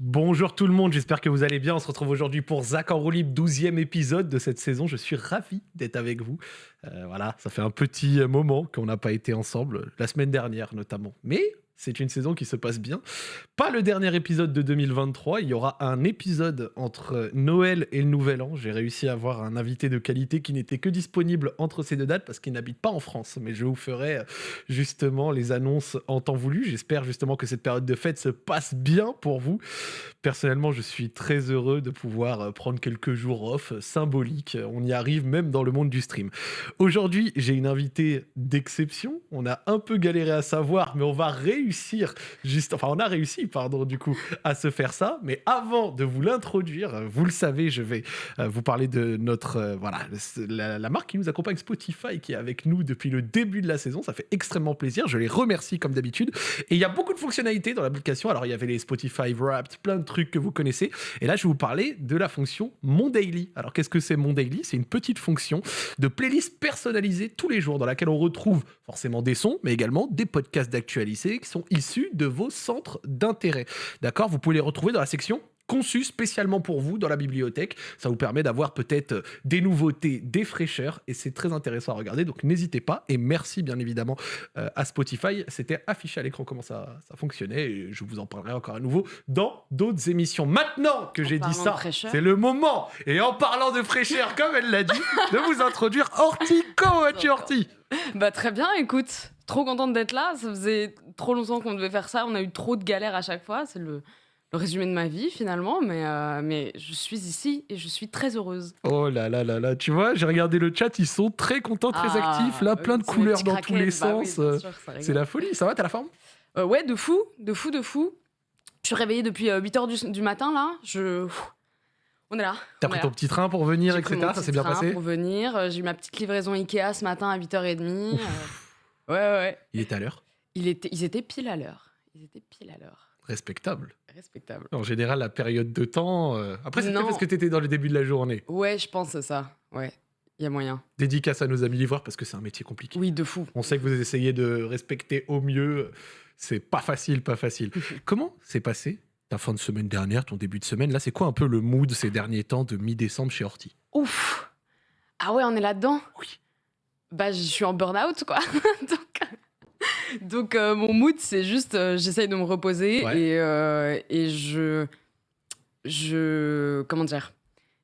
Bonjour tout le monde, j'espère que vous allez bien. On se retrouve aujourd'hui pour Zach en roue libre, 12e épisode de cette saison. Je suis ravi d'être avec vous. Voilà, ça fait un petit moment qu'on n'a pas été ensemble, la semaine dernière notamment. Mais c'est une saison qui se passe bien. Pas le dernier épisode de 2023, il y aura un épisode entre Noël et le Nouvel An. J'ai réussi à avoir un invité de qualité qui n'était que disponible entre ces deux dates parce qu'il n'habite pas en France. Mais je vous ferai justement les annonces en temps voulu. J'espère justement que cette période de fête se passe bien pour vous. Personnellement, je suis très heureux de pouvoir prendre quelques jours off symboliques. On y arrive même dans le monde du stream. Aujourd'hui, j'ai une invitée d'exception. On a un peu galéré à savoir, mais on va réussir, on a réussi, pardon, du coup, à se faire ça. Mais avant de vous l'introduire, vous le savez, je vais vous parler de la marque qui nous accompagne, Spotify, qui est avec nous depuis le début de la saison. Ça fait extrêmement plaisir. Je les remercie comme d'habitude. Et il y a beaucoup de fonctionnalités dans l'application. Alors, il y avait les Spotify Wrapped, plein de trucs que vous connaissez. Et là, je vais vous parler de la fonction Mon Daily. Alors, qu'est-ce que c'est Mon Daily ? C'est une petite fonction de playlist personnalisée tous les jours dans laquelle on retrouve forcément des sons, mais également des podcasts d'actualité qui sont issus de vos centres d'intérêt. D'accord ? Vous pouvez les retrouver dans la section conçu spécialement pour vous dans la bibliothèque. Ça vous permet d'avoir peut-être des nouveautés, des fraîcheurs, et c'est très intéressant à regarder, donc n'hésitez pas, et merci bien évidemment à Spotify. C'était affiché à l'écran comment ça fonctionnait, et je vous en parlerai encore à nouveau dans d'autres émissions. Maintenant que j'ai dit ça, c'est le moment, et en parlant de fraîcheur, comme elle l'a dit, de vous introduire Horty. Comment vas-tu, Horty ? Bah très bien, écoute, trop contente d'être là, ça faisait trop longtemps qu'on devait faire ça, on a eu trop de galères à chaque fois, c'est le résumé de ma vie finalement, mais je suis ici et je suis très heureuse. Oh là là là là, tu vois, j'ai regardé le chat, ils sont très contents, très actifs, là, plein de couleurs dans tous les sens. Oui, sûr, c'est la folie, ça va, t'as la forme ? Ouais, de fou. Je suis réveillée depuis 8h du matin, là, on est là. T'as pris ton petit train pour venir, etc. Ça s'est bien passé ? Pour venir, j'ai eu ma petite livraison Ikea ce matin à 8h30. Ouais. Il était à l'heure ? Ils étaient pile à l'heure. Respectable. Respectable. En général, la période de temps... Après, c'était parce que t'étais dans le début de la journée. Ouais, je pense que c'est ça. Ouais, il y a moyen. Dédicace à nos amis livreurs parce que c'est un métier compliqué. Oui, de fou. On sait que vous essayez de respecter au mieux. C'est pas facile. Comment s'est passé ta fin de semaine dernière, ton début de semaine ? Là, c'est quoi un peu le mood ces derniers temps de mi-décembre chez Horty ? Ouf. Ah ouais, on est là-dedans ? Oui. Bah, je suis en burn-out, quoi. Donc mon mood, c'est juste, j'essaye de me reposer, ouais. Et comment dire,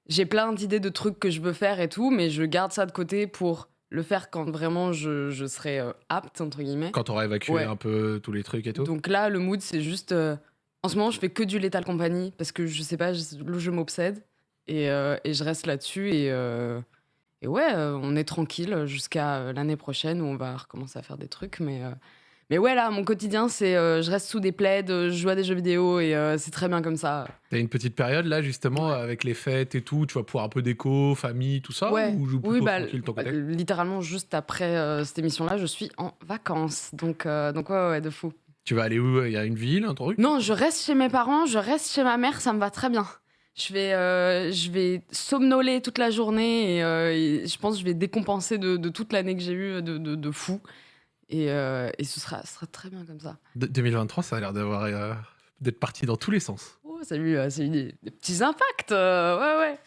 j'ai plein d'idées de trucs que je veux faire et tout, mais je garde ça de côté pour le faire quand vraiment je serai apte, entre guillemets. Quand t'auras évacué un peu tous les trucs et tout. Donc là, le mood, c'est juste, en ce moment, je fais que du Lethal Company, parce que je sais pas, je m'obsède, et je reste là-dessus, et ouais, on est tranquille jusqu'à l'année prochaine où on va recommencer à faire des trucs, mais ouais, là, mon quotidien, c'est je reste sous des plaids, je joue à des jeux vidéo et c'est très bien comme ça. T'as une petite période là, justement, avec les fêtes et tout, tu vas pouvoir un peu déco, famille, tout ça, ouais. Ou plutôt tranquille de ton côté ? Littéralement, juste après cette émission-là, je suis en vacances. Donc ouais, de fou. Tu vas aller où ? Il y a une ville, un truc ? Non, je reste chez mes parents, je reste chez ma mère, ça me va très bien. Je vais somnoler toute la journée et je pense que je vais décompenser de toute l'année que j'ai eue de fou. Et ce sera très bien comme ça. 2023, ça a l'air d'être parti dans tous les sens. Oh, ça a eu des petits impacts, ouais.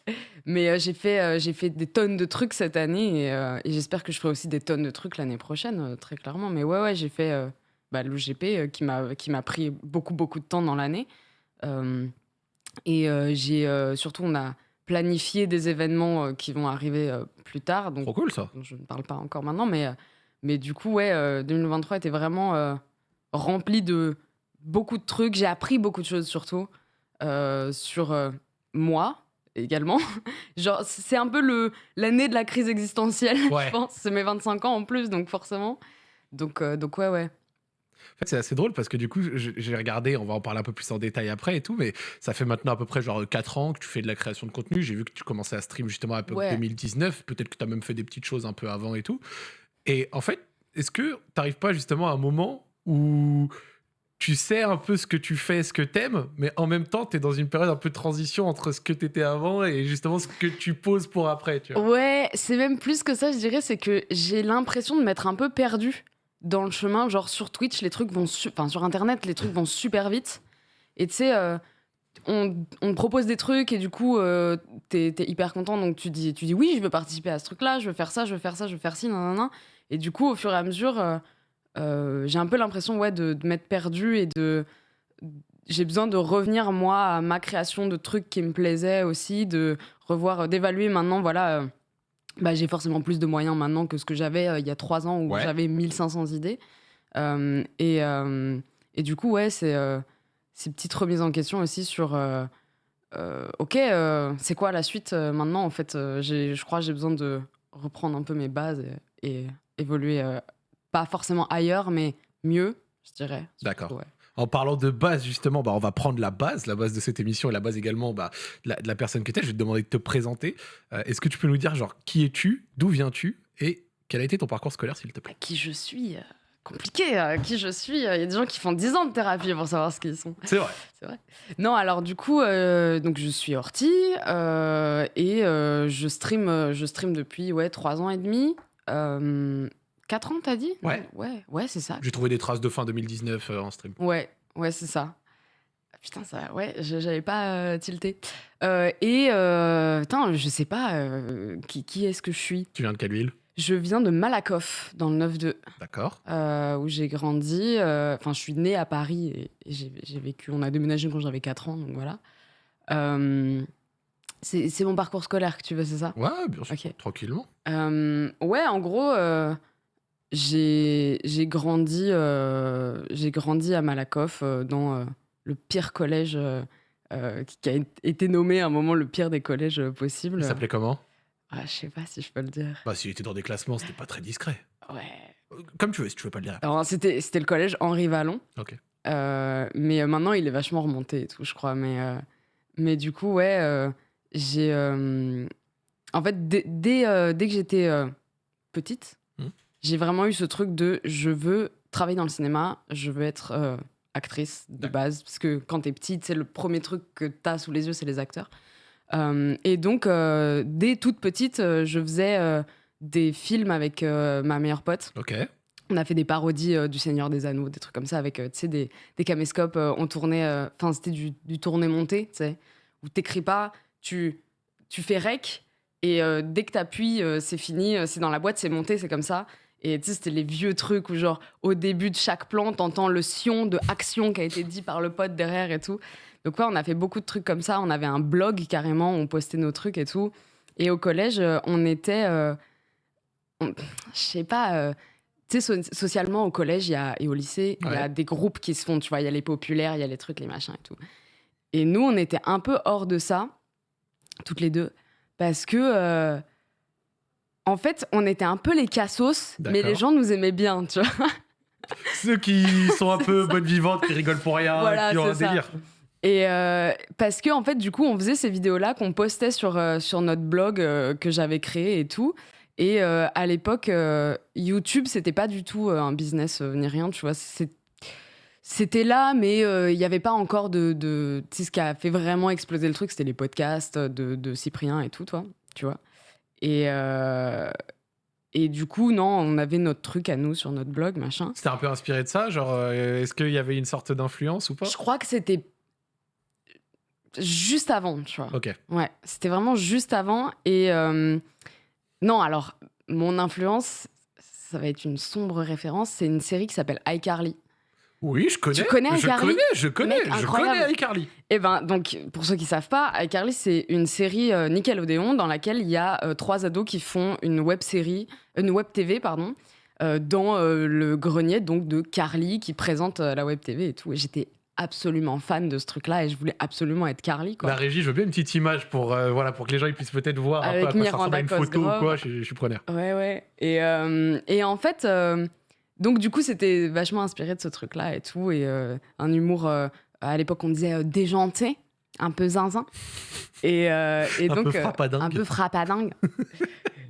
Mais j'ai fait des tonnes de trucs cette année et j'espère que je ferai aussi des tonnes de trucs l'année prochaine, très clairement. Mais ouais, j'ai fait le GP qui m'a pris beaucoup de temps dans l'année. Et surtout, on a planifié des événements qui vont arriver plus tard. Donc, trop cool, ça. Je ne parle pas encore maintenant, mais du coup, ouais, 2023 était vraiment rempli de beaucoup de trucs. J'ai appris beaucoup de choses, surtout, sur moi également. Genre, c'est un peu l'année de la crise existentielle, ouais. Je pense. C'est mes 25 ans en plus, donc forcément. Donc ouais. En fait, c'est assez drôle parce que du coup, j'ai regardé, on va en parler un peu plus en détail après et tout, mais ça fait maintenant à peu près genre 4 ans que tu fais de la création de contenu. J'ai vu que tu commençais à stream justement à peu près 2019. Peut-être que tu as même fait des petites choses un peu avant et tout. Et en fait, est-ce que tu n'arrives pas justement à un moment où tu sais un peu ce que tu fais, ce que t'aimes, mais en même temps, tu es dans une période un peu de transition entre ce que tu étais avant et justement ce que tu poses pour après, tu vois ? Ouais, c'est même plus que ça, je dirais, c'est que j'ai l'impression de m'être un peu perdue dans le chemin. Genre sur Twitch, les trucs vont sur Internet, les trucs vont super vite. Et tu sais, on te propose des trucs et du coup, t'es hyper content. Donc tu dis oui, je veux participer à ce truc-là, je veux faire ça, je veux faire ça, je veux faire ci, nanana. Et du coup, au fur et à mesure, j'ai un peu l'impression de m'être perdue et j'ai besoin de revenir, moi, à ma création de trucs qui me plaisaient aussi, de revoir, d'évaluer maintenant, voilà. J'ai forcément plus de moyens maintenant que ce que j'avais il y a 3 ans où Ouais. j'avais 1500 idées. Et du coup, ouais, c'est ces petites remises en question aussi sur ok, c'est quoi la suite maintenant en fait je crois que j'ai besoin de reprendre un peu mes bases et évoluer, pas forcément ailleurs, mais mieux, je dirais. D'accord. Surtout, ouais. En parlant de base, justement, on va prendre la base de cette émission et la base également de la personne que tu es. Je vais te demander de te présenter. Est-ce que tu peux nous dire, genre, qui es-tu, d'où viens-tu et quel a été ton parcours scolaire, s'il te plaît? Qui je suis compliqué, qui je suis. Il y a des gens qui font 10 ans de thérapie pour savoir ce qu'ils sont. C'est vrai. C'est vrai. Non, alors du coup, donc je suis Horty et je stream depuis 3 ans et demi. 4 ans, t'as dit? Ouais. Ouais, c'est ça. J'ai trouvé des traces de fin 2019 en stream. Ouais, c'est ça. Putain, ça, ouais, j'avais pas tilté. Putain, je sais pas qui est-ce que je suis. Tu viens de quelle ville? Je viens de Malakoff, dans le 9-2. D'accord. Où j'ai grandi. Enfin, je suis née à Paris et j'ai vécu. On a déménagé quand j'avais 4 ans, donc voilà. C'est mon parcours scolaire que tu veux, c'est ça? Ouais, bien sûr. Ok. Tranquillement. Ouais, en gros, j'ai grandi à Malakoff, dans le pire collège qui a été nommé à un moment le pire des collèges possibles. Il s'appelait comment? Je sais pas si je peux le dire. Bah, s'il était dans des classements, c'était pas très discret. Ouais. Comme tu veux, si tu veux pas le dire. Alors, c'était le collège Henri Vallon. Ok. Mais maintenant, il est vachement remonté et tout, je crois. Mais du coup, ouais, j'ai. En fait, dès que j'étais petite, j'ai vraiment eu ce truc de je veux travailler dans le cinéma, je veux être actrice de base. Parce que quand t'es petite, c'est le premier truc que t'as sous les yeux, c'est les acteurs. Et donc, dès toute petite, je faisais des films avec ma meilleure pote. Ok. On a fait des parodies du Seigneur des Anneaux, des trucs comme ça, avec tu sais, des caméscopes. On tournait, enfin, c'était du tourné-monté, tu sais, où t'écris pas, tu fais rec, et dès que t'appuies, c'est fini, c'est dans la boîte, c'est monté, c'est comme ça. Et tu sais, c'était les vieux trucs où, genre, au début de chaque plan, t'entends le sion de action qui a été dit par le pote derrière et tout. Donc, ouais, on a fait beaucoup de trucs comme ça. On avait un blog carrément, on postait nos trucs et tout. Et au collège, on était. Je sais pas. Tu sais, socialement, au collège et au lycée, il y a des groupes qui se font, tu vois, il y a les populaires, il y a les trucs, les machins et tout. Et nous, on était un peu hors de ça, toutes les deux, parce que, en fait, on était un peu les cassos, mais les gens nous aimaient bien, tu vois. Ceux qui sont un peu bonnes vivantes, qui rigolent pour rien, Voilà, qui ont un c'est ça. délire. Et parce que en fait, du coup, on faisait ces vidéos-là qu'on postait sur notre blog que j'avais créé et tout. Et à l'époque, YouTube, c'était pas du tout un business ni rien, tu vois. C'était là, mais il n'y avait pas encore de tu sais, ce qui a fait vraiment exploser le truc, c'était les podcasts de Cyprien et tout, toi, tu vois. Et du coup, non, on avait notre truc à nous sur notre blog, machin. C'était un peu inspiré de ça, genre, est-ce qu'il y avait une sorte d'influence ou pas? Je crois que c'était juste avant, tu vois. Ok. Ouais, c'était vraiment juste avant. Et non, alors, mon influence, ça va être une sombre référence, c'est une série qui s'appelle iCarly. Oui, je connais. Tu connais iCarly? Je connais iCarly. Et ben, donc, pour ceux qui savent pas, iCarly, c'est une série Nickelodeon dans laquelle il y a 3 ados qui font une web TV, pardon, dans le grenier donc de Carly qui présente la web TV et tout. Et j'étais absolument fan de ce truc-là et je voulais absolument être Carly, quoi. La régie, je veux bien une petite image pour que les gens ils puissent peut-être voir un Avec peu à quoi ça ressemble à une Miranda photo ou Cosgrove. quoi. Je suis preneur. Ouais. Et en fait, donc du coup, c'était vachement inspiré de ce truc-là et tout. Et un humour, à l'époque, on disait déjanté, un peu zinzin. Et donc, peu frappadingue. Un peu frappadingue.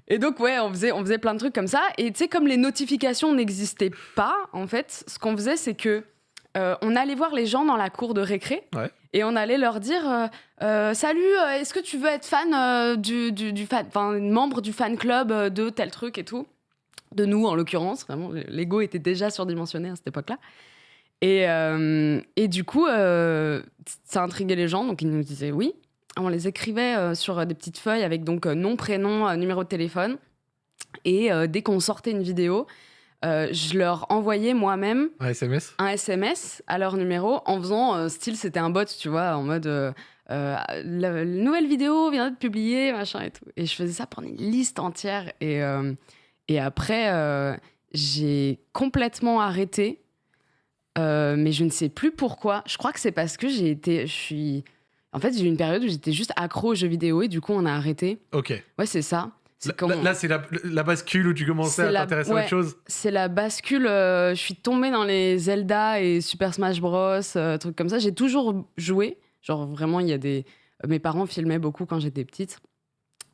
Et donc, ouais, on faisait plein de trucs comme ça. Et tu sais, comme les notifications n'existaient pas, en fait, ce qu'on faisait, c'est que on allait voir les gens dans la cour de récré. Ouais. Et on allait leur dire salut, est-ce que tu veux être fan membre du fan club de tel truc et tout, de nous en l'occurrence, vraiment l'ego était déjà surdimensionné à cette époque-là. Et du coup, ça intriguait les gens, donc ils nous disaient oui. On les écrivait sur des petites feuilles avec donc nom, prénom, numéro de téléphone. Et dès qu'on sortait une vidéo, je leur envoyais moi-même Un SMS? un SMS à leur numéro en faisant style, c'était un bot, tu vois, en mode la nouvelle vidéo vient d'être publiée, machin et tout. Et je faisais ça pendant une liste entière. Et après, j'ai complètement arrêté. Mais je ne sais plus pourquoi. Je crois que c'est parce que en fait, j'ai eu une période où j'étais juste accro aux jeux vidéo et du coup, on a arrêté. Ok. Ouais, c'est ça. Là, c'est la bascule où tu commençais à t'intéresser à autre chose. C'est la bascule. Je suis tombée dans les Zelda et Super Smash Bros, trucs comme ça. J'ai toujours joué. Genre, vraiment, mes parents filmaient beaucoup quand j'étais petite.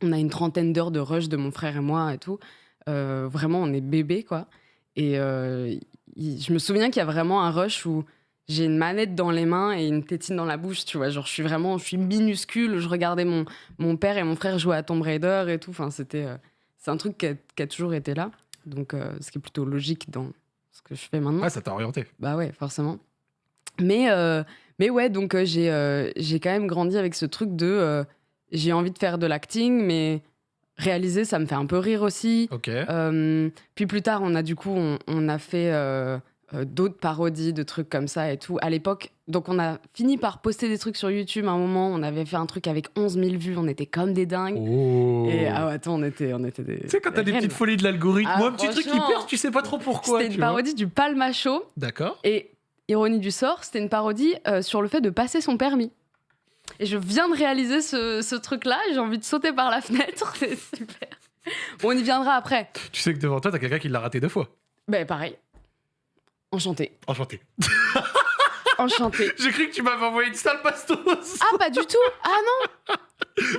On a une 30aine d'heures de rush de mon frère et moi et tout. Vraiment, on est bébés, quoi. Et je me souviens qu'il y a vraiment un rush où j'ai une manette dans les mains et une tétine dans la bouche, tu vois. Genre, je suis minuscule. Je regardais mon père et mon frère jouer à Tomb Raider et tout. Enfin, c'est un truc qui a toujours été là. Donc, ce qui est plutôt logique dans ce que je fais maintenant. Ouais, ça t'a orienté. Bah ouais, forcément. Mais ouais, donc j'ai quand même grandi avec ce truc de j'ai envie de faire de l'acting, mais réaliser, ça me fait un peu rire aussi. Ok. Puis plus tard, on a fait d'autres parodies de trucs comme ça et tout. À l'époque, donc on a fini par poster des trucs sur YouTube à un moment. On avait fait un truc avec 11 000 vues. On était comme des dingues. Oh. Et attends, on était des. Tu sais, quand t'as des reines. petites folies de l'algorithme, Ah, moi, un petit truc qui franchement, perce, tu sais pas trop pourquoi. C'était une parodie du Palmacho. D'accord. Et ironie du sort, c'était une parodie sur le fait de passer son permis. Et je viens de réaliser ce truc-là. J'ai envie de sauter par la fenêtre. C'est super. Bon, on y viendra après. Tu sais que devant toi, t'as quelqu'un qui l'a raté 2 fois. Ben, pareil. Enchanté. Enchanté. Enchanté. J'ai cru que tu m'avais envoyé une sale bastos. Ah, pas du tout. Ah non.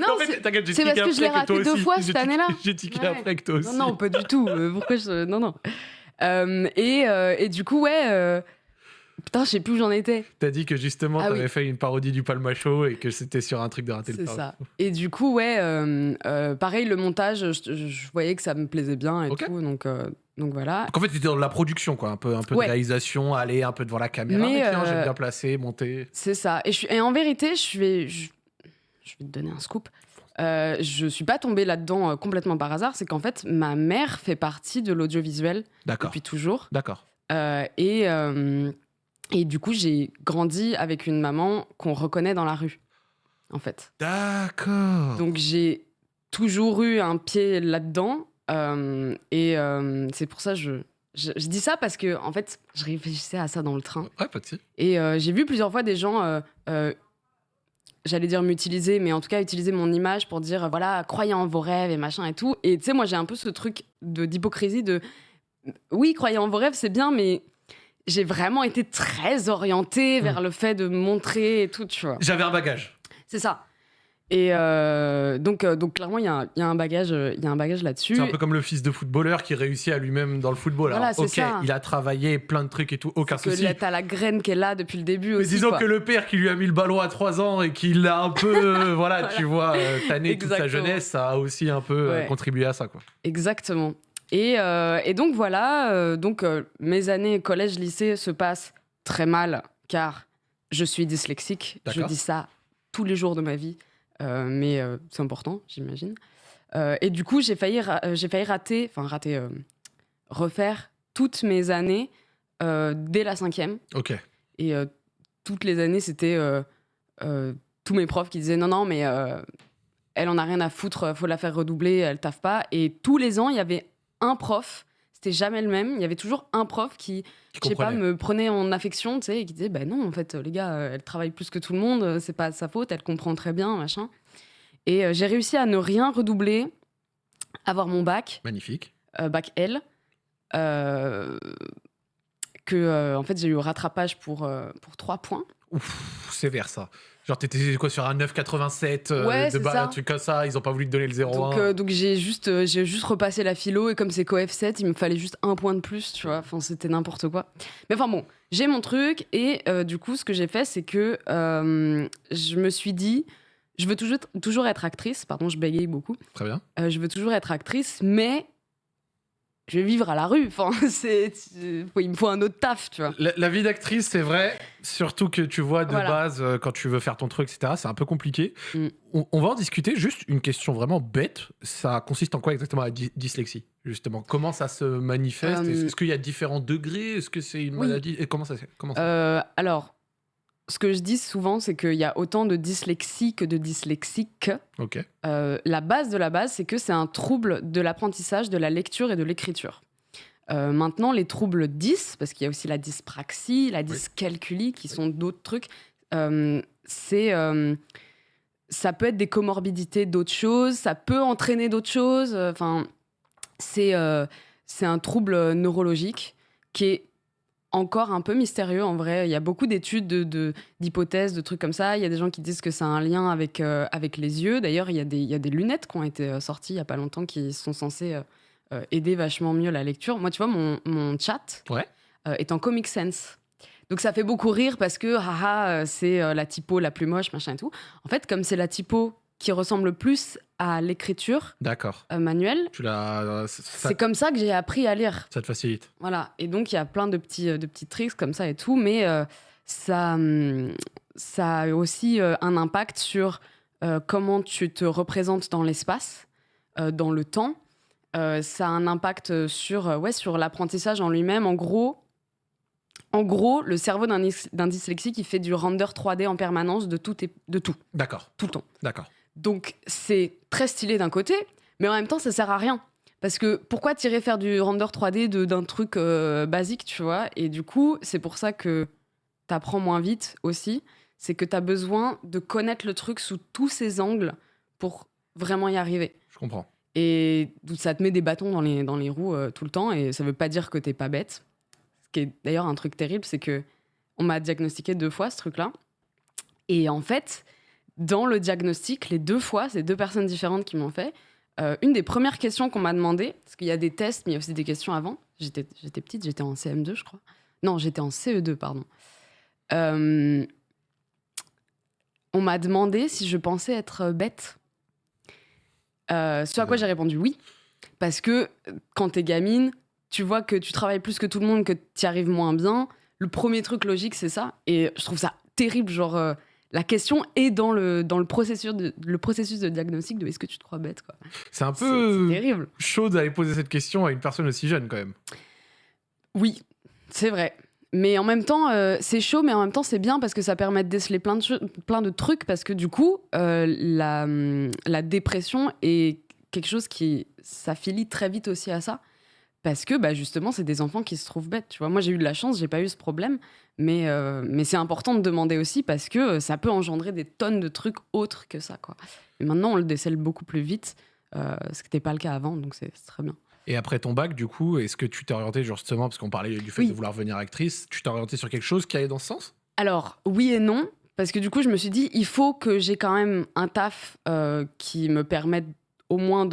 Non, en fait, t'inquiète, j'ai c'est parce tiqué que je l'ai après raté toi 2 aussi. fois cette année-là. J'ai tiqué Ouais. après que toi aussi. Non, pas du tout. Pourquoi je... Non, non. Et du coup, ouais... Putain, je sais plus où j'en étais. T'as dit que justement, Ah t'avais oui. fait une parodie du Palmacho et que c'était sur un truc de rater le C'est permis. ça. Et du coup, ouais, pareil, le montage, je voyais que ça me plaisait bien et Ok. tout, donc voilà. Donc en fait, t'étais dans la production, quoi. Un peu Ouais. de réalisation, aller un peu devant la caméra. Mais, Mais tiens, j'aime bien placer, monter. C'est ça. Et en vérité, je vais te donner un scoop. Je suis pas tombée là-dedans complètement par hasard. C'est qu'en fait, ma mère fait partie de l'audiovisuel D'accord. depuis toujours. D'accord. Et du coup, j'ai grandi avec une maman qu'on reconnaît dans la rue, en fait. D'accord. Donc, j'ai toujours eu un pied là-dedans. C'est pour ça je dis ça parce que, en fait, je réfléchissais à ça dans le train. Ouais, pas de souci. Et j'ai vu plusieurs fois des gens, j'allais dire m'utiliser, mais en tout cas utiliser mon image pour dire, voilà, croyez en vos rêves et machin et tout. Et tu sais, moi, j'ai un peu ce truc d'hypocrisie de, oui, croyez en vos rêves, c'est bien, mais j'ai vraiment été très orientée vers le fait de montrer et tout, tu vois. J'avais un bagage. C'est ça. Et donc clairement, il y a un bagage là-dessus. C'est un peu comme le fils de footballeur qui réussit à lui-même dans le football. Voilà, Alors, c'est ok, ça. il a travaillé plein de trucs et tout, aucun Que souci. là, t'as la graine qui est là depuis le début Mais aussi. disons quoi. que le père qui lui a mis le ballon à 3 ans et qui l'a un peu, voilà, tu vois, tanné toute sa Exactement. jeunesse, ça a aussi un peu Ouais. contribué à ça, quoi. Exactement. Et donc voilà, mes années collège-lycée se passent très mal car je suis dyslexique. Je D'accord. dis ça tous les jours de ma vie, mais c'est important, j'imagine. Et du coup, j'ai failli refaire toutes mes années dès la 5e. Ok. Et toutes les années, c'était tous mes profs qui disaient non, mais elle en a rien à foutre, faut la faire redoubler, elle taffe pas. Et tous les ans, il y avait un prof, c'était jamais le même, il y avait toujours un prof qui je sais pas, comprenait. me prenait en affection, tu sais, et qui disait bah non, en fait, les gars, elle travaille plus que tout le monde, c'est pas de sa faute, elle comprend très bien, machin. Et j'ai réussi à ne rien redoubler, avoir mon bac, Magnifique. bac L, en fait, j'ai eu rattrapage pour 3 points. Ouf, sévère ça. Genre, t'étais quoi sur un 9,87 Ouais, de c'est balle, ça. un truc comme ça, ils ont pas voulu te donner le 0,1. Donc j'ai juste repassé la philo et comme c'est coef 7, il me fallait juste un point de plus, tu vois. Enfin, c'était n'importe quoi. Mais enfin bon, j'ai mon truc et du coup, ce que j'ai fait, c'est que je me suis dit, je veux toujours être actrice. Pardon, je bégaye beaucoup. Très bien. Je veux toujours être actrice, mais je vais vivre à la rue. Enfin, il me faut un autre taf, tu vois. La vie d'actrice, c'est vrai, surtout que tu vois de Voilà. base, quand tu veux faire ton truc, etc., c'est un peu compliqué. Mm. On va en discuter, juste une question vraiment bête. Ça consiste en quoi exactement la dyslexie, justement? Comment ça se manifeste? Est-ce qu'il y a différents degrés? Est-ce que c'est une Oui. maladie? Et comment ça Alors, ce que je dis souvent, c'est qu'il y a autant de dyslexie que de dyslexiques. Ok, La base de la base, c'est que c'est un trouble de l'apprentissage, de la lecture et de l'écriture. Maintenant, les troubles 10, parce qu'il y a aussi la dyspraxie, la dyscalculie, qui sont d'autres trucs, ça peut être des comorbidités d'autres choses, ça peut entraîner d'autres choses. Enfin, c'est un trouble neurologique qui est encore un peu mystérieux en vrai. Il y a beaucoup d'études, d'hypothèses, de trucs comme ça. Il y a des gens qui disent que ça a un lien avec les yeux. D'ailleurs, il y a des lunettes qui ont été sorties il n'y a pas longtemps qui sont censées aider vachement mieux la lecture. Moi, tu vois, mon chat est en Comic Sans. Donc ça fait beaucoup rire parce que c'est la typo la plus moche, machin et tout. En fait, comme c'est la typo qui ressemble le plus à l'écriture d'accord. manuelle, Ça c'est comme ça que j'ai appris à lire. te facilite. Voilà, et donc il y a plein de petits tricks comme ça et tout, mais ça a aussi un impact sur comment tu te représentes dans l'espace, dans le temps. Ça a un impact sur l'apprentissage en lui-même. En gros, le cerveau d'un dyslexique, il fait du render 3D en permanence de tout, D'accord, tout le temps. d'accord. Donc c'est très stylé d'un côté, mais en même temps ça sert à rien. Parce que pourquoi t'irais faire du render 3D d'un truc basique, tu vois? Et du coup, c'est pour ça que t'apprends moins vite aussi. C'est que t'as besoin de connaître le truc sous tous ses angles pour vraiment y arriver. Je comprends. Et ça te met des bâtons dans les roues tout le temps, et ça veut pas dire que t'es pas bête. Ce qui est d'ailleurs un truc terrible, c'est que on m'a diagnostiqué 2 fois ce truc-là. Et en fait, dans le diagnostic, les 2 fois, c'est 2 personnes différentes qui m'ont fait. Une des premières questions qu'on m'a demandé, parce qu'il y a des tests, mais il y a aussi des questions avant. J'étais petite, j'étais en CM2, je crois. Non, j'étais en CE2, pardon. On m'a demandé si je pensais être bête. Ce à quoi j'ai répondu oui. Parce que quand t'es gamine, tu vois que tu travailles plus que tout le monde, que t'y arrives moins bien. Le premier truc logique, c'est ça. Et je trouve ça terrible, genre... la question est dans le processus de diagnostic de est-ce que tu te crois bête, quoi. C'est un peu c'est terrible. chaud d'aller poser cette question à une personne aussi jeune, quand même. Oui, c'est vrai. Mais en même temps, c'est chaud, mais en même temps, c'est bien parce que ça permet de déceler plein de trucs. Parce que du coup, la dépression est quelque chose qui s'affilie très vite aussi à ça. Parce que justement, c'est des enfants qui se trouvent bêtes. Tu vois, moi, j'ai eu de la chance, j'ai pas eu ce problème. Mais c'est important de demander aussi parce que ça peut engendrer des tonnes de trucs autres que ça, quoi. Et maintenant, on le décèle beaucoup plus vite, ce qui n'était pas le cas avant, donc c'est très bien. Et après ton bac, du coup, est-ce que tu t'es orientée justement, parce qu'on parlait du fait de vouloir devenir actrice, tu t'es orientée sur quelque chose qui allait dans ce sens? Alors, oui et non, parce que du coup, je me suis dit, il faut que j'ai quand même un taf qui me permette au moins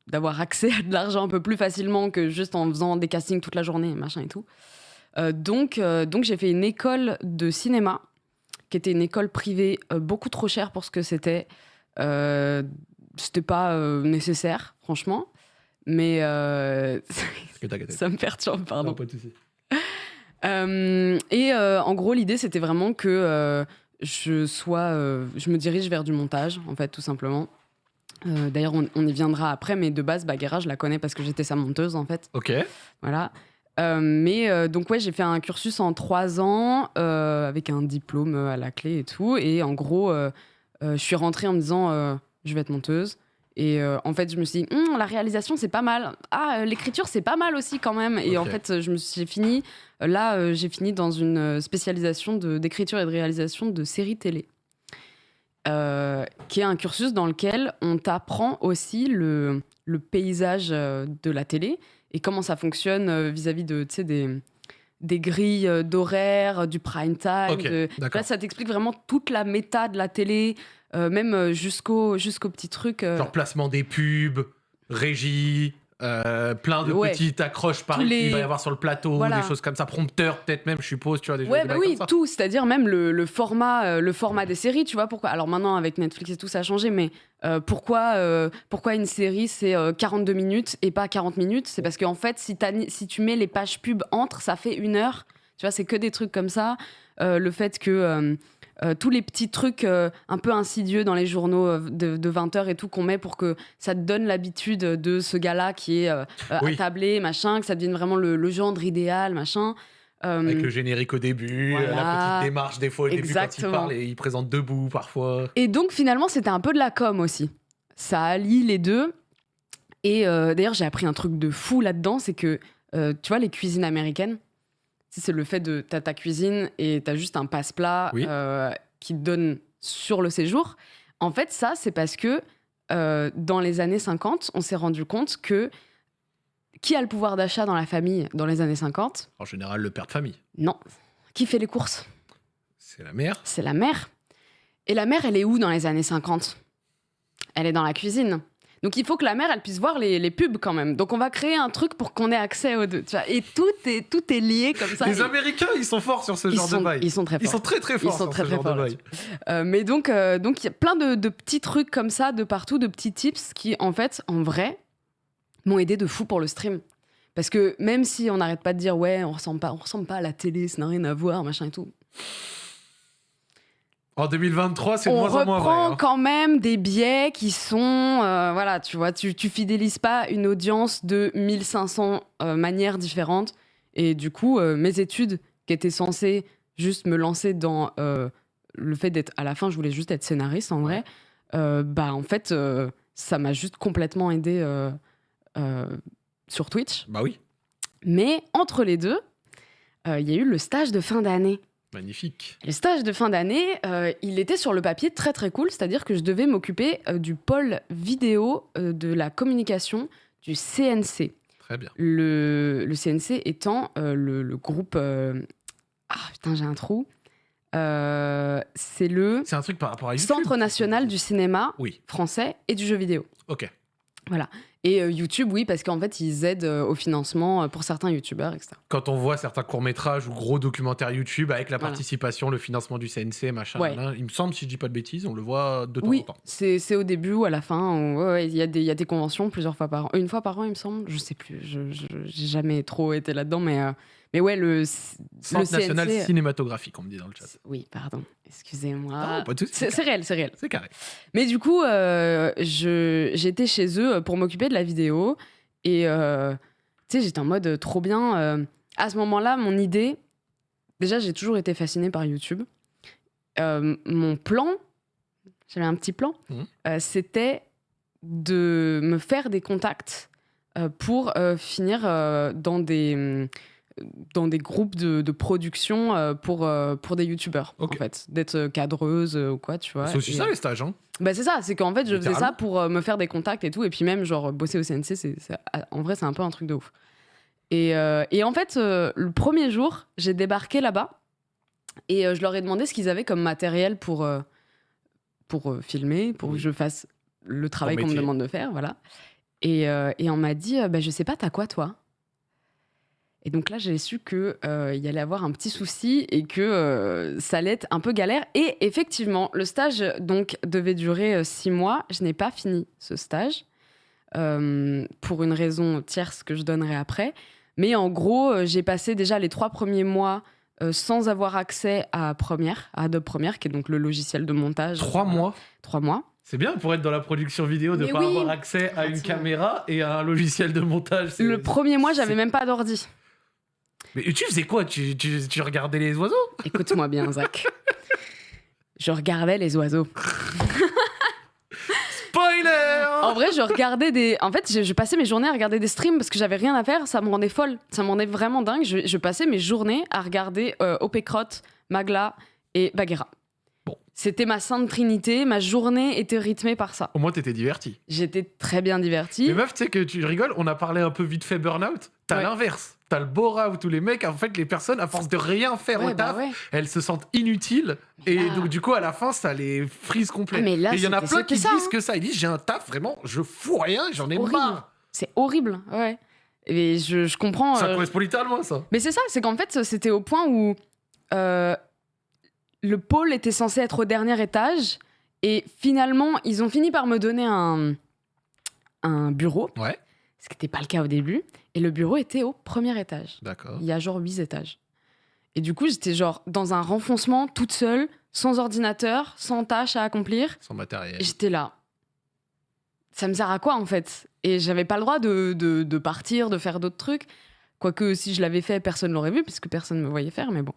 d'avoir accès à de l'argent un peu plus facilement que juste en faisant des castings toute la journée, machin et tout. Donc j'ai fait une école de cinéma, qui était une école privée beaucoup trop chère pour ce que c'était. C'était pas nécessaire, franchement. Mais ça me perturbe, pardon. Non, pas de souci. En gros, l'idée, c'était vraiment que je me dirige vers du montage, en fait, tout simplement. D'ailleurs, on y viendra après, mais de base, Baguera, je la connais parce que j'étais sa monteuse, en fait. Ok. Voilà. Donc ouais, j'ai fait un cursus en 3 ans avec un diplôme à la clé et tout. Et en gros, je suis rentrée en me disant je vais être monteuse. Et en fait, je me suis dit la réalisation, c'est pas mal. Ah, l'écriture, c'est pas mal aussi quand même. Et en fait, j'ai fini dans une spécialisation d'écriture et de réalisation de séries télé. Qui est un cursus dans lequel on t'apprend aussi le paysage de la télé et comment ça fonctionne vis-à-vis de, tu sais, des grilles d'horaire, du prime time. Là, ça t'explique vraiment toute la méta de la télé, même jusqu'au petit truc. Genre placement des pubs, régie, Plein de Ouais. petites accroches par Tous il les- va y avoir sur le plateau, Voilà. des choses comme ça, prompteur peut-être même, je suppose, tu vois, des Ouais, des bah bails oui, comme ça. tout, c'est-à-dire même le format des séries, tu vois pourquoi. Alors maintenant avec Netflix et tout ça a changé, mais pourquoi une série c'est 42 minutes et pas 40 minutes? C'est parce qu'en fait si tu mets les pages pub entre, ça fait 1 heure. Tu vois, c'est que des trucs comme ça. Le fait que tous les petits trucs un peu insidieux dans les journaux de 20h et tout qu'on met pour que ça te donne l'habitude de ce gars-là qui est Oui. attablé, machin, que ça devienne vraiment le gendre idéal, machin. Avec le générique au début, la Voilà. petite démarche des fois au début quand il Exactement. parle et il présente debout parfois. Et donc finalement c'était un peu de la com aussi. Ça allie les deux. Et d'ailleurs j'ai appris un truc de fou là-dedans, c'est que tu vois les cuisines américaines, c'est le fait de t'as ta cuisine et t'as juste un passe-plat Oui. qui te donne sur le séjour. En fait ça c'est parce que dans les années 50 on s'est rendu compte que qui a le pouvoir d'achat dans la famille dans les années 50? En général, le père de famille, Non. Qui fait les courses? c'est la mère. C'est la mère. Et la mère, elle est où dans les années 50? Elle est dans la cuisine. Donc il faut que la mère, elle puisse voir les pubs quand même. Donc on va créer un truc pour qu'on ait accès aux deux. Tu vois. Et tout est lié comme ça. Les Et Américains, ils sont forts sur ce genre de bail. ils sont très Ils forts. sont très très forts Ils sont sur très, ce très genre de forts bail. Mais donc il y a plein de petits trucs comme ça de partout, de petits tips qui en fait, en vrai, m'ont aidé de fou pour le stream. Parce que même si on n'arrête pas de dire ouais, on ressemble pas à la télé, ça n'a rien à voir, machin et tout. En 2023, c'est de On moins en moins vrai. reprend hein. quand même des biais qui sont voilà, tu vois, tu fidélises pas une audience de 1500 manières différentes. Et du coup, mes études qui étaient censées juste me lancer dans le fait d'être à la fin, je voulais juste être scénariste en vrai. Bah en fait, ça m'a juste complètement aidé sur Twitch. Bah oui, Mais entre les deux, il y a eu le stage de fin d'année. magnifique. Le stage de fin d'année, il était sur le papier très très cool, c'est-à-dire que je devais m'occuper du pôle vidéo de la communication du CNC. Très bien. Le CNC étant le groupe... Ah putain, j'ai un trou. C'est le C'est un truc par rapport à YouTube. Centre national du cinéma Oui, français et du jeu vidéo. ok. Voilà. Et YouTube, oui, parce qu'en fait, ils aident au financement pour certains youtubeurs, etc. Quand on voit certains courts-métrages ou gros documentaires YouTube avec la Voilà. participation, le financement du CNC, machin, Ouais. il me semble, si je dis pas de bêtises, on le voit de temps en Oui, temps. c'est au début ou à la fin. Ouais, il y a des conventions plusieurs fois par an. Une fois par an, il me semble. Je sais plus. J'ai jamais trop été là-dedans. Mais ouais, le Centre national CNC... cinématographique, on me dit dans le chat. Oui, pardon. Excusez-moi. Non, pas de soucis. C'est réel, c'est réel. C'est carré. Mais du coup, j'étais chez eux pour m'occuper de la vidéo. Et tu sais, j'étais en mode trop bien. À ce moment-là, mon idée... Déjà, j'ai toujours été fascinée par YouTube. Mon plan, j'avais un petit plan, c'était de me faire des contacts pour finir dans des groupes de production pour des youtubeurs, Ok. en fait. D'être cadreuse ou quoi, tu vois. C'est aussi Et, ça les stages, hein. bah c'est ça, c'est qu'en fait, je faisais ça Littéralement. pour me faire des contacts et tout. Et puis même, genre, bosser au CNC, en vrai, c'est un peu un truc de ouf. Et en fait, le premier jour, j'ai débarqué là-bas et je leur ai demandé ce qu'ils avaient comme matériel pour filmer, pour que je fasse le travail qu'on me métier. demande de faire, voilà. Et on m'a dit, bah, je sais pas, t'as quoi toi? Et donc là, j'ai su qu'il y allait avoir un petit souci et que ça allait être un peu galère. Et effectivement, le stage donc, devait durer 6 mois. Je n'ai pas fini ce stage pour une raison tierce que je donnerai après. Mais en gros, j'ai passé déjà les 3 premiers mois sans avoir accès à Adobe Premiere, qui est donc le logiciel de montage. 3 mois. 3 mois. C'est bien pour être dans la production vidéo de Mais pas oui. avoir accès à une Effectivement. caméra et à un logiciel de montage. c'est- Le premier mois, j'avais c'est- même pas d'ordi. Mais tu faisais quoi? Tu regardais les oiseaux? Écoute-moi bien, Zach. Je regardais les oiseaux. Spoiler! En vrai, je regardais En fait, je passais mes journées à regarder des streams parce que j'avais rien à faire. Ça me rendait folle. Ça me rendait vraiment dingue. Je passais mes journées à regarder Opécrotte, Magla et Bagheera. Bon. C'était ma sainte trinité. Ma journée était rythmée par ça. Au moins, t'étais diverti. J'étais très bien divertie. Mais meuf, tu sais que tu rigoles, on a parlé un peu vite fait burn-out. T'as Ouais. l'inverse. T'as le bore-out où les mecs, en fait, les personnes, à force de rien faire au Ouais, bah taf, ouais. elles se sentent inutiles. Et là- donc, du coup, à la fin, ça les frise complet. Ah, mais là, et il y en a c'était plein qui ça, disent hein. que ça. Ils disent, j'ai un taf, vraiment, je fous rien, j'en ai horrible. marre. C'est horrible, ouais. Et je comprends. Ça correspond littéralement à ça. Mais c'est ça, c'est qu'en fait, c'était au point où le pôle était censé être au dernier étage. Et finalement, ils ont fini par me donner un bureau. Ouais. Ce qui n'était pas le cas au début. Et le bureau était au premier étage. D'accord. Il y a genre 8 étages. Et du coup, j'étais genre dans un renfoncement, toute seule, sans ordinateur, sans tâches à accomplir. Sans matériel. Et j'étais là. Ça me sert à quoi, en fait? Et j'avais pas le droit de partir, de faire d'autres trucs. Quoique, si je l'avais fait, personne l'aurait vu, puisque personne ne me voyait faire. Mais bon,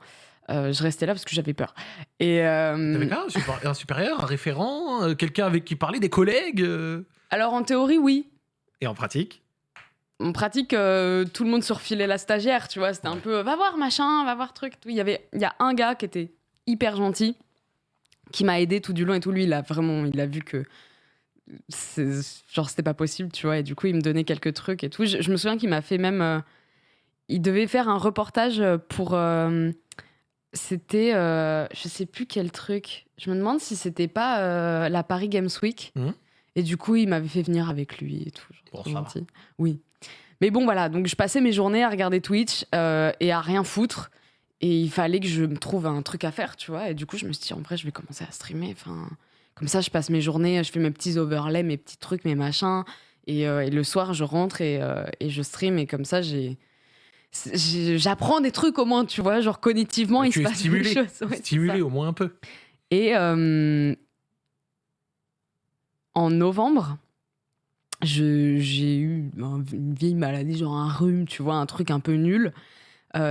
je restais là parce que j'avais peur. Et T'avais quand même un supérieur, un référent, quelqu'un avec qui parler, des collègues alors, en théorie, oui. Et en pratique? En pratique, tout le monde se refilait la stagiaire, tu vois. C'était un peu, va voir machin, va voir truc. Tout. Il y a un gars qui était hyper gentil, qui m'a aidé tout du long et tout. Lui, il a vu que c'était pas possible, tu vois. Et du coup, il me donnait quelques trucs et tout. Je me souviens qu'il m'a fait même... il devait faire un reportage pour... c'était... je sais plus quel truc. Je me demande si c'était pas la Paris Games Week. Et du coup, il m'avait fait venir avec lui et tout. Bon, Trop ça gentil. Oui. Mais bon, voilà. Donc, je passais mes journées à regarder Twitch et à rien foutre. Et il fallait que je me trouve un truc à faire, tu vois. Et du coup, je me suis dit, en vrai, je vais commencer à streamer. Enfin, comme ça, je passe mes journées, je fais mes petits overlays, mes petits trucs, mes machins. Et le soir, je rentre et je stream. Et comme ça, j'apprends des trucs au moins, tu vois. Genre, cognitivement, il se passe des choses. Ouais, stimulé au moins un peu. Et en novembre, j'ai eu une vieille maladie, genre un rhume, tu vois, un truc un peu nul.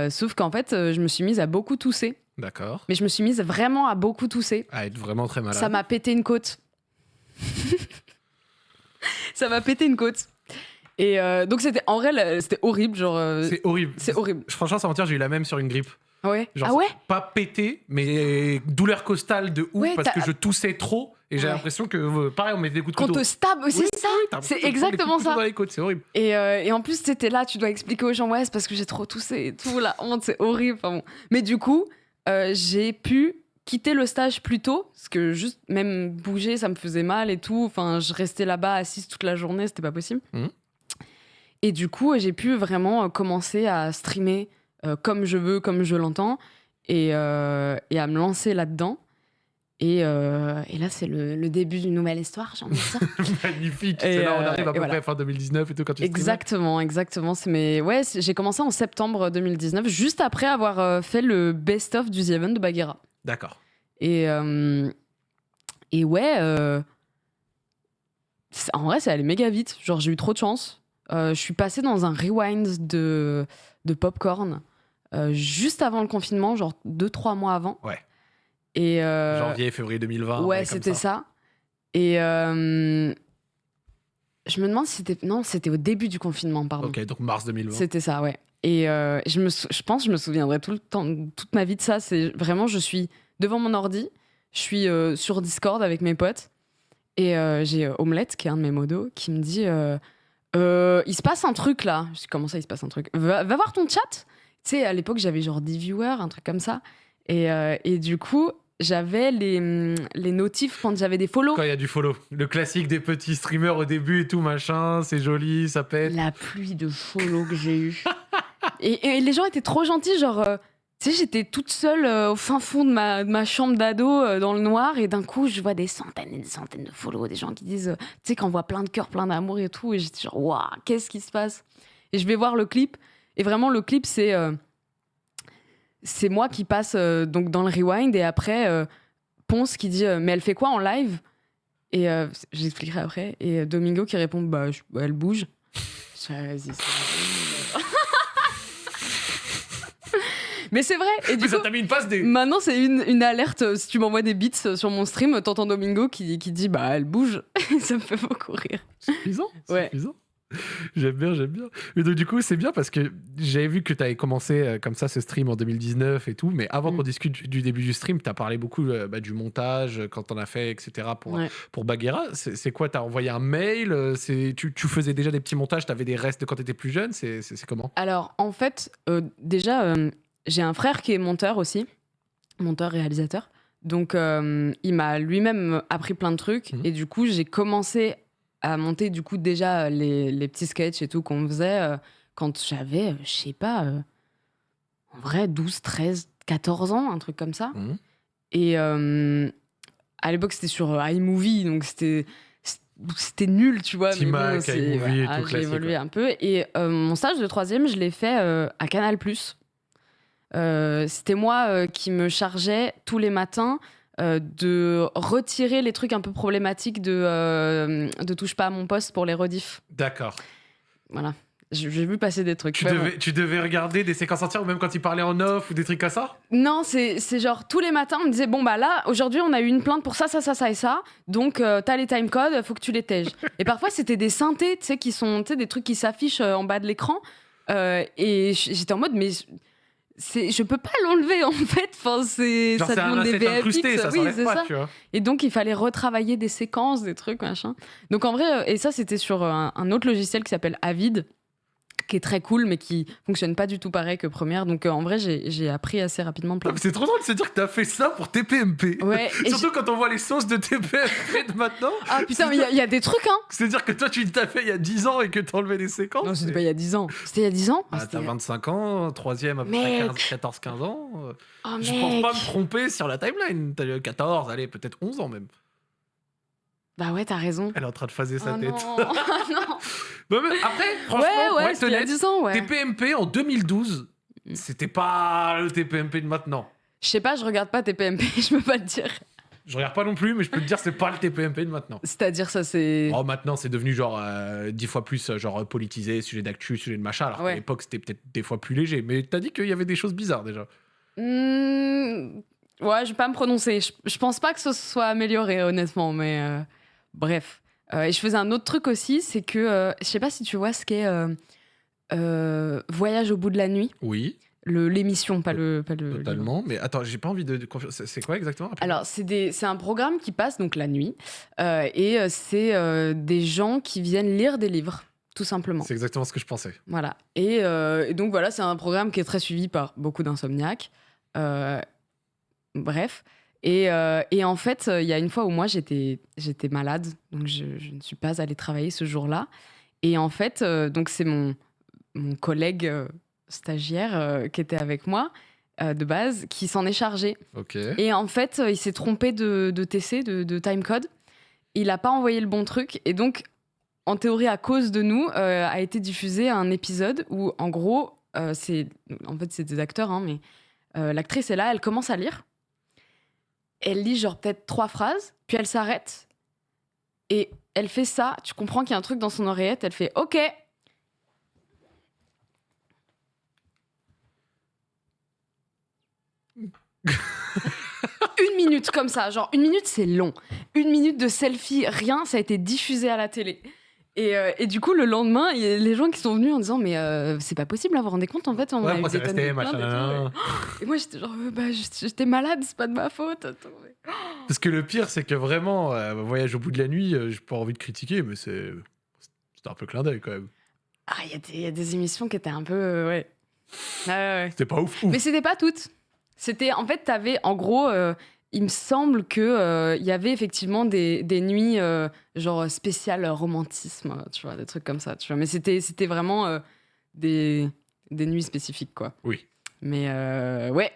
Sauf qu'en fait, je me suis mise à beaucoup tousser. D'accord. Mais je me suis mise vraiment à beaucoup tousser. À être vraiment très malade. Ça m'a pété une côte. Ça m'a pété une côte. Et donc, en vrai, c'était horrible. Genre, c'est horrible. C'est horrible. Franchement, sans mentir, j'ai eu la même sur une grippe. Ouais. Genre, ah ouais? Pas pété, mais douleur costale de ouf Ouais, parce que je toussais trop et j'ai Ouais. l'impression que, pareil, on met des coups de Qu'on couteau. te stab, c'est ça. C'est exactement ça. Dans les côtes, c'est horrible. Et en plus, t'étais là, tu dois expliquer aux gens, ouais, c'est parce que j'ai trop toussé et tout, la honte, c'est horrible. Enfin, bon. Mais du coup, j'ai pu quitter le stage plus tôt, parce que juste même bouger, ça me faisait mal et tout. Enfin, je restais là-bas assise toute la journée, c'était pas possible. Et du coup, j'ai pu vraiment commencer à streamer comme je veux, comme je l'entends, et à me lancer là-dedans. Et là, c'est le début d'une nouvelle histoire, j'ai envie de dire. Magnifique. C'est là, on arrive à peu près fin 2019 et tout quand tu Exactement. Ouais, j'ai commencé en septembre 2019, juste après avoir fait le best-of du The Event de Bagheera. D'accord. Et ouais, en vrai, ça allait méga vite. Genre, j'ai eu trop de chance. Je suis passée dans un rewind de Popcorn juste avant le confinement, genre 2-3 mois avant. Ouais. Et janvier, février 2020. Ouais, c'était ça. Et je me demande si c'était... Non, c'était au début du confinement, pardon. Ok, donc mars 2020. C'était ça, ouais. Et je pense que je me souviendrai tout le temps, toute ma vie de ça. C'est vraiment, je suis devant mon ordi, je suis sur Discord avec mes potes, et j'ai Omelette, qui est un de mes modos, qui me dit il se passe un truc là. Je dis, comment ça, il se passe un truc? Va voir ton chat. Tu sais, à l'époque, j'avais genre 10 viewers, un truc comme ça. Et du coup, j'avais les notifs quand j'avais des follow. Quand il y a du follow. Le classique des petits streamers au début et tout, machin, c'est joli, ça pète. La pluie de follow que j'ai eu. et les gens étaient trop gentils, genre... tu sais, j'étais toute seule au fin fond de ma chambre d'ado dans le noir, et d'un coup, je vois des centaines et des centaines de follow, des gens qui disent... tu sais, qu'on voit plein de cœurs, plein d'amour et tout, et j'étais genre, waouh, qu'est-ce qui se passe? Et je vais voir le clip, et vraiment, le clip, c'est moi qui passe donc dans le rewind, et après Ponce qui dit mais elle fait quoi en live? Et j'expliquerai après, et Domingo qui répond bah elle bouge. Je dis, vas-y, c'est vrai. Mais c'est vrai. Et du ça coup, t'a mis une passe des... maintenant c'est une alerte. Si tu m'envoies des beats sur mon stream, t'entends Domingo qui dit bah elle bouge. Ça me fait beaucoup rire. C'est plaisant. Ouais. Plaisant. J'aime bien. Mais donc, du coup, c'est bien parce que j'avais vu que tu avais commencé comme ça ce stream en 2019 et tout. Mais avant qu'on discute du début du stream, tu as parlé beaucoup du montage, quand t'en as fait, etc. pour Bagheera. C'est quoi? Tu as envoyé un mail? Tu faisais déjà des petits montages? Tu avais des restes de quand tu étais plus jeune? C'est comment? Alors, en fait, déjà, j'ai un frère qui est monteur aussi. Monteur-réalisateur. Donc, il m'a lui-même appris plein de trucs. Et du coup, j'ai commencé à monter du coup déjà les petits sketchs et tout qu'on faisait quand j'avais, je sais pas, en vrai 12, 13, 14 ans, un truc comme ça. Mhm. Et à l'époque, c'était sur iMovie, donc c'était nul, tu vois. Mais bon, T-Mac, iMovie et tout j'ai classique. évolué Ouais. un peu. Et mon stage de troisième, je l'ai fait à Canal+. C'était moi qui me chargeais tous les matins de retirer les trucs un peu problématiques de Touche pas à mon poste pour les rediffs. D'accord. Voilà. J'ai vu passer des trucs. Mais bon. Tu devais regarder des séquences entières ou même quand il parlait en off ou des trucs comme ça? Non, c'est genre tous les matins, on me disait bon bah là, aujourd'hui on a eu une plainte pour ça, ça, ça, ça et ça, donc t'as les timecodes, faut que tu les tèges. Et parfois c'était des synthés, tu sais, qui sont des trucs qui s'affichent en bas de l'écran. Et j'étais en mode mais je peux pas l'enlever en fait. Enfin, Genre, ça c'est un demande des asset VFX. incrusté, ça Oui, s'enlève c'est pas, ça. tu vois. Et donc il fallait retravailler des séquences, des trucs, machin. Donc en vrai, et ça c'était sur un autre logiciel qui s'appelle Avid, qui est très cool, mais qui fonctionne pas du tout pareil que Premiere. Donc en vrai, j'ai appris assez rapidement plein Ah, de mais c'est trop drôle de se dire que t'as fait ça pour TPMP. Ouais, et Surtout quand on voit les sauces de TPMP de maintenant. Ah putain, mais il y a des trucs, hein. C'est-à-dire que toi, tu t'as fait il y a 10 ans et que t'as enlevé les séquences. Non, c'était pas il y a 10 ans. C'était il y a 10 ans. Ah, t'as 25 ans, troisième à peu près Mec. 14-15 ans. Oh, Je mec. pense pas me tromper sur la timeline. T'as 14, allez, peut-être 11 ans même. Bah ouais, t'as raison. Elle est en train de phaser sa Oh tête. non. Ah non. Bah, mais après, franchement, pour Ouais, être c'était il y a honnête, 10 ans, ouais. TPMP en 2012, Mm. c'était pas le TPMP de maintenant. Je sais pas, je regarde pas tes PMP, je peux pas te dire. Je regarde pas non plus, mais je peux te dire, c'est pas le TPMP de maintenant. C'est-à-dire, ça, c'est. Oh, maintenant, c'est devenu genre 10 fois plus genre politisé, sujet d'actu, sujet de machin, alors qu'à Ouais. l'époque, c'était peut-être des fois plus léger. Mais t'as dit qu'il y avait des choses bizarres déjà. Ouais, je vais pas me prononcer. Je pense pas que ce soit amélioré, honnêtement, mais bref. Et je faisais un autre truc aussi, c'est que je sais pas si tu vois ce qu'est Voyage au bout de la nuit. Oui, L'émission, pas le. totalement. Mais attends, j'ai pas envie de. C'est quoi exactement? Rappelle-moi. Alors, c'est un programme qui passe donc la nuit, et c'est des gens qui viennent lire des livres, tout simplement. C'est exactement ce que je pensais. Voilà. Et donc voilà, c'est un programme qui est très suivi par beaucoup d'insomniaques. Bref. Et en fait, il y a une fois où moi j'étais malade, donc je ne suis pas allée travailler ce jour-là. Et en fait, donc c'est mon collègue stagiaire qui était avec moi de base qui s'en est chargé. Ok. Et en fait, il s'est trompé de TC, de timecode. Il n'a pas envoyé le bon truc. Et donc, en théorie, à cause de nous, a été diffusé un épisode où, en gros, c'est des acteurs, hein, mais l'actrice est là, elle commence à lire. Elle lit genre peut-être 3 phrases, puis elle s'arrête. Et elle fait ça. Tu comprends qu'il y a un truc dans son oreillette. Elle fait « OK ». Une minute comme ça, genre 1 minute c'est long. 1 minute de selfie, rien, ça a été diffusé à la télé. Et du coup le lendemain, il y a les gens qui sont venus en disant mais c'est pas possible, vous vous rendez compte en fait on Ouais, a eu moi, des c'est tonnes de resté, plaintes machin. et tout. Et moi j'étais genre j'étais malade, c'est pas de ma faute. Attends, mais- Parce que le pire, c'est que vraiment, Voyage au bout de la nuit, j'ai pas envie de critiquer, mais c'était un peu clin d'œil quand même. Ah il y a des émissions qui étaient un peu ouais. Ouais. C'était pas ouf. Mais c'était pas toutes. C'était en fait t'avais en gros il me semble que il y avait effectivement des nuits genre spéciales romantisme, tu vois, des trucs comme ça, tu vois. Mais c'était vraiment des nuits spécifiques quoi. Oui. Mais ouais.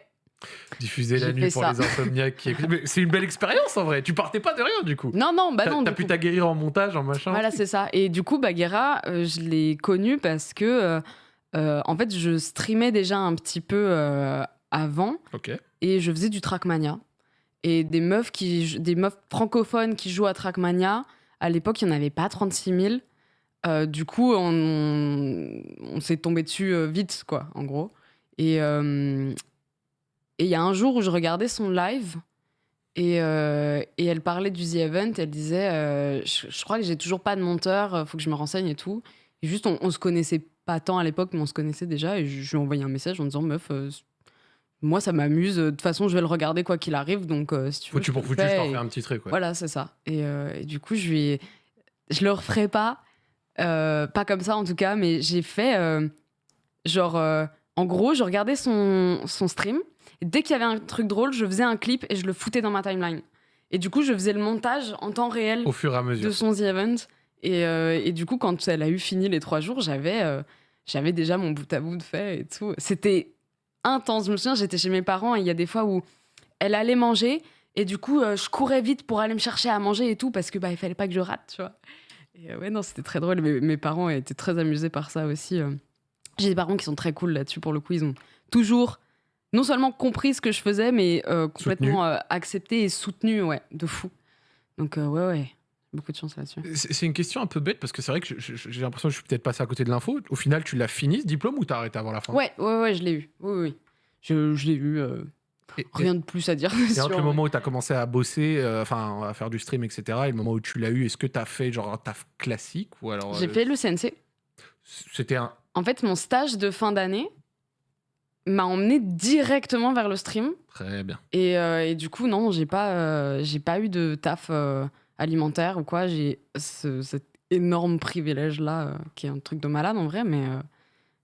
Diffuser la J'ai nuit fait pour ça. les insomniaques. Mais c'est une belle expérience en vrai. Tu partais pas de rien du coup. Non bah non. T'as du pu coup. t'aguerrir en montage, en machin. Voilà, c'est ça. Et du coup, Bagheera, je l'ai connu parce que en fait, je streamais déjà un petit peu avant Ok. et je faisais du Trackmania. Et des meufs francophones qui jouent à Trackmania, à l'époque, il n'y en avait pas 36 000. Du coup, on s'est tombé dessus vite, quoi, en gros. Et il y a un jour où je regardais son live et elle parlait du The Event. Elle disait je crois que j'ai toujours pas de monteur, faut que je me renseigne et tout. Et juste, on se connaissait pas tant à l'époque, mais on se connaissait déjà. Et je lui ai envoyé un message en disant meuf, moi, ça m'amuse. De toute façon, je vais le regarder quoi qu'il arrive. Donc, si tu veux, Foutu je pour te foutu, le je fais. t'en Et fais un petit truc. Ouais. voilà, c'est ça. Et du coup, je le referai pas. Pas comme ça, en tout cas. Mais j'ai fait... en gros, je regardais son stream. Et dès qu'il y avait un truc drôle, je faisais un clip et je le foutais dans ma timeline. Et du coup, je faisais le montage en temps réel Au fur et à mesure. de son The Event. Et du coup, quand elle a eu fini les 3 jours, j'avais déjà mon bout à bout de fait et tout. C'était intense. Je me souviens, j'étais chez mes parents et il y a des fois où elle allait manger et du coup, je courais vite pour aller me chercher à manger et tout parce que il fallait pas que je rate, tu vois. Et ouais, non, c'était très drôle. Mes parents étaient très amusés par ça aussi. J'ai des parents qui sont très cool là-dessus pour le coup. Ils ont toujours non seulement compris ce que je faisais, mais complètement accepté et soutenu, ouais, de fou. Donc ouais, beaucoup de chance là-dessus. C'est une question un peu bête parce que c'est vrai que j'ai l'impression que je suis peut-être passé à côté de l'info. Au final, tu l'as fini ce diplôme ou t'as arrêté avant la fin? Ouais, je l'ai eu. Oui. Je l'ai eu. Rien de plus à dire. Et entre le moment où tu as commencé à bosser, à faire du stream, etc., et le moment où tu l'as eu, est-ce que tu as fait genre un taf classique ou alors J'ai fait le CNC. C'était un. En fait, mon stage de fin d'année m'a emmené directement vers le stream. Très bien. Et du coup, non, j'ai pas eu de taf alimentaire ou quoi. J'ai cet énorme privilège-là, qui est un truc de malade en vrai,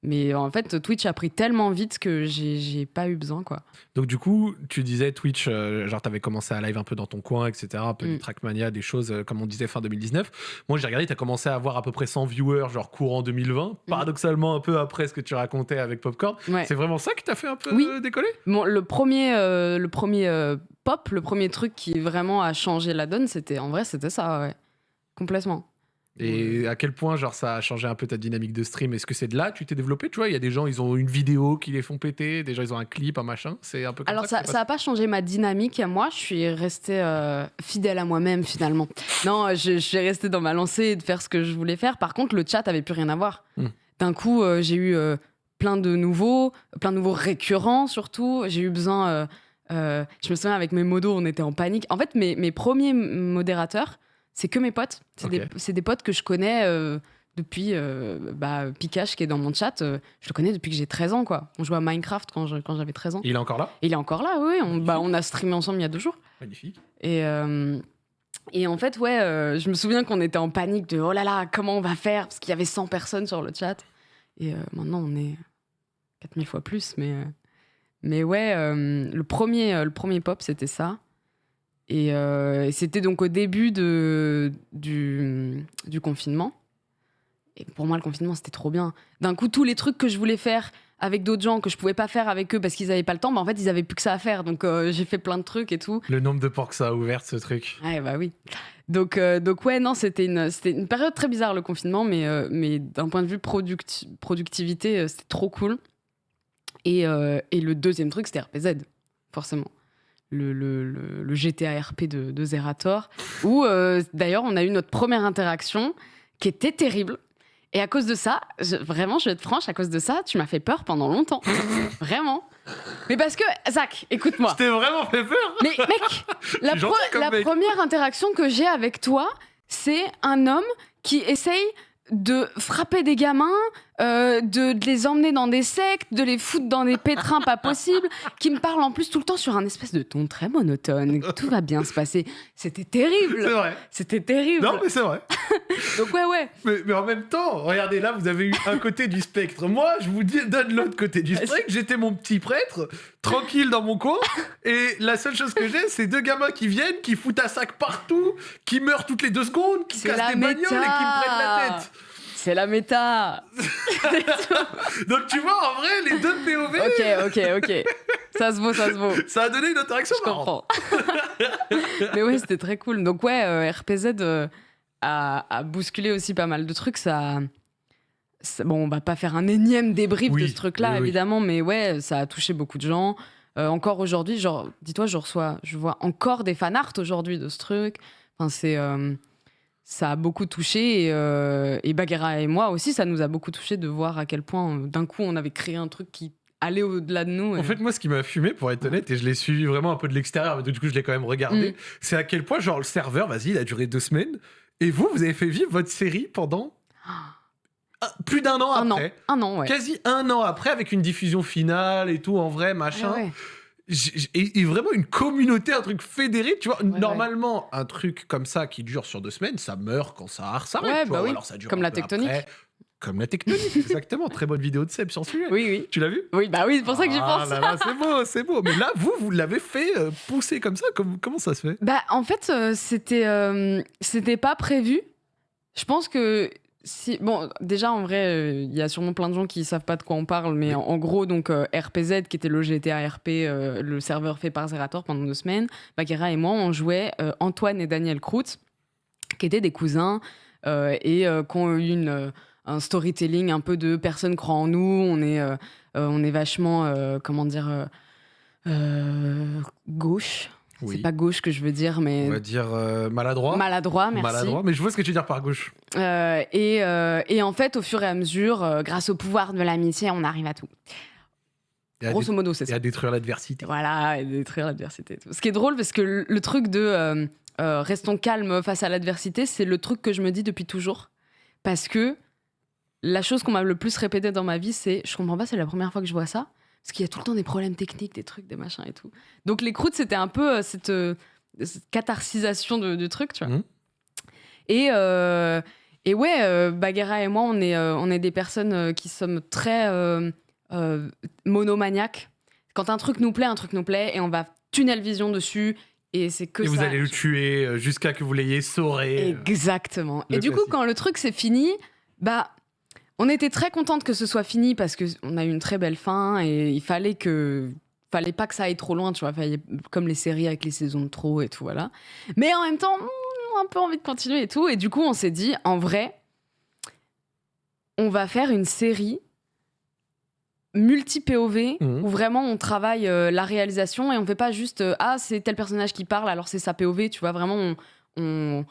mais en fait, Twitch a pris tellement vite que j'ai pas eu besoin, quoi. Donc du coup, tu disais Twitch, genre t'avais commencé à live un peu dans ton coin, etc., un peu du Trackmania, des choses comme on disait fin 2019. Moi, j'ai regardé, t'as commencé à avoir à peu près 100 viewers, genre courant 2020, paradoxalement un peu après ce que tu racontais avec Popcorn. Ouais. C'est vraiment ça qui t'a fait un peu décoller? Bon, le premier pop, le premier truc qui vraiment a changé la donne, c'était ça, ouais. Complètement. Et à quel point genre ça a changé un peu ta dynamique de stream? Est-ce que c'est de là que tu t'es développé? Tu vois, il y a des gens, ils ont une vidéo qui les font péter, des gens, ils ont un clip, un machin. C'est un peu comme alors ça a pas changé ma dynamique à moi. Je suis restée fidèle à moi-même finalement. Non, je suis restée dans ma lancée de faire ce que je voulais faire. Par contre, le chat avait plus rien à voir. D'un coup, j'ai eu plein de nouveaux récurrents surtout. J'ai eu besoin. Je me souviens avec mes modos, on était en panique. En fait, mes premiers modérateurs, c'est que mes potes. C'est des potes que je connais depuis Pikache qui est dans mon chat. Je le connais depuis que j'ai 13 ans, quoi. On jouait à Minecraft quand j'avais 13 ans. Il est encore là? Il est encore là, oui. On a streamé ensemble il y a 2 jours. Magnifique. Et en fait, je me souviens qu'on était en panique de oh là là, comment on va faire? Parce qu'il y avait 100 personnes sur le chat. Et maintenant, on est 4000 fois plus. Mais ouais, le premier pop, c'était ça. Et c'était donc au début du confinement. Et pour moi, le confinement, c'était trop bien. D'un coup, tous les trucs que je voulais faire avec d'autres gens, que je pouvais pas faire avec eux parce qu'ils avaient pas le temps, en fait, ils avaient plus que ça à faire. Donc, j'ai fait plein de trucs et tout. Le nombre de ports que ça a ouvert, ce truc. Ouais, bah oui. Donc ouais, non, c'était une période très bizarre, le confinement, mais d'un point de vue productivité, c'était trop cool. Et le deuxième truc, c'était RPZ, forcément. Le GTA RP de Zerator, où d'ailleurs on a eu notre première interaction qui était terrible. Et à cause de ça, vraiment, je vais être franche, à cause de ça, tu m'as fait peur pendant longtemps. Vraiment. Mais parce que, Zach, écoute-moi. Je t'ai vraiment fait peur. Mais mec, la première interaction que j'ai avec toi, c'est un homme qui essaye de frapper des gamins, de les emmener dans des sectes, de les foutre dans des pétrins pas possibles, qui me parle en plus tout le temps sur un espèce de ton très monotone. Tout va bien se passer. C'était terrible. C'est vrai. C'était terrible. Non, mais c'est vrai. Donc ouais. Mais en même temps, regardez, là, vous avez eu un côté du spectre. Moi, je vous donne l'autre côté du spectre. J'étais mon petit prêtre, tranquille dans mon coin, et la seule chose que j'ai, c'est 2 gamins qui viennent, qui foutent un sac partout, qui meurent toutes les 2 secondes, qui cassent des bagnoles et qui me prennent la tête. C'est la méta. Donc tu vois, en vrai, les 2 POV... Ok. Ça se vaut. Ça a donné une interaction marrante. Je comprends. Mais ouais, c'était très cool. Donc ouais, RPZ a bousculé aussi pas mal de trucs. Ça, bon, on va pas faire un énième débrief de ce truc-là, évidemment, mais ouais, ça a touché beaucoup de gens. Encore aujourd'hui, genre, dis-toi, je vois encore des fanarts aujourd'hui de ce truc. Enfin, ça a beaucoup touché et Bagheera et moi aussi, ça nous a beaucoup touché de voir à quel point d'un coup on avait créé un truc qui allait au-delà de nous. En fait, moi, ce qui m'a fumé, pour être honnête, et je l'ai suivi vraiment un peu de l'extérieur, mais du coup je l'ai quand même regardé, c'est à quel point genre le serveur, il a duré 2 semaines, et vous avez fait vivre votre série pendant plus d'1 an après. Un an, ouais. Quasi 1 an après, avec une diffusion finale et tout, en vrai, machin. Ouais. Et vraiment une communauté, un truc fédéré, tu vois. Normalement, un truc comme ça qui dure sur 2 semaines, ça meurt quand ça s'arrête. Ouais, tu vois, oui. alors ça dure comme la tectonique. Après. Comme la tectonique, exactement. Très bonne vidéo de Seb sur ce sujet. Oui. Tu l'as vu? Oui, c'est pour ça que j'y pense. Là, c'est beau. Mais là, vous l'avez fait pousser comme ça. Comment ça se fait? En fait, c'était pas prévu. Je pense que si bon, déjà en vrai, il y a sûrement plein de gens qui savent pas de quoi on parle, mais Oui. en gros donc RPZ qui était le GTA RP, le serveur fait par Zerator pendant 2 semaines, Bagheera et moi on jouait Antoine et Daniel Croûte, qui étaient des cousins qui ont eu un storytelling un peu de personne croit en nous, on est vachement comment dire gauche. C'est Oui. pas gauche que je veux dire, On mais va dire maladroit. maladroit, merci. Maladroit, mais je vois ce que tu veux dire par gauche. Et en fait, au fur et à mesure, grâce au pouvoir de l'amitié, on arrive à tout. Et à, Grosso modo, c'est et ça. à détruire l'adversité. Voilà, et détruire l'adversité et tout. Ce qui est drôle, parce que le truc de restons calmes face à l'adversité, c'est le truc que je me dis depuis toujours. Parce que la chose qu'on m'a le plus répété dans ma vie, c'est je comprends pas, c'est la première fois que je vois ça. Parce qu'il y a tout le temps des problèmes techniques, des trucs, des machins et tout. Donc les croûtes, c'était un peu cette catharsisation de trucs, tu vois. Mhm. Et ouais, Bagheera et moi, on est des personnes qui sommes très monomaniaques. Quand un truc nous plaît, et on va tunnel vision dessus, et c'est que Et ça. vous allez le tuer jusqu'à que vous l'ayez sauré. Exactement. Le Et du coup, classique. quand le truc c'est fini, bah, on était très contente que ce soit fini parce qu'on a eu une très belle fin et il fallait pas que ça aille trop loin, tu vois, comme les séries avec les saisons de trop et tout, voilà. Mais en même temps, un peu envie de continuer et tout. Et du coup, on s'est dit, en vrai, on va faire une série multi-POV Mhm. où vraiment on travaille la réalisation et on fait pas juste ah, c'est tel personnage qui parle, alors c'est sa POV, tu vois, vraiment on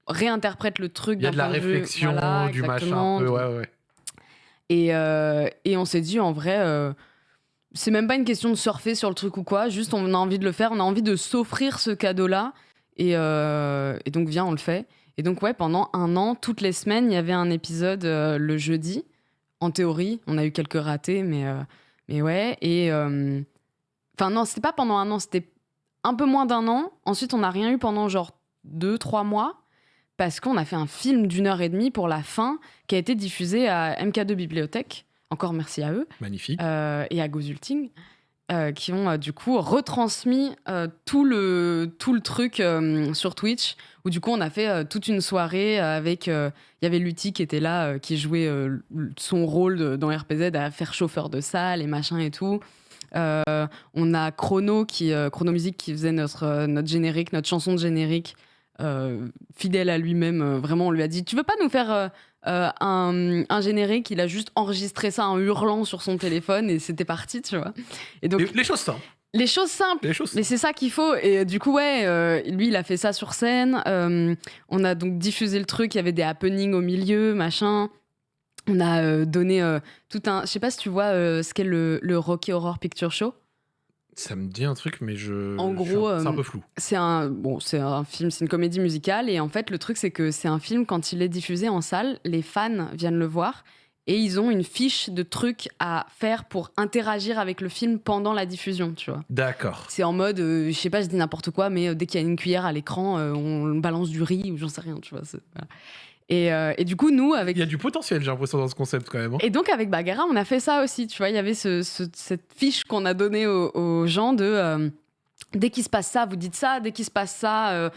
réinterprète le truc Il y a d'un de la point de vue. réflexion, Voilà, du machin un exactement. peu, ouais. Et on s'est dit, en vrai, c'est même pas une question de surfer sur le truc ou quoi, juste on a envie de le faire, on a envie de s'offrir ce cadeau-là. Et donc, viens, on le fait. Et donc, ouais, pendant 1 an, toutes les semaines, il y avait un épisode le jeudi. En théorie, on a eu quelques ratés, mais ouais. Enfin, non, c'était pas pendant 1 an, c'était un peu moins d'1 an. Ensuite, on n'a rien eu pendant genre 2-3 mois parce qu'on a fait un film d'1 heure et demie pour la fin qui a été diffusé à MK2 Bibliothèque. Encore merci à eux. Magnifique. Et à Gozulting. Qui ont du coup retransmis tout le truc sur Twitch, où du coup on a fait toute une soirée avec... Il y avait Lutti qui était là, qui jouait son rôle dans RPZ à faire chauffeur de salle et machin et tout. On a Chrono Musique qui faisait notre générique, notre chanson de générique, fidèle à lui-même. Vraiment, on lui a dit, tu veux pas nous faire un générique? Il a juste enregistré ça en hurlant sur son téléphone et c'était parti, tu vois. Et donc, Les choses simples. les choses simples. Mais c'est ça qu'il faut. Et du coup, ouais, lui, il a fait ça sur scène. On a donc diffusé le truc. Il y avait des happenings au milieu, machin. On a donné tout un... Je sais pas si tu vois ce qu'est le Rocky Horror Picture Show. Ça me dit un truc, mais En gros, c'est un peu flou. c'est un film, c'est une comédie musicale. Et en fait, le truc, c'est que c'est un film, quand il est diffusé en salle, les fans viennent le voir. Et ils ont une fiche de trucs à faire pour interagir avec le film pendant la diffusion, tu vois. D'accord. C'est en mode, je sais pas, je dis n'importe quoi, mais dès qu'il y a une cuillère à l'écran, on balance du riz ou j'en sais rien, tu vois. Voilà. Et du coup, nous, avec... Il y a du potentiel, j'ai l'impression, dans ce concept quand même. Hein. Et donc, avec Bagheera, on a fait ça aussi, tu vois. Il y avait cette fiche qu'on a donnée aux gens de... dès qu'il se passe ça, vous dites ça. Dès qu'il se passe ça,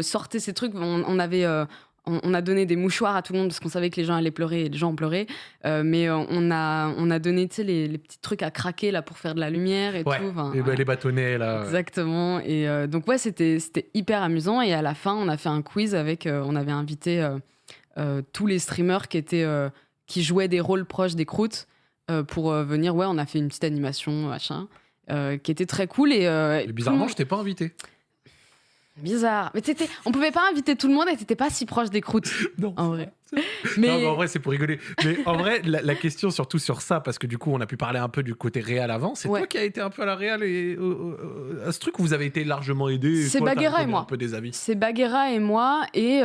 sortez ces trucs. On a donné des mouchoirs à tout le monde parce qu'on savait que les gens allaient pleurer et les gens ont pleuré. Mais on a donné, tu sais, les petits trucs à craquer là pour faire de la lumière et Ouais. tout. Enfin, Et voilà. les bâtonnets, là. Exactement. Et donc, ouais, c'était hyper amusant. Et à la fin, on a fait un quiz avec... on avait invité tous les streamers qui jouaient des rôles proches des croûtes pour venir. Ouais, on a fait une petite animation, machin, qui était très cool. Et bizarrement, je t'ai pas invité. Bizarre. Mais on pouvait pas inviter tout le monde et t'étais pas si proche des croûtes. Non. En vrai. Non, Mais mais en vrai, c'est pour rigoler. Mais en vrai, la question, surtout sur ça, parce que du coup, on a pu parler un peu du côté réel avant. C'est Ouais. toi qui as été un peu à la réal et à ce truc où vous avez été largement aidé. C'est Bagheera et moi. Un peu des avis. c'est Bagheera et moi et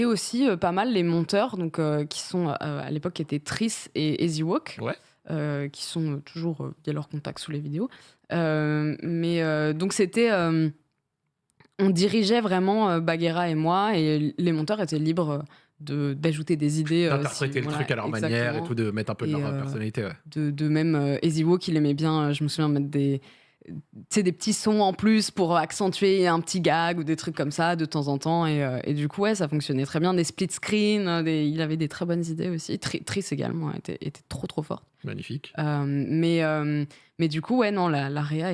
aussi pas mal les monteurs donc, qui sont à l'époque qui étaient Triss et EasyWalk. Ouais. Qui sont toujours via leur contact sous les vidéos. Donc c'était... on dirigeait vraiment Bagheera et moi et les monteurs étaient libres d'ajouter des idées. D'interpréter le voilà, truc à leur manière et exactement. tout, de mettre un peu de Et, leur personnalité. Ouais. De même, EasyWalk, il aimait bien, je me souviens, mettre des petits sons en plus pour accentuer un petit gag ou des trucs comme ça de temps en temps. Et du coup, ouais, ça fonctionnait très bien. Des split screens, il avait des très bonnes idées aussi. Tris également était trop, trop forte. Magnifique. Mais du coup, ouais, non, la réa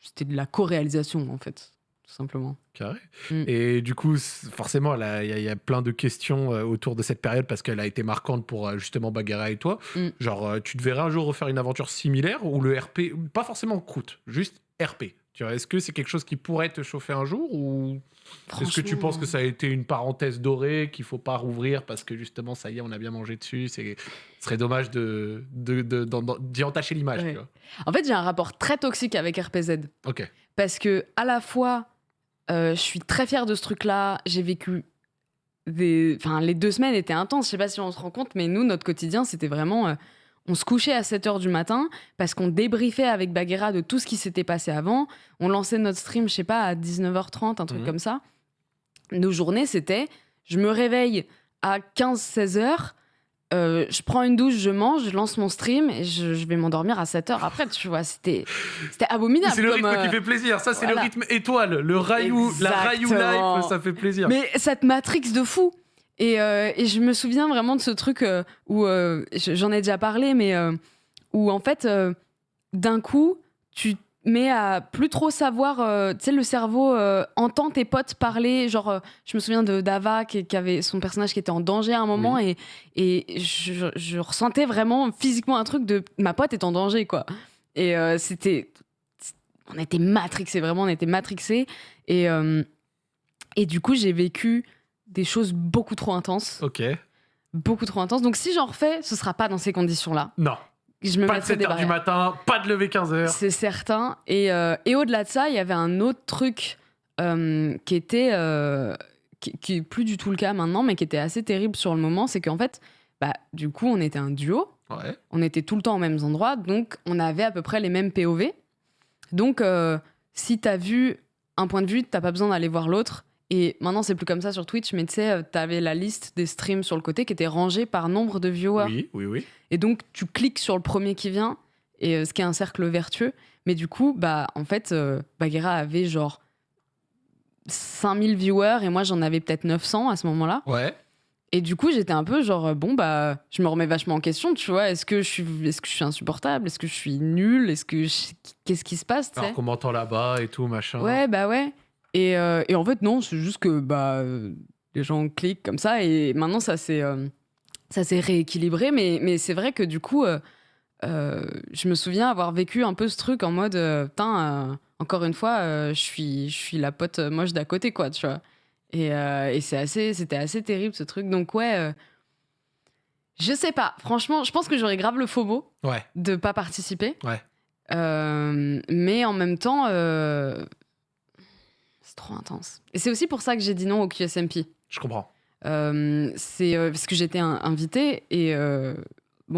c'était de la co-réalisation, en fait, tout simplement. Carré. Et du coup, forcément, il y a plein de questions autour de cette période parce qu'elle a été marquante pour justement Bagheera et toi. Genre, tu te verrais un jour refaire une aventure similaire ou le RP, pas forcément croûte, juste RP. Tu vois, est-ce que c'est quelque chose qui pourrait te chauffer un jour ou est-ce que tu penses que ça a été une parenthèse dorée qu'il faut pas rouvrir parce que justement, ça y est, on a bien mangé dessus. Ce serait dommage d'y entacher l'image. Ouais. Tu vois. En fait, j'ai un rapport très toxique avec RPZ. Ok. Parce que à la fois, je suis très fière de ce truc-là. J'ai vécu les 2 semaines étaient intenses. Je sais pas si on se rend compte, mais nous, notre quotidien, c'était vraiment... on se couchait à 7h du matin parce qu'on débriefait avec Bagheera de tout ce qui s'était passé avant. On lançait notre stream, je sais pas, à 19h30, un truc comme ça. Nos journées, c'était... Je me réveille à 15-16h, je prends une douche, je mange, je lance mon stream et je vais m'endormir à 7h après, tu vois. C'était abominable. C'est le rythme qui fait plaisir. Ça, c'est le rythme étoile. La Rayou Life, ça fait plaisir. Mais cette matrix de fou. Et je me souviens vraiment de ce truc où, j'en ai déjà parlé, mais où en fait, d'un coup, tu te mets à plus trop savoir, tu sais, le cerveau entend tes potes parler. Genre, je me souviens de Dava qui avait son personnage qui était en danger à un moment et je ressentais vraiment physiquement un truc de ma pote est en danger, quoi. Et on était matrixés, vraiment, on était matrixés. Et du coup, j'ai vécu des choses beaucoup trop intenses. Ok. Beaucoup trop intenses. Donc si j'en refais, ce sera pas dans ces conditions-là. Non. Je me pas de 7h du matin, pas de lever 15h. C'est certain. Et au-delà de ça, il y avait un autre truc qui était... qui est plus du tout le cas maintenant, mais qui était assez terrible sur le moment. C'est qu'en fait, du coup, on était un duo. Ouais. On était tout le temps aux mêmes endroits. Donc, on avait à peu près les mêmes POV. Donc, si t'as vu un point de vue, t'as pas besoin d'aller voir l'autre. Et maintenant, c'est plus comme ça sur Twitch, mais tu sais, t'avais la liste des streams sur le côté qui était rangée par nombre de viewers. Oui. Et donc, tu cliques sur le premier qui vient, et ce qui est un cercle vertueux. Mais du coup, en fait, Bagheera avait genre 5000 viewers, et moi, j'en avais peut-être 900 à ce moment-là. Ouais. Et du coup, j'étais un peu genre, je me remets vachement en question, tu vois. Est-ce que je suis insupportable? Est-ce que je suis nulle? Qu'est-ce qui se passe, tu sais? Alors qu'on m'entend là-bas et tout, machin. Ouais. Et en fait, non, c'est juste que les gens cliquent comme ça. Et maintenant, ça s'est rééquilibré. Mais c'est vrai que du coup, je me souviens avoir vécu un peu ce truc en mode, encore une fois, je suis la pote moche d'à côté, quoi, tu vois. Et c'était assez terrible, ce truc. Donc, ouais, je sais pas. Franchement, je pense que j'aurais grave le FOMO de pas participer. Ouais. Mais en même temps... c'est trop intense. Et c'est aussi pour ça que j'ai dit non au QSMP. Je comprends. C'est parce que j'étais invitée et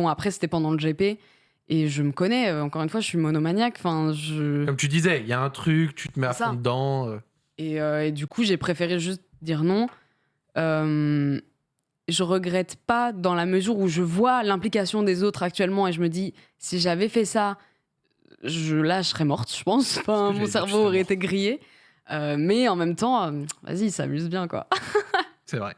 après c'était pendant le GP et je me connais, encore une fois je suis monomaniaque. Comme tu disais, il y a un truc, tu te mets à fond dedans. Et du coup j'ai préféré juste dire non. Je regrette pas dans la mesure où je vois l'implication des autres actuellement et je me dis si j'avais fait ça, je serais morte, je pense. Mon cerveau aurait été grillé. Mais en même temps, vas-y, s'amuse bien, quoi. C'est vrai.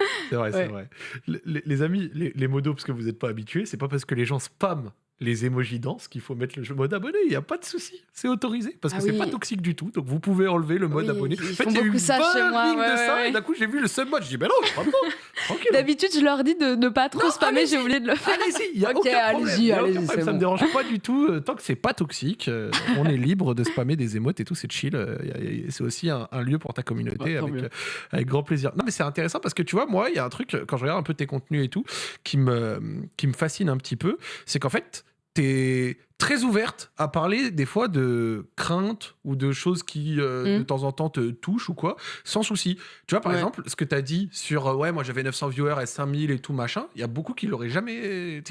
Les amis, les modos, parce que vous n'êtes pas habitués, c'est pas parce que les gens spamment les emojis danse qu'il faut mettre le mode abonné. Il n'y a pas de souci. C'est autorisé parce que c'est pas toxique du tout. Donc vous pouvez enlever le mode abonné. En fait, il y a eu 20 lignes de ça. Et d'un coup, j'ai vu le submod. Je dis, mais non, je crois pas. Tranquille. D'habitude, je leur dis de ne pas trop spammer. J'ai oublié de le faire. Allez-y, il y a aucun problème. Ça bon. me dérange pas du tout. Tant que c'est pas toxique, on est libre de spammer des émotes et tout. C'est chill. C'est aussi un lieu pour ta communauté avec grand plaisir. Non, mais c'est intéressant parce que tu vois, moi, il y a un truc, quand je regarde un peu tes contenus et tout, qui me fascine un petit peu. C'est qu'en fait, t'es très ouverte à parler des fois de craintes ou de choses qui de temps en temps te touchent ou quoi, sans souci. Tu vois, par exemple, ce que t'as dit sur moi j'avais 900 viewers et 5000 et tout machin, il y a beaucoup qui l'auraient jamais,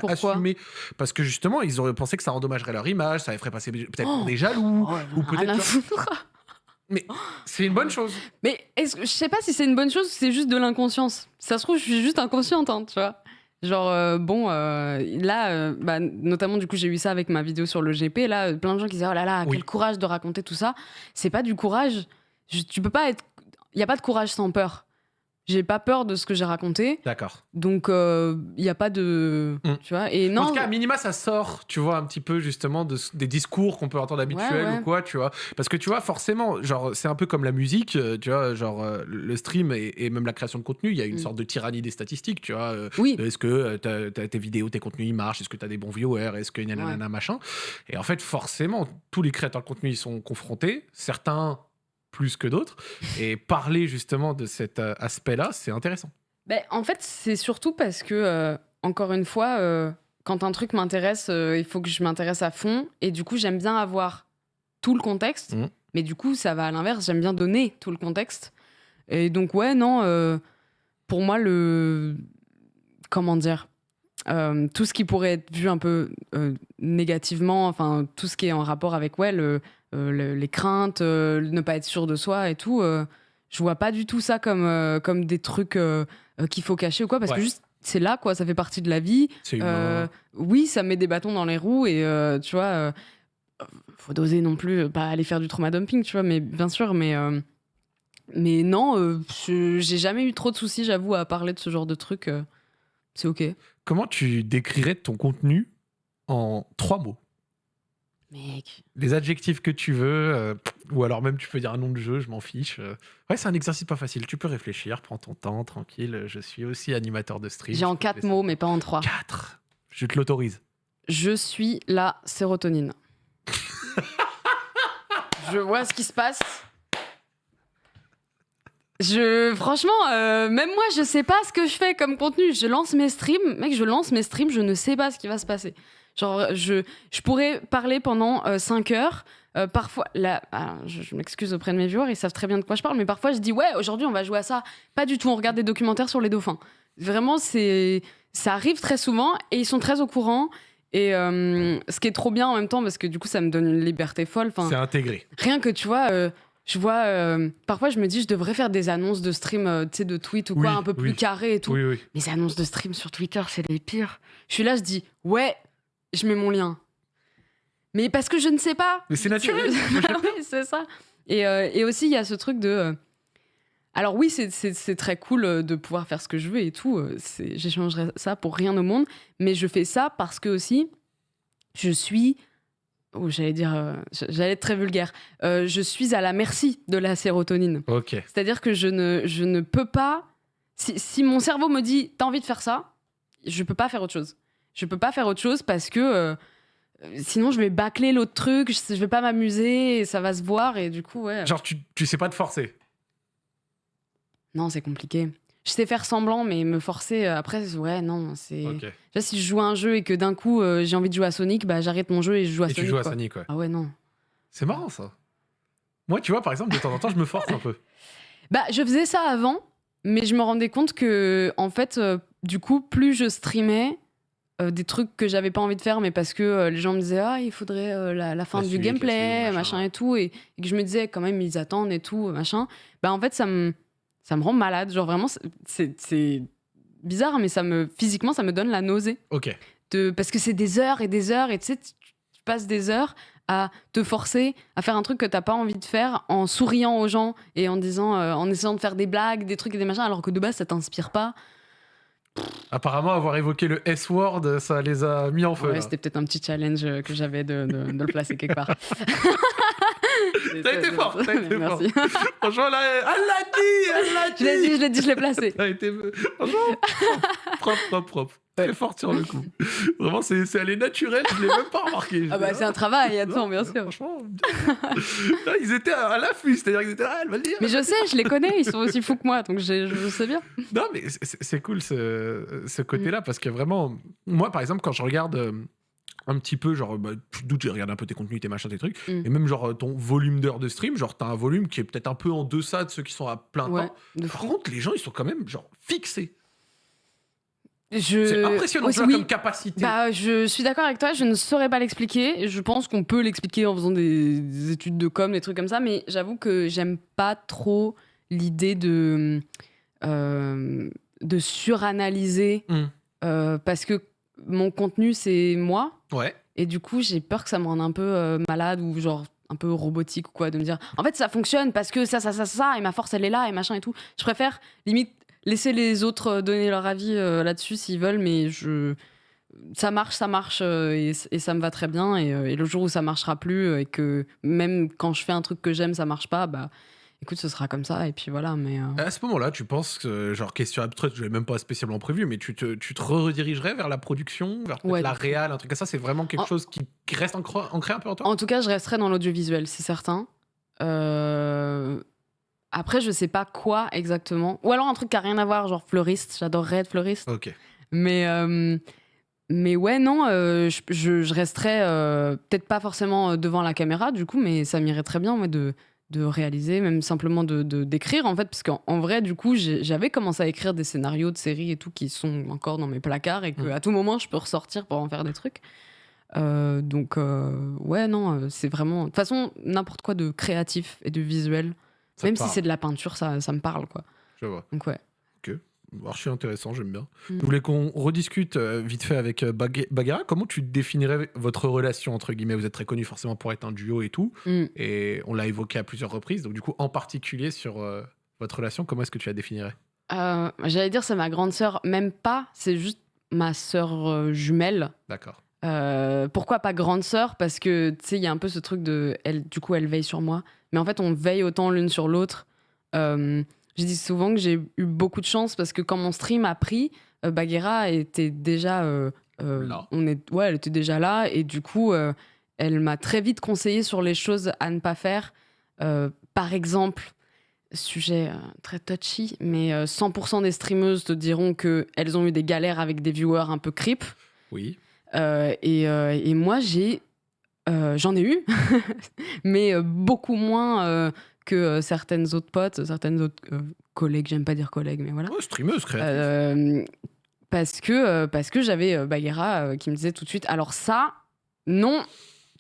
assumé parce que justement ils auraient pensé que ça endommagerait leur image, ça les ferait passer peut-être pour des jaloux ou peut-être. Mais c'est une bonne chose. Mais je sais pas si c'est une bonne chose ou c'est juste de l'inconscience. Ça se trouve, je suis juste inconsciente, hein, tu vois. Genre, là, notamment, du coup, j'ai eu ça avec ma vidéo sur le GP. Là, plein de gens qui disaient, oh là là, Oui. quel courage de raconter tout ça. C'est pas du courage. Tu peux pas être. Il n'y a pas de courage sans peur. J'ai pas peur de ce que j'ai raconté. D'accord. Donc, il n'y a pas de. Tu vois, et non. En tout cas, à minima, ça sort, tu vois, un petit peu justement des discours qu'on peut entendre habituels Ouais. ou quoi, tu vois. Parce que tu vois, forcément, genre, c'est un peu comme la musique, tu vois, genre, le stream et même la création de contenu, il y a une sorte de tyrannie des statistiques, tu vois. Oui. Est-ce que tes vidéos, tes contenus, ils marchent? Est-ce que tu as des bons viewers? Est-ce que nanana, machin? Et en fait, forcément, tous les créateurs de contenu, ils sont confrontés. Certains plus que d'autres. Et parler justement de cet aspect-là, c'est intéressant. En fait, c'est surtout parce que, encore une fois, quand un truc m'intéresse, il faut que je m'intéresse à fond. Et du coup, j'aime bien avoir tout le contexte. Mais du coup, ça va à l'inverse. J'aime bien donner tout le contexte. Et donc, ouais, non, pour moi, comment dire, tout ce qui pourrait être vu un peu négativement, enfin, tout ce qui est en rapport avec les craintes, ne pas être sûr de soi et tout, je vois pas du tout ça comme des trucs qu'il faut cacher ou quoi, parce que juste, c'est là, quoi, ça fait partie de la vie. C'est humain. Oui, ça met des bâtons dans les roues et tu vois, faut doser non plus, pas aller faire du trauma dumping, tu vois, mais bien sûr, mais non, j'ai jamais eu trop de soucis, j'avoue, à parler de ce genre de trucs. C'est ok. Comment tu décrirais ton contenu en 3 mots? Mec. Les adjectifs que tu veux, ou alors même tu peux dire un nom de jeu, je m'en fiche. Ouais, c'est un exercice pas facile. Tu peux réfléchir, prends ton temps, tranquille. Je suis aussi animateur de stream. J'ai en 4 mots, mais pas en 3. 4. Je te l'autorise. Je suis la sérotonine. Je vois ce qui se passe. Franchement, même moi, je sais pas ce que je fais comme contenu. Je lance mes streams. Mec, je lance mes streams, je ne sais pas ce qui va se passer. Genre, je pourrais parler pendant 5 heures. Parfois, là, je m'excuse auprès de mes viewers, ils savent très bien de quoi je parle, mais parfois je dis, ouais, aujourd'hui on va jouer à ça. Pas du tout, on regarde des documentaires sur les dauphins. Vraiment, ça arrive très souvent et ils sont très au courant. Et ce qui est trop bien en même temps, parce que du coup, ça me donne une liberté folle. C'est intégré. Rien que, tu vois, je vois, parfois je me dis, je devrais faire des annonces de stream, tu sais, de tweet ou quoi, un peu plus carré et tout. Oui. Les annonces de stream sur Twitter, c'est les pires. Je suis là, je dis, ouais, je mets mon lien. Mais parce que je ne sais pas. Mais c'est naturel. Oui, c'est ça. Et aussi, il y a ce truc de... Alors oui, c'est très cool de pouvoir faire ce que je veux et tout. J'échangerais ça pour rien au monde. Mais je fais ça parce que aussi, je suis... j'allais être très vulgaire. Je suis à la merci de la sérotonine. Ok. C'est-à-dire que je ne peux pas... Si mon cerveau me dit, t'as envie de faire ça, je peux pas faire autre chose. Je peux pas faire autre chose parce que sinon je vais bâcler l'autre truc, je vais pas m'amuser, et ça va se voir et du coup, ouais. Genre, tu sais pas te forcer. Non, c'est compliqué. Je sais faire semblant, mais me forcer, après, ouais, non, c'est... Ok. Là, si je joue à un jeu et que d'un coup, j'ai envie de jouer à Sonic, bah j'arrête mon jeu et je joue à Et Sonic. tu joues à quoi. Sonic, ouais. Ah ouais, non. C'est marrant, ça. Moi, tu vois, par exemple, de temps en temps, je me force un peu. Bah, je faisais ça avant, mais je me rendais compte que, en fait, du coup, plus je streamais des trucs que j'avais pas envie de faire, mais parce que les gens me disaient, il faudrait la fin du gameplay, machin et tout, et que je me disais, quand même, ils attendent et tout, machin. Bah, en fait, ça me rend malade. Genre, vraiment, c'est bizarre, mais physiquement, ça me donne la nausée. Ok. Parce que c'est des heures et des heures, et tu sais, tu passes des heures à te forcer à faire un truc que t'as pas envie de faire en souriant aux gens et en disant, en essayant de faire des blagues, des trucs et des machins, alors que de base, ça t'inspire pas. Apparemment, avoir évoqué le S-word, ça les a mis en feu. Ouais, c'était peut-être un petit challenge que j'avais de le placer quelque part. T'as été fort, Merci. Franchement, là, elle l'a dit. Je l'ai placé. T'as été, franchement, propre. Très forte sur le coup. Vraiment, elle est naturelle, je l'ai même pas remarqué. Ah bah, c'est un travail, attends, bien sûr. Franchement, là, ils étaient à l'affût, c'est-à-dire qu'ils étaient là, elle va le dire. Mais je sais, je les connais, ils sont aussi fous que moi, donc je sais bien. Non, mais c'est cool ce côté-là, parce que vraiment, moi, par exemple, quand je regarde un petit peu, genre, d'où tu regardes un peu tes contenus, tes machins, tes trucs, et même genre ton volume d'heures de stream, genre t'as un volume qui est peut-être un peu en deçà de ceux qui sont à plein temps. Par contre, les gens, ils sont quand même genre fixés. C'est impressionnant comme capacité. Bah, je suis d'accord avec toi, je ne saurais pas l'expliquer. Je pense qu'on peut l'expliquer en faisant des études de com, des trucs comme ça, mais j'avoue que j'aime pas trop l'idée de suranalyser parce que mon contenu, c'est moi. Ouais. Et du coup, j'ai peur que ça me rende un peu malade ou genre un peu robotique ou quoi, de me dire en fait ça fonctionne parce que ça et ma force elle est là et machin et tout. Je préfère limite laisser les autres donner leur avis là-dessus s'ils veulent, mais ça marche et ça me va très bien. Et le jour où ça marchera plus et que même quand je fais un truc que j'aime, ça marche pas, bah écoute, ce sera comme ça et puis voilà. Mais À ce moment-là, tu penses que, genre, question abstraite, je l'ai même pas spécialement prévu, mais tu te redirigerais vers la production, vers peut-être Ouais. la réal, un truc comme ça. C'est vraiment quelque En- chose qui reste ancré un peu en toi. En tout cas, je resterai dans l'audiovisuel, c'est certain. Après, je sais pas quoi exactement. Ou alors un truc qui a rien à voir, genre fleuriste. J'adorerais être fleuriste. Ok. Mais ouais, non, je resterais peut-être pas forcément devant la caméra, du coup, mais ça m'irait très bien ouais, de réaliser, même simplement d'écrire, en fait, parce qu'en vrai, du coup, j'avais commencé à écrire des scénarios de séries et tout qui sont encore dans mes placards et qu'à tout moment, je peux ressortir pour en faire des trucs. Donc, ouais, non, c'est vraiment... De toute façon, n'importe quoi de créatif et de visuel, Ça même te si parle. c'est de la peinture, ça me parle, quoi. Je vois. Donc, ouais. Ok. Archi intéressant, j'aime bien. Mm. Je voulais qu'on rediscute vite fait avec Bagheera. Comment tu définirais votre relation, entre guillemets? Vous êtes très connus forcément pour être un duo et tout. Mm. Et on l'a évoqué à plusieurs reprises. Donc, du coup, en particulier sur votre relation, comment est-ce que tu la définirais? J'allais dire c'est ma grande sœur, même pas, c'est juste ma sœur jumelle. D'accord. Pourquoi pas grande sœur? Parce que tu sais, il y a un peu ce truc de du coup, elle veille sur moi. Mais en fait, on veille autant l'une sur l'autre. Je dis souvent que j'ai eu beaucoup de chance parce que quand mon stream a pris, Bagheera était déjà Là. elle était déjà là et du coup, elle m'a très vite conseillé sur les choses à ne pas faire. Par exemple, sujet très touchy, mais 100% des streameuses te diront que elles ont eu des galères avec des viewers un peu creep. Oui. Et moi, j'en ai eu, mais beaucoup moins que certaines autres potes, certaines autres collègues. J'aime pas dire collègues, mais voilà. Oh, streameuse, créative. Parce que j'avais Bagheera qui me disait tout de suite alors ça, non,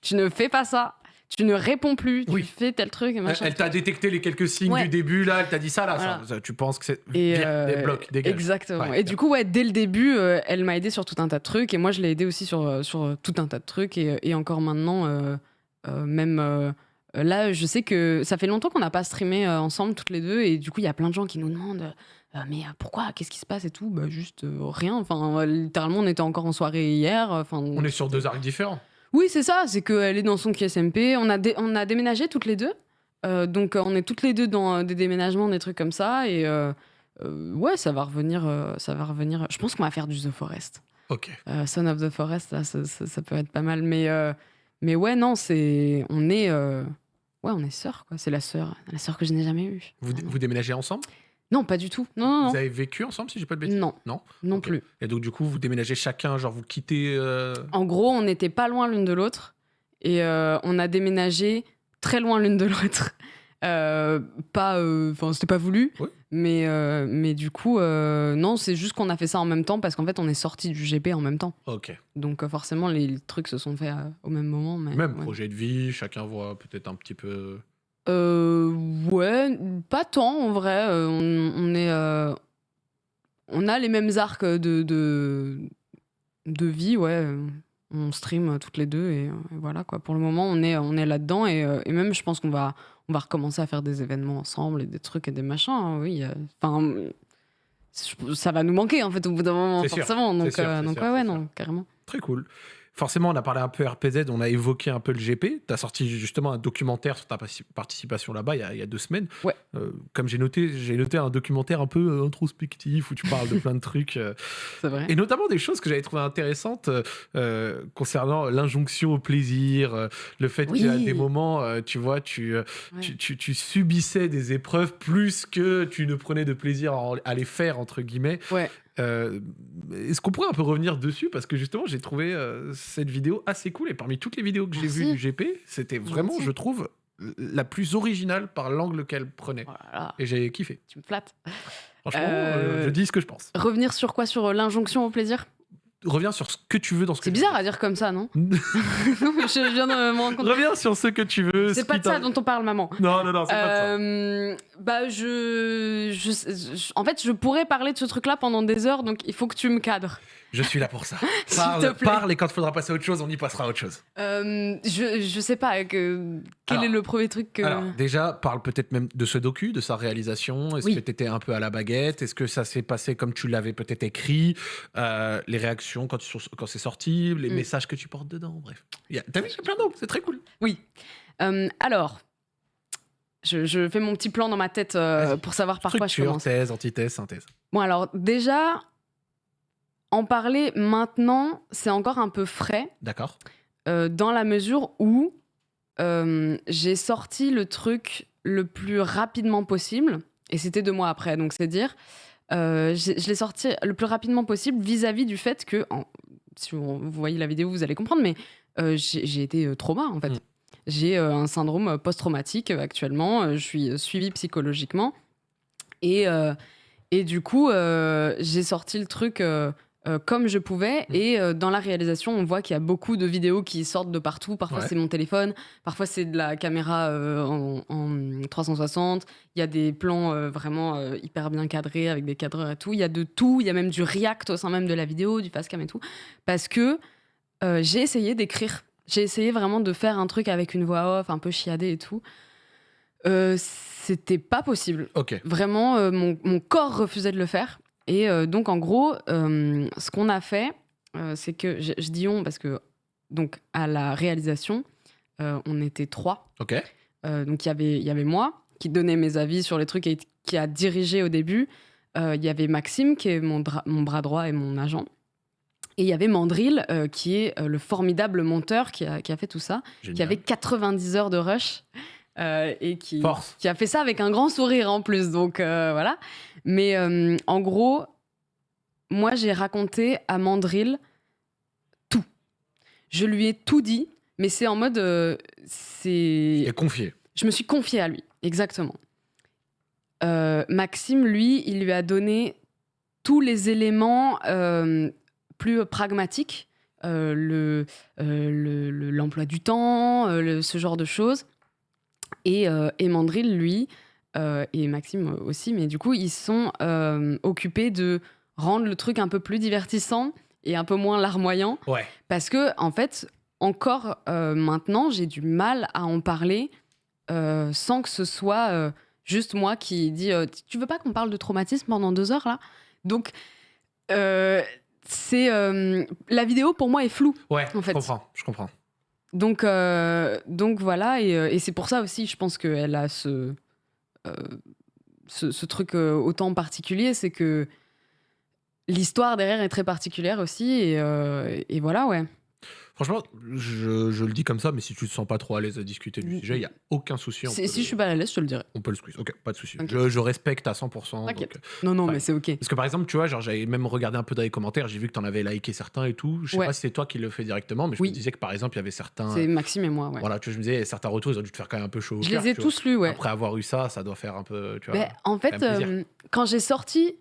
tu ne fais pas ça. Tu ne réponds plus, Oui. tu fais tel truc et machin. Elle t'a détecté les quelques signes Ouais. du début, là, elle t'a dit ça, là, Voilà. ça, tu penses que c'est... Et des blocs, dégage. exactement. Ouais, Et du coup, ouais, dès le début, elle m'a aidé sur tout un tas de trucs et moi, je l'ai aidé aussi sur tout un tas de trucs et encore maintenant, même là, je sais que ça fait longtemps qu'on n'a pas streamé ensemble toutes les deux et du coup, il y a plein de gens qui nous demandent mais pourquoi, qu'est-ce qui se passe et tout, bah juste rien. Enfin, littéralement, on était encore en soirée hier. Enfin, On est sur deux arcs différents. oui, c'est ça, c'est qu'elle est dans son KSMP. On a déménagé toutes les deux. Donc, on est toutes les deux dans des déménagements, des trucs comme ça. Et ouais, ça va revenir. Je pense qu'on va faire du The Forest. Ok. Son of the Forest, là, ça peut être pas mal. Mais ouais, non, on est sœurs, quoi. C'est la sœur que je n'ai jamais eue. Vous déménagez ensemble? Non, pas du tout. Non. Vous avez vécu ensemble, si j'ai pas de bêtises? Non. Non Ok. plus. Et donc, du coup, vous déménagez chacun, genre vous quittez... En gros, on n'était pas loin l'une de l'autre et on a déménagé très loin l'une de l'autre. C'était pas voulu, Ouais. mais du coup, non, c'est juste qu'on a fait ça en même temps parce qu'en fait, on est sortis du GP en même temps. Ok. Donc forcément, les trucs se sont faits au même moment. Mais, Même ouais. projet de vie, chacun voit peut-être un petit peu... Ouais, pas tant en vrai. On a les mêmes arcs de vie, ouais. On stream toutes les deux et voilà quoi. Pour le moment, on est là-dedans et même je pense qu'on va recommencer à faire des événements ensemble et des trucs et des machins. Hein, oui, enfin, ça va nous manquer en fait au bout d'un moment C'est sûr, forcément. Donc, c'est sûr, c'est donc sûr, ouais, c'est non, carrément. Très cool. Forcément, on a parlé un peu RPZ, on a évoqué un peu le GP. Tu as sorti justement un documentaire sur ta participation là-bas il y a 2 semaines. Ouais. Comme j'ai noté un documentaire un peu introspectif où tu parles de plein de trucs. C'est vrai. Et notamment des choses que j'avais trouvées intéressantes concernant l'injonction au plaisir, le fait Oui. qu'à des moments, tu vois, tu subissais des épreuves plus que tu ne prenais de plaisir à les faire, entre guillemets. Ouais. Est-ce qu'on pourrait un peu revenir dessus? Parce que justement, j'ai trouvé cette vidéo assez cool. Et parmi toutes les vidéos que j'ai Merci. vues du GP, c'était vraiment, Merci. je trouve, la plus originale par l'angle qu'elle prenait. Voilà, Et j'ai kiffé. tu me flattes. Franchement, je dis ce que je pense. Revenir sur quoi? Sur l'injonction au plaisir? Reviens sur ce que tu veux dans ce que C'est tu bizarre à dire comme ça, non? Je viens de me rendre compte. Reviens sur ce que tu veux. C'est pas de ça dont on parle, maman. Non, c'est pas de ça. Bah, en fait, je pourrais parler de ce truc-là pendant des heures, donc il faut que tu me cadres. Je suis là pour ça. S'il te plaît. Parle et quand il faudra passer à autre chose, on y passera à autre chose. Je sais pas, quel est le premier truc que... Alors, déjà, parle peut-être même de ce docu, de sa réalisation. Est-ce que tu étais un peu à la baguette? Est-ce que ça s'est passé comme tu l'avais peut-être écrit? Les réactions quand c'est sorti, les messages que tu portes dedans, bref. T'as vu, il y a plein d'angles, c'est très cool. Oui. Alors, je fais mon petit plan dans ma tête pour savoir par quoi je commence. Thèse, antithèse, synthèse. Bon, alors déjà, en parler maintenant, c'est encore un peu frais. D'accord. Dans la mesure où j'ai sorti le truc le plus rapidement possible, et c'était 2 mois après, donc c'est dire, je l'ai sorti le plus rapidement possible vis-à-vis du fait que, si vous voyez la vidéo, vous allez comprendre, mais j'ai été trauma en fait. J'ai un syndrome post-traumatique actuellement, je suis suivie psychologiquement, et du coup, j'ai sorti le truc comme je pouvais. Et dans la réalisation, on voit qu'il y a beaucoup de vidéos qui sortent de partout. Parfois, c'est mon téléphone. Parfois, c'est de la caméra en 360. Il y a des plans vraiment hyper bien cadrés avec des cadreurs et tout. Il y a de tout. Il y a même du react au sein même de la vidéo, du fast cam et tout. Parce que j'ai essayé d'écrire. J'ai essayé vraiment de faire un truc avec une voix off, un peu chiadée et tout. C'était pas possible. Okay. Vraiment, mon corps refusait de le faire. Et donc, en gros, ce qu'on a fait, c'est que, je dis on, parce que, donc, à la réalisation, on était 3. Okay. Donc, il y avait moi, qui donnait mes avis sur les trucs et qui a dirigé au début. Il y avait Maxime, qui est mon bras droit et mon agent. Et il y avait Mandrill, qui est le formidable monteur qui a fait tout ça, qui avait 90 heures de rush. Et qui a fait ça avec un grand sourire en plus, donc voilà. Mais en gros, moi j'ai raconté à Mandrill tout. Je lui ai tout dit, mais c'est en mode Et confié. Je me suis confiée à lui, exactement. Maxime, lui, il lui a donné tous les éléments plus pragmatiques, l'emploi du temps, ce genre de choses. Et Mandrill, lui, et Maxime aussi, mais du coup, ils sont occupés de rendre le truc un peu plus divertissant et un peu moins larmoyant. Ouais. Parce que, en fait, encore maintenant, j'ai du mal à en parler sans que ce soit juste moi qui dis tu veux pas qu'on parle de traumatisme pendant 2 heures, là? Donc, la vidéo, pour moi, est floue. Ouais, en fait. je comprends. Donc voilà, et c'est pour ça aussi, je pense qu'elle a ce truc autant particulier, c'est que l'histoire derrière est très particulière aussi, et voilà, ouais. Franchement, je le dis comme ça, mais si tu te sens pas trop à l'aise à discuter du sujet, il n'y a aucun souci. Si je suis pas à l'aise, je te le dirai. On peut le squeeze, ok, pas de souci. Okay. Je respecte à 100%. T'inquiète. Non, mais c'est ok. Parce que par exemple, tu vois, genre, j'avais même regardé un peu dans les commentaires, j'ai vu que t'en avais liké certains et tout. Je sais pas si c'est toi qui le fais directement, mais je me disais que par exemple, il y avait certains. C'est Maxime et moi, ouais. Voilà, tu vois, je me disais, certains retours, ils ont dû te faire quand même un peu chaud au Je cœur, les ai tous lus, ouais. Après avoir eu ça doit faire un peu, tu vois. Ben, en fait, quand j'ai sorti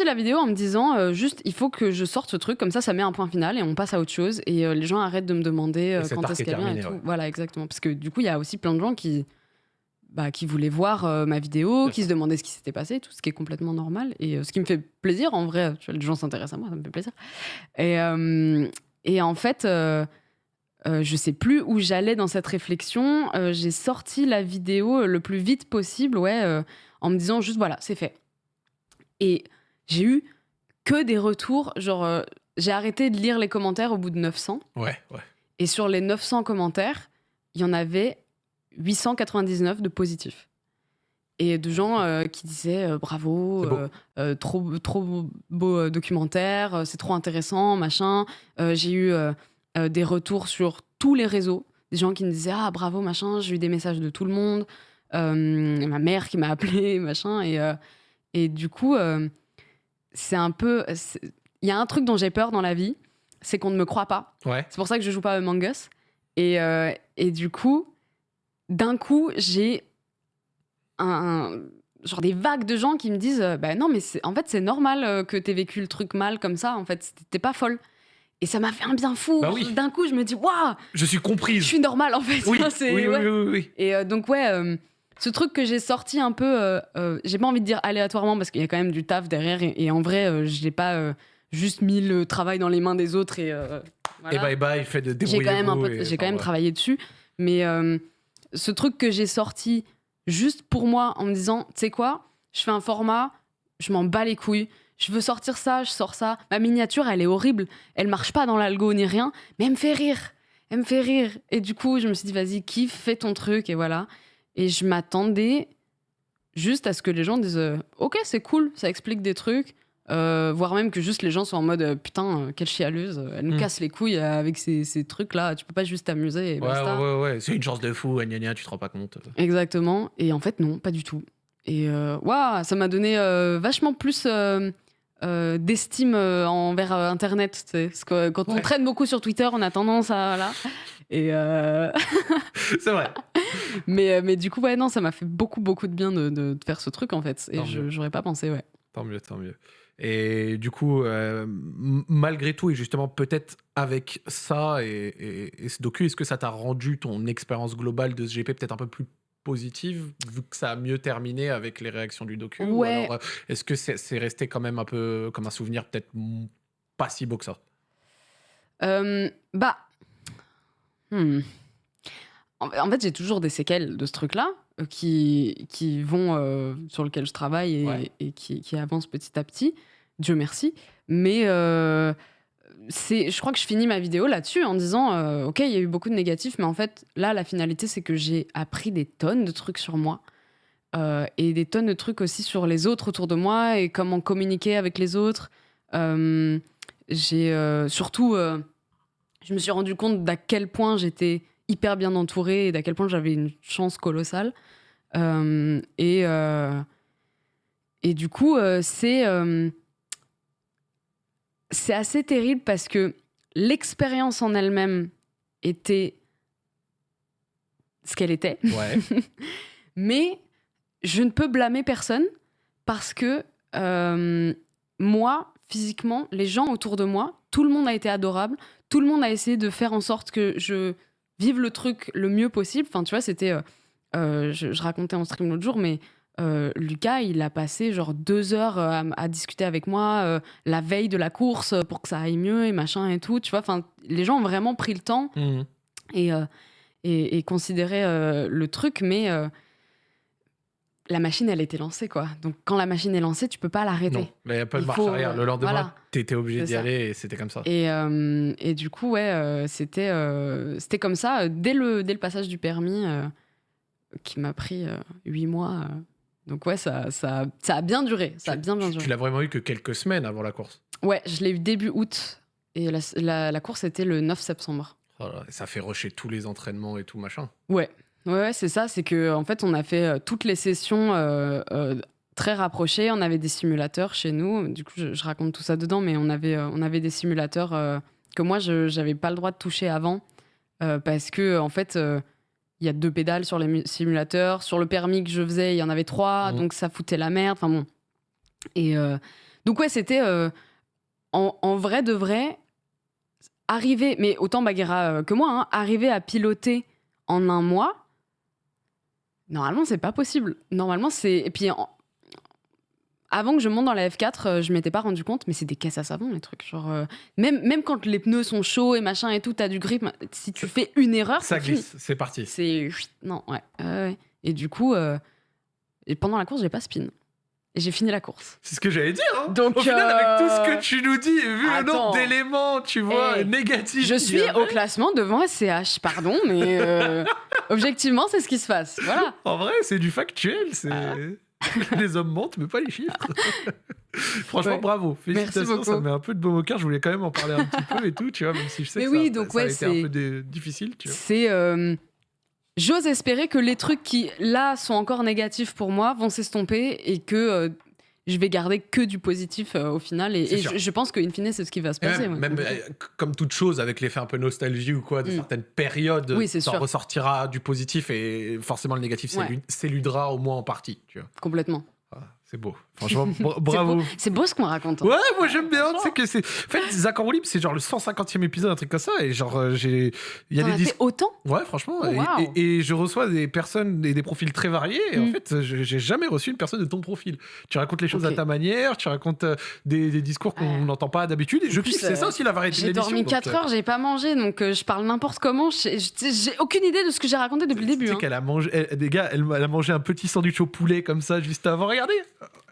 la vidéo en me disant juste, il faut que je sorte ce truc, comme ça met un point final et on passe à autre chose. Et les gens arrêtent de me demander quand est-ce qu'elle vient et tout. Ouais. Voilà, exactement. Parce que du coup, il y a aussi plein de gens qui voulaient voir ma vidéo, qui se demandaient ce qui s'était passé, tout ce qui est complètement normal. Et ce qui me fait plaisir, en vrai, tu vois, les gens s'intéressent à moi, ça me fait plaisir. Et en fait, je sais plus où j'allais dans cette réflexion. J'ai sorti la vidéo le plus vite possible, en me disant juste, voilà, c'est fait. Et j'ai eu que des retours, genre, j'ai arrêté de lire les commentaires au bout de 900. Ouais. Et sur les 900 commentaires, il y en avait 899 de positifs. Et de gens qui disaient bravo, trop beau documentaire, c'est trop intéressant, machin. J'ai eu des retours sur tous les réseaux. Des gens qui me disaient ah bravo, machin. J'ai eu des messages de tout le monde. Ma mère qui m'a appelé, machin. Et du coup, c'est un peu... Il y a un truc dont j'ai peur dans la vie, c'est qu'on ne me croit pas. Ouais. C'est pour ça que je joue pas à Among Us. Et du coup, d'un coup, j'ai genre des vagues de gens qui me disent bah non, mais en fait, c'est normal que t'aies vécu le truc mal comme ça. En fait, t'es pas folle. Et ça m'a fait un bien fou. Bah oui. D'un coup, je me dis waouh, je suis comprise. Je suis normale en fait. Oui, oui. Et donc ce truc que j'ai sorti un peu, j'ai pas envie de dire aléatoirement parce qu'il y a quand même du taf derrière. Et en vrai, je l'ai pas juste mis le travail dans les mains des autres et Et voilà. bye, fait de J'ai quand même débrouillez-vous. j'ai quand même travaillé dessus, mais ce truc que j'ai sorti juste pour moi en me disant, tu sais quoi, je fais un format, je m'en bats les couilles, je veux sortir ça, je sors ça. Ma miniature, elle est horrible, elle marche pas dans l'algo ni rien, mais elle me fait rire. Elle me fait rire. Et du coup, je me suis dit, vas-y, kiffe, fais ton truc, et voilà. Et je m'attendais juste à ce que les gens disent, ok, c'est cool, ça explique des trucs. Voire même que juste les gens soient en mode putain, quelle chialeuse, elle nous casse les couilles avec ces trucs-là, tu peux pas juste t'amuser et basta. Ouais, c'est une chance de fou, gna gna, tu te rends pas compte. Exactement. Et en fait, non, pas du tout. Et waouh, ça m'a donné vachement plus d'estime envers Internet. Tu sais. Parce que quand on traîne beaucoup sur Twitter, on a tendance à. Voilà. Et C'est vrai. mais du coup, ouais, non, ça m'a fait beaucoup, beaucoup de bien de faire ce truc, en fait. Et Tant mieux. j'aurais pas pensé, ouais. Tant mieux. Et du coup, malgré tout, et justement peut-être avec ça et ce docu, est-ce que ça t'a rendu ton expérience globale de ce GP peut-être un peu plus positive, vu que ça a mieux terminé avec les réactions du docu? Ou Ouais. alors, est-ce que c'est resté quand même un peu comme un souvenir peut-être pas si beau que ça? Bah. hmm. En fait, j'ai toujours des séquelles de ce truc-là qui vont sur lequel je travaille Ouais. et qui avancent petit à petit. Dieu merci. Mais je crois que je finis ma vidéo là-dessus en disant ok, il y a eu beaucoup de négatifs, mais en fait, là, la finalité, c'est que j'ai appris des tonnes de trucs sur moi et des tonnes de trucs aussi sur les autres autour de moi et comment communiquer avec les autres. J'ai surtout, je me suis rendu compte d'à quel point j'étais hyper bien entourée et d'à quel point j'avais une chance colossale. Et du coup, c'est assez terrible parce que l'expérience en elle-même était ce qu'elle était. Ouais. Mais je ne peux blâmer personne parce que moi, physiquement, les gens autour de moi, tout le monde a été adorable. Tout le monde a essayé de faire en sorte que je vive le truc le mieux possible. Enfin, tu vois, c'était... je racontais en stream l'autre jour, mais Lucas, il a passé genre 2 heures à discuter avec moi la veille de la course pour que ça aille mieux et machin et tout. Tu vois, enfin, les gens ont vraiment pris le temps et considéré le truc, mais la machine, elle était lancée, quoi. Donc, quand la machine est lancée, tu peux pas l'arrêter. Non, il n'y a pas de Il marche faut, arrière. Le lendemain, voilà. t'étais obligé C'est d'y ça. aller et c'était comme ça. Et du coup, ouais, c'était comme ça dès le passage du permis qui m'a pris 8 mois. Donc ouais, ça a bien duré. Ça a bien duré. Tu l'as vraiment eu que quelques semaines avant la course. Ouais, je l'ai eu début août. Et la course était le 9 septembre. Voilà, et ça fait rusher tous les entraînements et tout machin. Ouais, c'est ça. C'est que en fait, on a fait toutes les sessions très rapprochées. On avait des simulateurs chez nous. Du coup, je raconte tout ça dedans, mais on avait des simulateurs que moi, je n'avais pas le droit de toucher avant parce que en fait, il y a 2 pédales sur les simulateurs. Sur le permis que je faisais, il y en avait 3, donc ça foutait la merde. Enfin bon. Et donc ouais, c'était en vrai de vrai arriver, mais autant Bagheera que moi, hein, arriver à piloter en 1 mois. Normalement, c'est pas possible. Normalement, c'est... Et puis, avant que je monte dans la F4, je m'étais pas rendu compte, mais c'est des caisses à savon, les trucs. Genre, même quand les pneus sont chauds et machin et tout, t'as du grip. Si tu fais une erreur, ça c'est fini. glisse, c'est parti. C'est... Non, ouais. Ouais. Et du coup, et pendant la course, j'ai pas spin. Et j'ai fini la course. C'est ce que j'allais dire. Hein. Donc, au final, avec tout ce que tu nous dis, et vu le nombre attends. d'éléments, tu vois, négatifs. Je suis au classement devant SCH, pardon, mais objectivement, c'est ce qui se passe. Voilà. En vrai, c'est du factuel. C'est... Les hommes mentent, mais pas les chiffres. Franchement, Ouais. bravo. Félicitations, beaucoup. ça me met un peu de baume au cœur. Je voulais quand même en parler un petit peu et tout, tu vois, même si je sais Mais que oui, ça, donc ça a ouais, été un peu difficile, tu vois. C'est... J'ose espérer que les trucs qui, là, sont encore négatifs pour moi vont s'estomper et que je vais garder que du positif au final. Et je pense qu'in fine, c'est ce qui va se passer. Même comme toute chose, avec l'effet un peu nostalgie ou quoi, de certaines périodes, oui, c'est t'en sûr. ressortira du positif et forcément le négatif s'éludera au moins en partie, tu vois. Complètement. Voilà. C'est beau. Franchement, bravo. C'est beau ce qu'on raconte. Hein. Ouais, moi j'aime bien. Tu sais que c'est. En fait, Zach en roue libre, c'est genre le 150e épisode, un truc comme ça. Et genre, il y a T'en as fait autant? Ouais, franchement. Oh, wow. Et je reçois des personnes et des profils très variés. Et en fait, j'ai jamais reçu une personne de ton profil. Tu racontes les choses à ta manière, tu racontes des discours qu'on n'entend pas d'habitude. Et je kiffe, c'est ça aussi la variété de l'émission. J'ai dormi 4 heures, j'ai pas mangé, donc je parle n'importe comment. J'ai aucune idée de ce que j'ai raconté depuis le début. Tu sais qu'elle a mangé. Elle a mangé un petit sandwich au poulet comme ça juste avant. Regardez!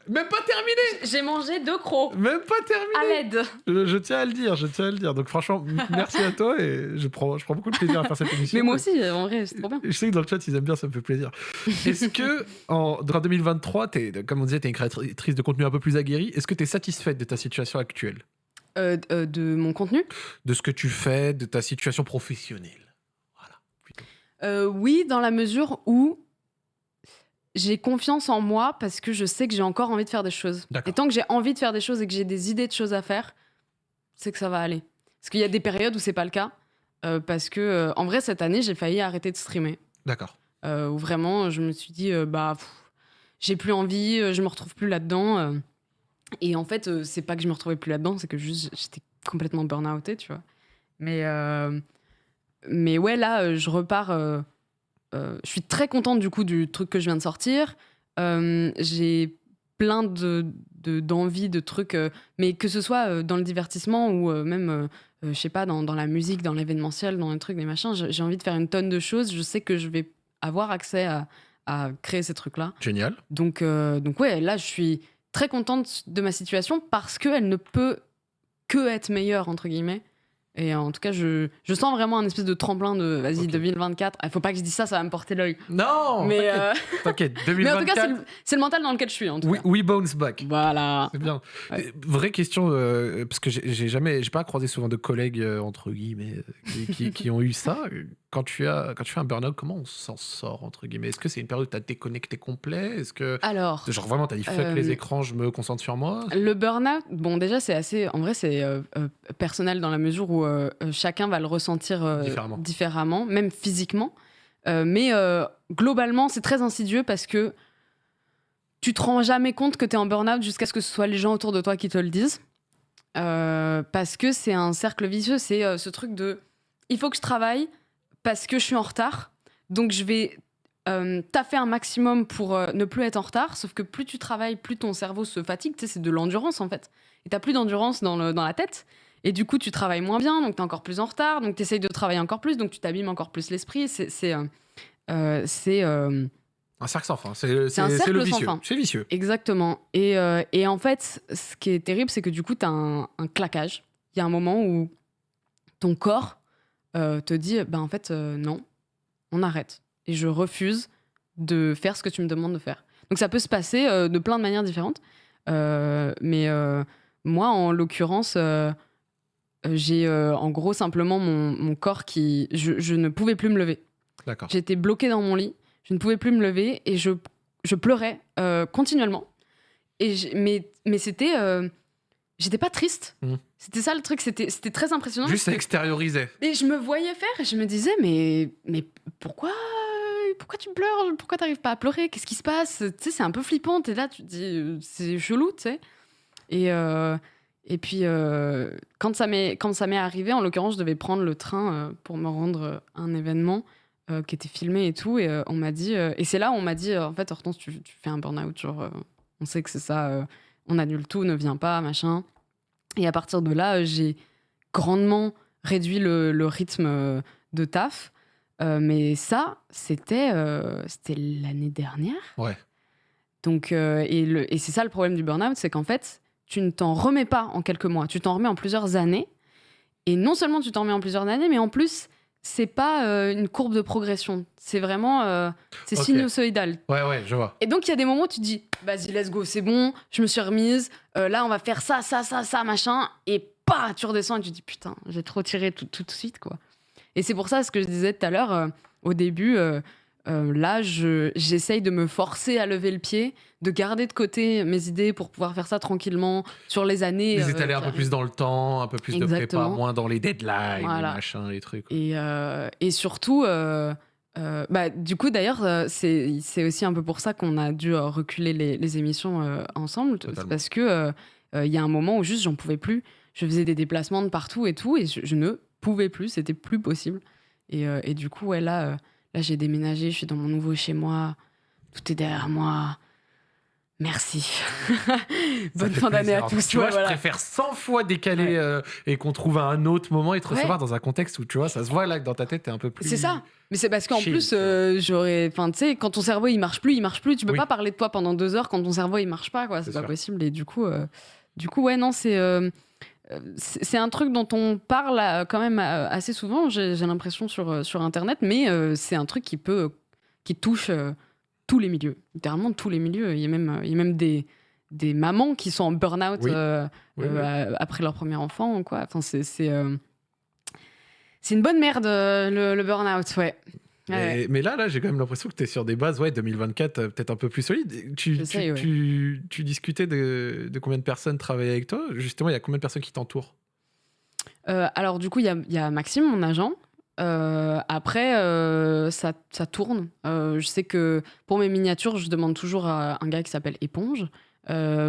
Même pas terminé. J'ai mangé 2 crocs. Même pas terminé. À l'aide. Je tiens à le dire. Donc franchement, merci à toi et je prends beaucoup de plaisir à faire cette émission. Mais moi aussi, en vrai, c'est trop bien. Je sais que dans le chat, ils aiment bien, ça me fait plaisir. Est-ce que, en 2023, comme on disait, t'es une créatrice de contenu un peu plus aguerrie. Est-ce que t'es satisfaite de ta situation actuelle? De mon contenu? De ce que tu fais, de ta situation professionnelle. Voilà, plutôt. Oui, dans la mesure où j'ai confiance en moi parce que je sais que j'ai encore envie de faire des choses. Et tant que j'ai envie de faire des choses et que j'ai des idées de choses à faire, c'est que ça va aller. Parce qu'il y a des périodes où c'est pas le cas. Parce que, en vrai, cette année, j'ai failli arrêter de streamer. D'accord. Où vraiment, je me suis dit, j'ai plus envie, je me retrouve plus là-dedans. Et en fait, c'est pas que je me retrouvais plus là-dedans, c'est que juste, j'étais complètement burn-outée, tu vois. Mais ouais, là, je repars. Je suis très contente du coup du truc que je viens de sortir. J'ai plein d'envies, de trucs, mais que ce soit dans le divertissement ou même, je sais pas, dans la musique, dans l'événementiel, dans les trucs, des machins, j'ai envie de faire une tonne de choses. Je sais que je vais avoir accès à créer ces trucs-là. Génial. Donc ouais, là, je suis très contente de ma situation parce qu'elle ne peut que être meilleure, entre guillemets. Et en tout cas, je sens vraiment un espèce de tremplin de, vas-y, 2024. Il faut pas que je dise ça, ça va me porter l'œil. Non, mais t'inquiète, 2024... Mais en tout cas, c'est le mental dans lequel je suis, en tout cas. We bounce back. Voilà. C'est bien. Ouais. Vraie question, parce que j'ai pas croisé souvent de collègues, entre guillemets, qui ont eu ça. Quand tu fais un burn-out, comment on s'en sort, entre guillemets? Est-ce que c'est une période où t'as déconnecté complet? Est-ce que... Alors... Genre vraiment, t'as dit fuck les écrans, je me concentre sur moi? Le burn-out, bon, déjà, c'est assez... En vrai, c'est personnel dans la mesure où chacun va le ressentir différemment, même physiquement. Mais globalement, c'est très insidieux parce que tu te rends jamais compte que t'es en burn-out jusqu'à ce que ce soit les gens autour de toi qui te le disent. Parce que c'est un cercle vicieux, c'est ce truc de... Il faut que je travaille parce que je suis en retard, donc je vais taffer un maximum pour ne plus être en retard, sauf que plus tu travailles, plus ton cerveau se fatigue, tu sais, c'est de l'endurance en fait. Et t'as plus d'endurance dans la tête, et du coup tu travailles moins bien, donc t'es encore plus en retard, donc t'essayes de travailler encore plus, donc tu t'abîmes encore plus l'esprit, c'est un cercle sans fin, c'est le vicieux. C'est vicieux. Exactement. Et en fait, ce qui est terrible, c'est que du coup t'as un claquage. Il y a un moment où ton corps te dit, en fait, non, on arrête. Et je refuse de faire ce que tu me demandes de faire. Donc ça peut se passer de plein de manières différentes. Mais moi, en l'occurrence, j'ai en gros simplement mon corps qui... Je ne pouvais plus me lever. D'accord. J'étais bloquée dans mon lit, je ne pouvais plus me lever et je pleurais continuellement. Mais c'était... J'étais pas triste. C'était ça le truc, c'était très impressionnant. Juste ça extériorisait. Et je me voyais faire et je me disais, mais pourquoi tu pleures? Pourquoi t'arrives pas à pleurer? Qu'est-ce qui se passe? Tu sais, c'est un peu flippant. T'es là, tu te dis, c'est chelou, tu sais. Et puis, quand ça m'est arrivé, en l'occurrence, je devais prendre le train pour me rendre à un événement qui était filmé et tout. Et on m'a dit, et c'est là où on m'a dit, en fait, Hortense, tu fais un burn-out. Genre, on sait que c'est ça. On annule tout, ne viens pas, machin. Et à partir de là, j'ai grandement réduit le rythme de taf. Mais ça, c'était l'année dernière. Ouais. Donc, et c'est ça le problème du burn-out, c'est qu'en fait, tu ne t'en remets pas en quelques mois. Tu t'en remets en plusieurs années. Et non seulement tu t'en remets en plusieurs années, mais en plus, c'est pas une courbe de progression. C'est vraiment... c'est sinusoïdal. Ouais, je vois. Et donc, il y a des moments où tu te dis, vas-y, let's go, c'est bon, je me suis remise. Là, on va faire ça, machin. Et bah, tu redescends et tu te dis, putain, j'ai trop tiré tout de suite, quoi. Et c'est pour ça, ce que je disais tout à l'heure, au début, là, j'essaye de me forcer à lever le pied, de garder de côté mes idées pour pouvoir faire ça tranquillement sur les années. Les étaler un peu plus dans le temps, un peu plus de prépa, moins dans les deadlines, voilà. les machins, les trucs. Et surtout, Du coup, d'ailleurs, c'est aussi un peu pour ça qu'on a dû reculer les émissions ensemble. C'est Totalement. parce que il y a un moment où juste j'en pouvais plus. Je faisais des déplacements de partout et tout, et je ne pouvais plus, c'était plus possible. Et du coup, ouais, là, j'ai déménagé, je suis dans mon nouveau chez moi, tout est derrière moi. Merci. Ça Bonne fait fin d'année à plaisir. tous. Tu vois, Ouais, je voilà. préfère 100 fois décaler Ouais. et qu'on trouve à un autre moment et te Ouais. recevoir dans un contexte où, tu vois, ça se voit là que dans ta tête, t'es un peu C'est ça. plus Mais c'est parce qu'en chill, plus, tu vois. enfin, tu sais, quand ton cerveau il marche plus, il marche plus. Tu peux Oui, pas parler de toi pendant 2 heures quand ton cerveau il marche pas, quoi. c'est C'est pas sûr. possible. Et du coup, ouais, non, c'est un truc dont on parle quand même assez souvent. J'ai l'impression sur Internet, mais c'est un truc qui touche tous les milieux, littéralement tous les milieux. Il y a même des mamans qui sont en burn-out Oui, oui, oui. après leur premier enfant, quoi. Enfin, c'est une bonne merde, le burn-out, ouais. Ouais, ouais. Mais là, j'ai quand même l'impression que tu es sur des bases, ouais, 2024, peut-être un peu plus solides. J'essaye, ouais. Tu discutais de combien de personnes travaillaient avec toi? Justement, il y a combien de personnes qui t'entourent? Alors, du coup, il y a Maxime, mon agent. Après, ça tourne. Je sais que pour mes miniatures, je demande toujours à un gars qui s'appelle Éponge.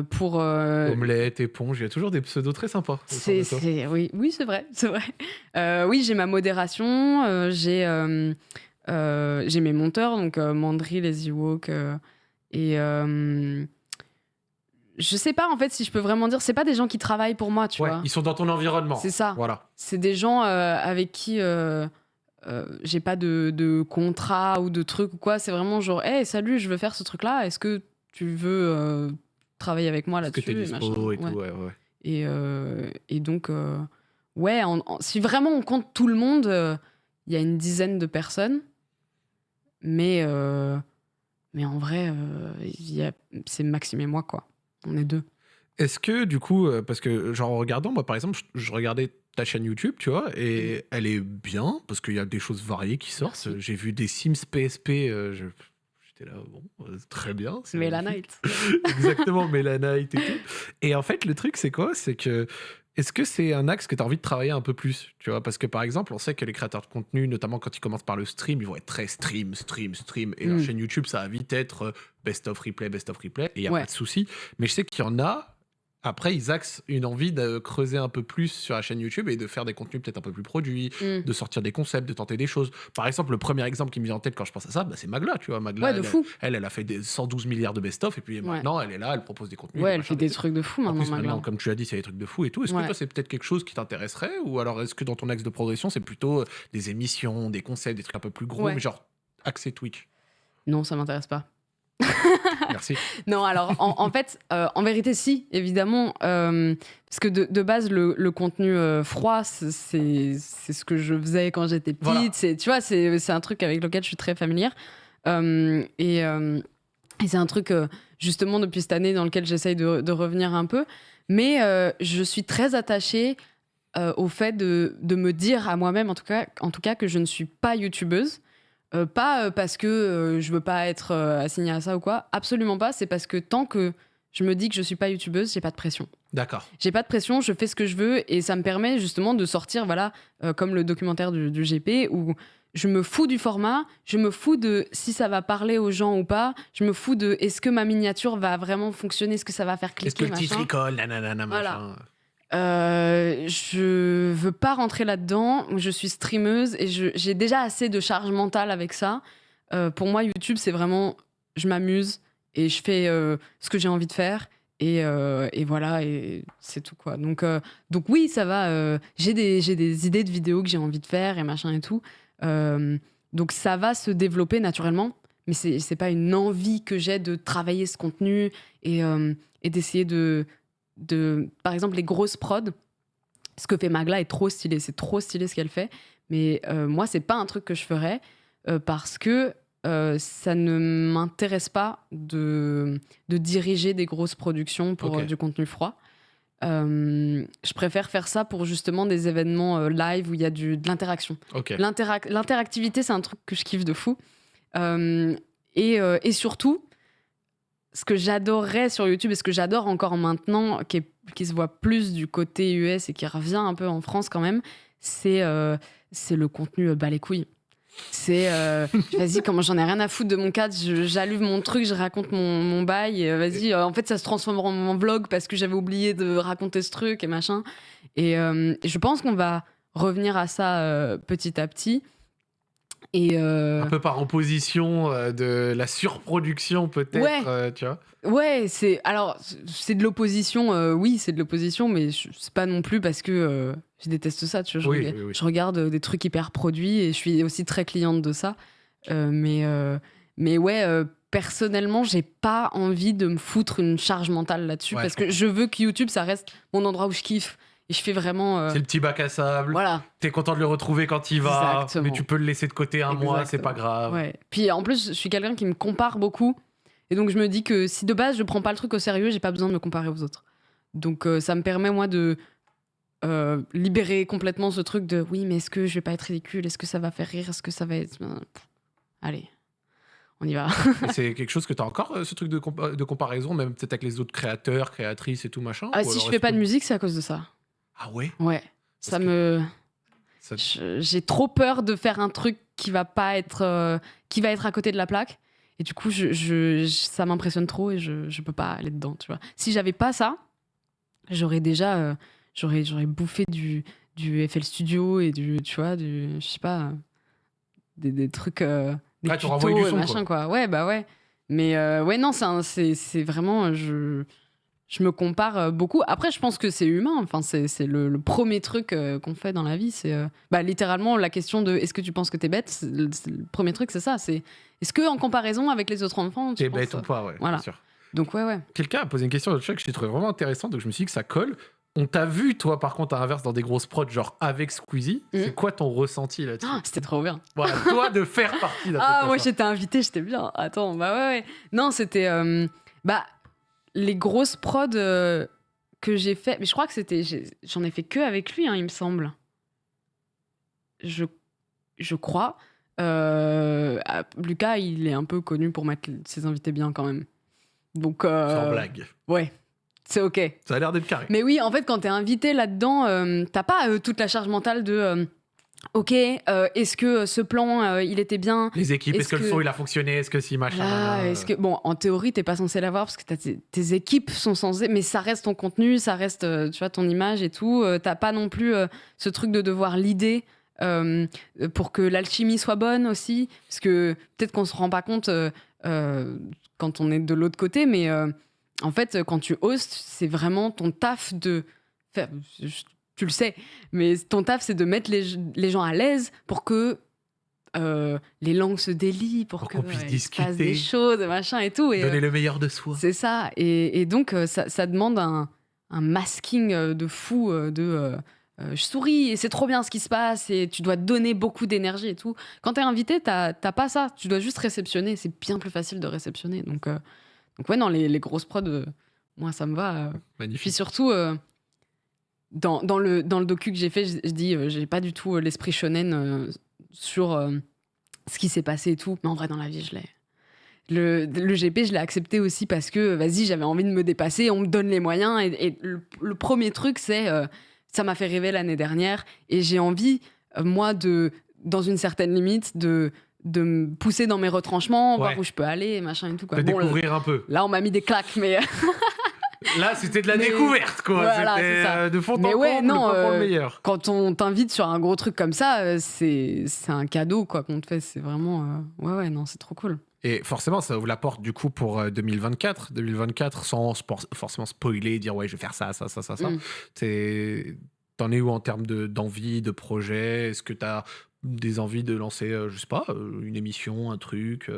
Pour Omelette, éponge, il y a toujours des pseudos très sympas autour de toi. Oui, oui, c'est vrai, c'est vrai. Oui, j'ai ma modération, j'ai mes monteurs, donc Mandry, les Ewoks, et je sais pas en fait si je peux vraiment dire, c'est pas des gens qui travaillent pour moi, tu Ouais, vois. ils sont dans ton environnement. C'est ça. Voilà. C'est des gens avec qui j'ai pas de contrat ou de truc ou quoi. C'est vraiment genre, hey, salut, je veux faire ce truc-là. Est-ce que tu veux travailler avec moi Est-ce que t'es là-dessus et machin. dispo et tout, Ouais. ouais, ouais. Et donc, ouais, si vraiment on compte tout le monde, il y a une dizaine de personnes. Mais en vrai, c'est Maxime et moi, quoi. On est deux. Est-ce que du coup, parce que genre en regardant, moi par exemple, je regardais ta chaîne YouTube, tu vois, et elle est bien, parce qu'il y a des choses variées qui sortent. Merci. J'ai vu des Sims PSP, j'étais là, bon, très bien, c'est magnifique. Mélanite. Exactement, Mélanite et tout. Et en fait, le truc, c'est quoi? C'est que, est-ce que c'est un axe que tu as envie de travailler un peu plus? Tu vois, parce que par exemple, on sait que les créateurs de contenu, notamment quand ils commencent par le stream, ils vont être très stream, stream, stream. Et leur Mm. chaîne YouTube, ça va vite être best of replay, et il n'y a Ouais. pas de souci. Mais je sais qu'il y en a. Après, ils axent une envie de creuser un peu plus sur la chaîne YouTube et de faire des contenus peut-être un peu plus produits, Mm. de sortir des concepts, de tenter des choses. Par exemple, le premier exemple qui me vient en tête quand je pense à ça, bah, c'est Magla, tu vois. Magla, Ouais, de fou. elle a fait des 112 milliards de best-of et puis Ouais. maintenant, elle est là, elle propose des contenus. Ouais, des elle machins, fait des trucs de fou En maintenant, plus, maintenant, Magla. comme tu as dit, c'est des trucs de fou et tout. Est-ce que Ouais. toi, c'est peut-être quelque chose qui t'intéresserait? Ou alors, est-ce que dans ton axe de progression, c'est plutôt des émissions, des concepts, des trucs un peu plus gros, Ouais. mais genre axé Twitch? Non, ça m'intéresse pas. Merci. Non, alors en fait, en vérité, si, évidemment, parce que de base, le contenu froid, c'est ce que je faisais quand j'étais petite. Voilà. Tu vois, c'est un truc avec lequel je suis très familière. Et c'est un truc, justement, depuis cette année dans lequel j'essaye de revenir un peu. Mais je suis très attachée au fait de me dire à moi-même, en tout cas, que je ne suis pas youtubeuse. Pas parce que je veux pas être assignée à ça ou quoi, absolument pas. C'est parce que tant que je me dis que je suis pas youtubeuse, j'ai pas de pression. D'accord. J'ai pas de pression, je fais ce que je veux et ça me permet justement de sortir, voilà, comme le documentaire du GP où je me fous du format, je me fous de si ça va parler aux gens ou pas, je me fous de est-ce que ma miniature va vraiment fonctionner, est-ce que ça va faire Est-ce que cliquer, le titre machin. il colle, nanana, Voilà. machin. Je veux pas rentrer là-dedans. Je suis streameuse et j'ai déjà assez de charge mentale avec ça. Pour moi, YouTube, c'est vraiment je m'amuse et je fais ce que j'ai envie de faire et voilà et c'est tout quoi. Donc oui, ça va. J'ai des idées de vidéos que j'ai envie de faire et machin et tout. Donc ça va se développer naturellement. Mais c'est pas une envie que j'ai de travailler ce contenu et d'essayer par exemple, les grosses prods. Ce que fait Magla est trop stylé, c'est trop stylé ce qu'elle fait. Mais moi, c'est pas un truc que je ferais parce que ça ne m'intéresse pas de diriger des grosses productions pour Ok. du contenu froid. Je préfère faire ça pour justement des événements live où il y a de l'interaction. Ok. L'interactivité, c'est un truc que je kiffe de fou. Et surtout, ce que j'adorerais sur YouTube et ce que j'adore encore maintenant, qui se voit plus du côté US et qui revient un peu en France quand même, c'est le contenu bas les couilles. C'est vas-y, comment j'en ai rien à foutre de mon cadre, j'allume mon truc, je raconte mon bail, vas-y, en fait ça se transforme en vlog parce que j'avais oublié de raconter ce truc et machin. Et je pense qu'on va revenir à ça petit à petit. Et Un peu par opposition de la surproduction peut-être, ouais, tu vois. ouais, c'est de l'opposition, oui, c'est de l'opposition, mais c'est pas non plus parce que je déteste ça, tu vois. Oui. Je regarde des trucs hyper produits et je suis aussi très cliente de ça. Mais ouais, personnellement, j'ai pas envie de me foutre une charge mentale là-dessus Ouais, parce que je veux que YouTube, ça reste mon endroit où je kiffe. Et je fais vraiment. C'est le petit bac à sable. Voilà. T'es content de le retrouver quand il va, Exactement. mais tu peux le laisser de côté un mois, c'est pas grave. Ouais. Puis en plus, je suis quelqu'un qui me compare beaucoup. Et donc, je me dis que si de base, je prends pas le truc au sérieux, j'ai pas besoin de me comparer aux autres. Donc, ça me permet, moi, de libérer complètement ce truc de oui, mais est-ce que je vais pas être ridicule? Est-ce que ça va faire rire? Est-ce que ça va être. Allez, on y va. C'est quelque chose que t'as encore, ce truc de comparaison, même peut-être avec les autres créateurs, créatrices et tout machin? Ah, Ou si alors je fais est-ce pas que- de musique, c'est à cause de ça. Ah ouais? Ouais. Ça que me. Ça- J'ai trop peur de faire un truc qui va pas être. Qui va être à côté de la plaque. Et du coup, ça m'impressionne trop et je peux pas aller dedans, tu vois. Si j'avais pas ça, j'aurais déjà. J'aurais bouffé du FL Studio et tu vois, je sais pas, des trucs, des Ah, t'auras envoyé tutos du et son, machin, quoi. quoi. Ouais, bah ouais. Mais ouais, non, c'est vraiment, je me compare beaucoup. Après, je pense que c'est humain. Enfin, c'est le premier truc qu'on fait dans la vie. C'est bah, littéralement la question de est-ce que tu penses que t'es bête? Le premier truc, c'est ça. C'est est-ce que en comparaison avec les autres enfants, tu T'es penses, bête ou pas, ouais, voilà. bien sûr. Donc ouais. Quelqu'un a posé une question dans le chat que j'ai trouvé vraiment intéressante, donc je me suis dit que ça colle. On t'a vu, toi, par contre, à l'inverse, dans des grosses prods, genre avec Squeezie. C'est quoi ton ressenti là-dessus? Ah, c'était trop bien. Voilà, toi, de faire partie d'un truc Ah, comme moi ça. j'étais invitée, j'étais bien. Attends, bah ouais. Non, c'était bah les grosses prods que j'ai fait, mais je crois que j'en ai fait que avec lui, hein, il me semble. Je crois. Lucas, il est un peu connu pour mettre ses invités bien quand même. Donc Sans blague. ouais, c'est ok. Ça a l'air d'être carré. Mais oui, en fait, quand t'es invité là-dedans, t'as pas toute la charge mentale de ok, est-ce que ce plan, il était bien? Les équipes, est-ce que le que- son il a fonctionné? Est-ce que si machin? Là, est-ce que bon, en théorie, t'es pas censé l'avoir parce que tes équipes sont censées, mais ça reste ton contenu, ça reste, tu vois, ton image et tout. T'as pas non plus ce truc de devoir l'idée pour que l'alchimie soit bonne aussi, parce que peut-être qu'on se rend pas compte quand on est de l'autre côté, mais en fait, quand tu hostes, c'est vraiment ton taf de faire. Tu le sais, mais ton taf, c'est de mettre les gens à l'aise pour que les langues se délient, pour qu'on puisse il se passe discuter. des choses, machin et tout. Et, Donner le meilleur de soi. c'est ça. Et donc, ça demande un masking de fou, je souris et c'est trop bien ce qui se passe et tu dois donner beaucoup d'énergie et tout. Quand t'es invité, t'as pas ça. Tu dois juste réceptionner. C'est bien plus facile de réceptionner. Donc ouais, non, les grosses prods, moi, ça me va. Puis Magnifique. surtout, dans le docu que j'ai fait, je dis, j'ai pas du tout l'esprit shonen sur ce qui s'est passé et tout. Mais en vrai, dans la vie, je l'ai. Le GP, je l'ai accepté aussi parce que, vas-y, j'avais envie de me dépasser, on me donne les moyens. Et le premier truc, c'est, ça m'a fait rêver l'année dernière. Et j'ai envie, moi, dans une certaine limite, de me pousser dans mes retranchements, voir où je peux aller, machin et tout. Quoi. De découvrir un peu. Là, on m'a mis des claques, mais... Là, c'était de la Mais- découverte, quoi. Voilà, C'était c'est ça. de fond en Mais ouais, comble, non, pas pour le meilleur. quand on t'invite sur un gros truc comme ça, c'est un cadeau quoi qu'on te fait. C'est vraiment... Ouais, non, c'est trop cool. Et forcément, ça ouvre la porte du coup pour 2024. 2024, sans forcément spoiler, dire ouais, je vais faire ça. T'en es où en termes d'envie, de projet? Est-ce que t'as des envies de lancer, je sais pas, une émission, un truc?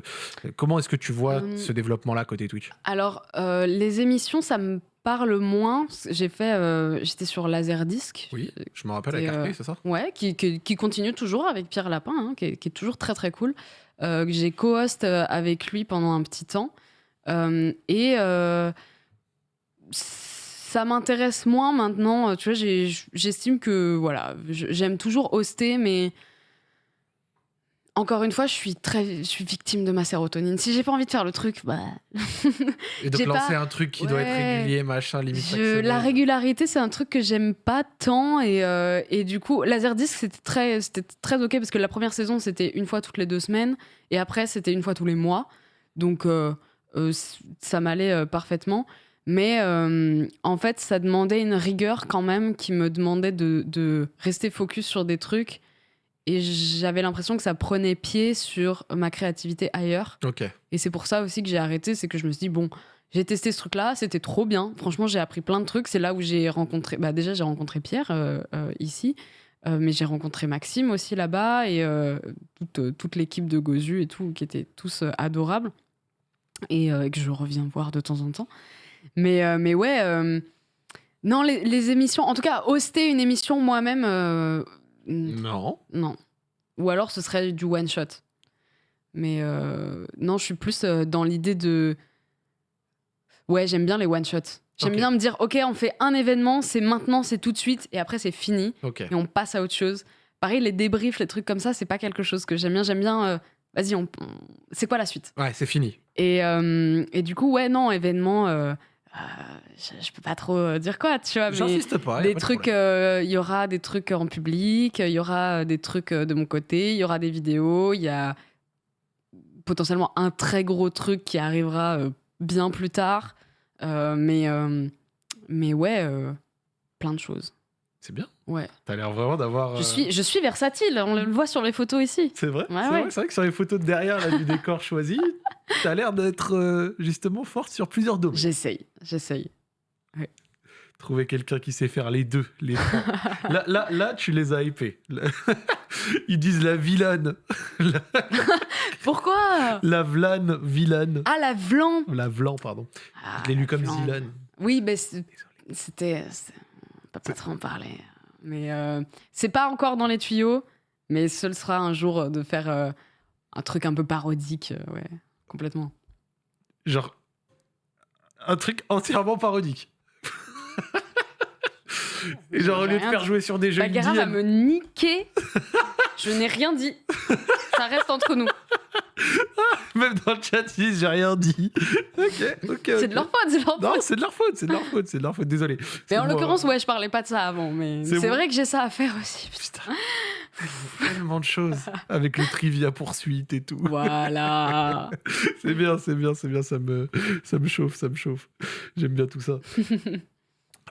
Comment est-ce que tu vois ce développement-là côté Twitch? Alors, les émissions, ça me parle moins. J'étais sur Laserdisc. Oui, je me rappelle avec Et, RP, c'est ça? Ouais, qui continue toujours avec Pierre Lapin, hein, qui est toujours très très cool. Que j'ai co-host avec lui pendant un petit temps. Et ça m'intéresse moins maintenant. Tu vois, j'estime que voilà, j'aime toujours hoster, mais Encore une fois, je suis victime de ma sérotonine. Si j'ai pas envie de faire le truc, bah. Et donc J'ai lancer pas. un truc qui doit être Ouais. régulier, machin, limite chaque semaine. La régularité, c'est un truc que j'aime pas tant. Et du coup, Laserdisc, c'était très ok parce que la première saison, c'était une fois toutes les 2 semaines. Et après, c'était une fois tous les mois. Donc, ça m'allait parfaitement. Mais en fait, ça demandait une rigueur quand même qui me demandait de rester focus sur des trucs. Et j'avais l'impression que ça prenait pied sur ma créativité ailleurs. Ok. Et c'est pour ça aussi que j'ai arrêté. C'est que je me suis dit, bon, j'ai testé ce truc-là, c'était trop bien. Franchement, j'ai appris plein de trucs. C'est là où j'ai rencontré... Bah, déjà, j'ai rencontré Pierre ici. Mais j'ai rencontré Maxime aussi là-bas. Et toute l'équipe de Gozu et tout, qui étaient tous adorables. Et que je reviens voir de temps en temps. Mais ouais... non, les émissions... En tout cas, hoster une émission moi-même... Non. non. Ou alors ce serait du one shot. Mais non, je suis plus dans l'idée de. Ouais, j'aime bien les one shots. J'aime Ok. bien me dire, ok, on fait un événement, c'est maintenant, c'est tout de suite, et après c'est fini, Ok. et on passe à autre chose. Pareil, les débriefs, les trucs comme ça, c'est pas quelque chose que j'aime bien. J'aime bien, vas-y, c'est quoi la suite? Ouais, c'est fini. Et du coup, ouais, non, événement, je peux pas trop dire quoi, tu vois, mais J'insiste pas. y a des pas de trucs, problème. il y aura des trucs en public, il y aura des trucs de mon côté, il y aura des vidéos, il y a potentiellement un très gros truc qui arrivera bien plus tard. Mais ouais, plein de choses. C'est bien. Ouais. T'as l'air vraiment d'avoir. Je suis versatile, on le voit sur les photos ici. C'est vrai. Ouais, c'est ouais. vrai. C'est vrai que sur les photos de derrière là, du décor choisi, t'as l'air d'être justement forte sur plusieurs domaines. J'essaye. Trouver quelqu'un qui sait faire les deux, les trois. Là, tu les as hypés. Ils disent la vilaine. Pourquoi? La vlane, vilaine. Ah, la Vlan. La vlan, pardon. Ah, Je l'ai lu la comme Vlan. Zilan. Oui, mais Désolé. on peut pas trop en parler. Mais c'est pas encore dans les tuyaux, mais ce sera un jour de faire un truc un peu parodique, ouais, complètement. Genre, un truc entièrement parodique. Et genre, au lieu de faire jouer sur des jeux indie, Bagheera va me niquer. Je n'ai rien dit. Ça reste entre nous. même dans le chat, ils disent j'ai rien dit. Ok. C'est de leur faute, c'est de leur Non, faute. c'est de leur faute, désolé. Mais C'est en moi. l'occurrence, ouais, je parlais pas de ça avant, mais C'est c'est moi. vrai que j'ai ça à faire aussi. Putain, tellement de choses avec le trivia poursuite et tout. Voilà. C'est bien, ça me chauffe. J'aime bien tout ça.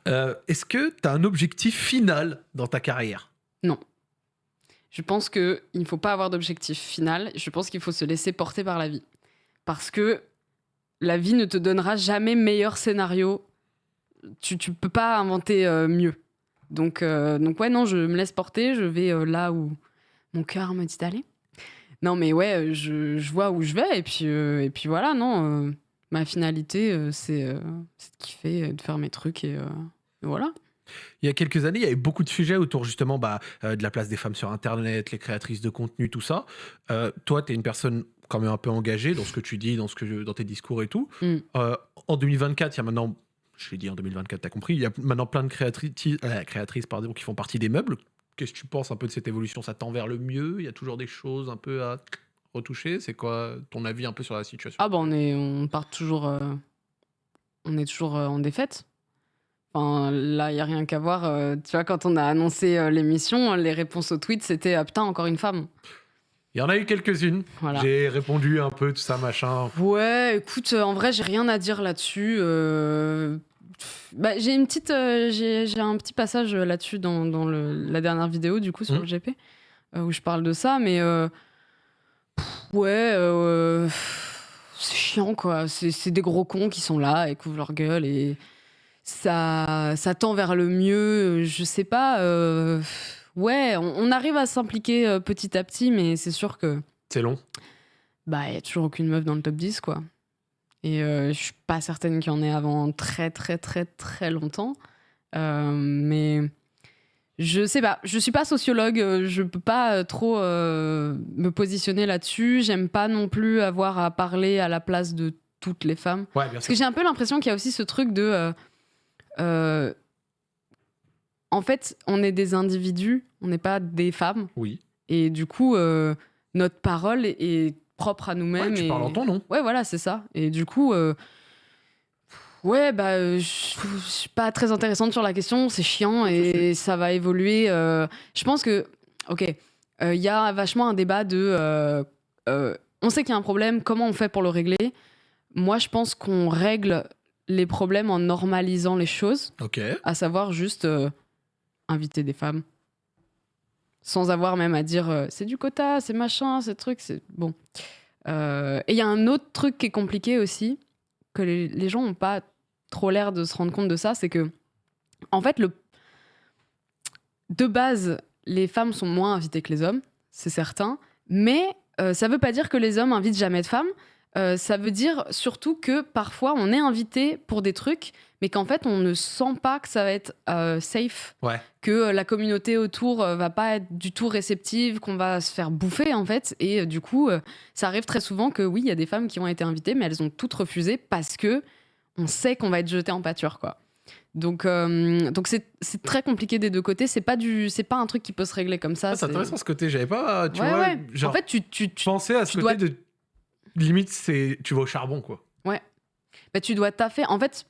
Est-ce que tu as un objectif final dans ta carrière? Je pense qu'il ne faut pas avoir d'objectif final. Je pense qu'il faut se laisser porter par la vie. Parce que la vie ne te donnera jamais meilleur scénario. Tu peux pas inventer mieux. Donc ouais, non, je me laisse porter. Je vais là où mon cœur me dit d'aller. Non, mais ouais, je vois où je vais. Et puis voilà, non. Ma finalité, c'est de kiffer, de faire mes trucs. Et voilà. Il y a quelques années, il y avait beaucoup de sujets autour justement de la place des femmes sur Internet, les créatrices de contenu, tout ça. Toi, tu es une personne quand même un peu engagée dans ce que tu dis, dans tes discours et tout. Mm. En 2024, il y a maintenant, je l'ai dit en 2024, tu as compris, il y a maintenant plein de créatrices qui font partie des meubles. Qu'est-ce que tu penses un peu de cette évolution? Ça tend vers le mieux? Il y a toujours des choses un peu à retoucher? C'est quoi ton avis un peu sur la situation? Ah bah on part toujours... on est toujours en défaite. Enfin, là, il n'y a rien qu'à voir. Tu vois, quand on a annoncé l'émission, les réponses aux tweets, c'était « Putain, encore une femme Il y en a eu quelques-unes. ». Voilà. J'ai répondu un peu, tout ça, machin. Ouais, écoute, en vrai, j'ai rien à dire là-dessus. Bah, j'ai un petit passage là-dessus dans la dernière vidéo, du coup, sur le GP, où je parle de ça, mais ouais, c'est chiant, quoi. C'est des gros cons qui sont là et couvrent leur gueule et ça tend vers le mieux. Je sais pas. Ouais, on arrive à s'impliquer petit à petit, mais c'est sûr que C'est long. bah, y a toujours aucune meuf dans le top 10, quoi. Et je suis pas certaine qu'il y en ait avant très, très, très, très longtemps. Mais je sais pas. Je suis pas sociologue. Je peux pas trop me positionner là-dessus. J'aime pas non plus avoir à parler à la place de toutes les femmes. Ouais, bien Parce sûr. que j'ai un peu l'impression qu'il y a aussi ce truc de... en fait, on est des individus, on n'est pas des femmes. Oui. Et du coup, notre parole est propre à Ouais, nous-mêmes. tu parles en ton nom. Ouais, voilà, c'est ça. Et du coup, ouais, bah, je suis pas très intéressante sur la question, c'est chiant et ça va évoluer. Je pense que, ok, il y a vachement un débat on sait qu'il y a un problème, comment on fait pour le régler? Moi, je pense qu'on règle les problèmes en normalisant les choses, Ok. à savoir juste inviter des femmes, sans avoir même à dire c'est du quota, c'est machin, c'est truc, c'est bon. Et il y a un autre truc qui est compliqué aussi, que les gens n'ont pas trop l'air de se rendre compte de ça, c'est que, en fait, de base, les femmes sont moins invitées que les hommes, c'est certain, mais ça veut pas dire que les hommes invitent jamais de femmes. Ça veut dire surtout que parfois on est invité pour des trucs, mais qu'en fait on ne sent pas que ça va être safe, Ouais. que la communauté autour va pas être du tout réceptive, qu'on va se faire bouffer en fait. Et du coup, ça arrive très souvent que oui, il y a des femmes qui ont été invitées, mais elles ont toutes refusé parce que on sait qu'on va être jeté en pâture, quoi. Donc c'est très compliqué des deux côtés. C'est pas un truc qui peut se régler comme ça. Ah, c'est intéressant ce côté. J'avais pas, tu Ouais, vois, ouais. genre, En fait, tu pensé à ce côté dois- de limite, tu vas au charbon, quoi. ouais. Bah, tu dois taffer. En fait,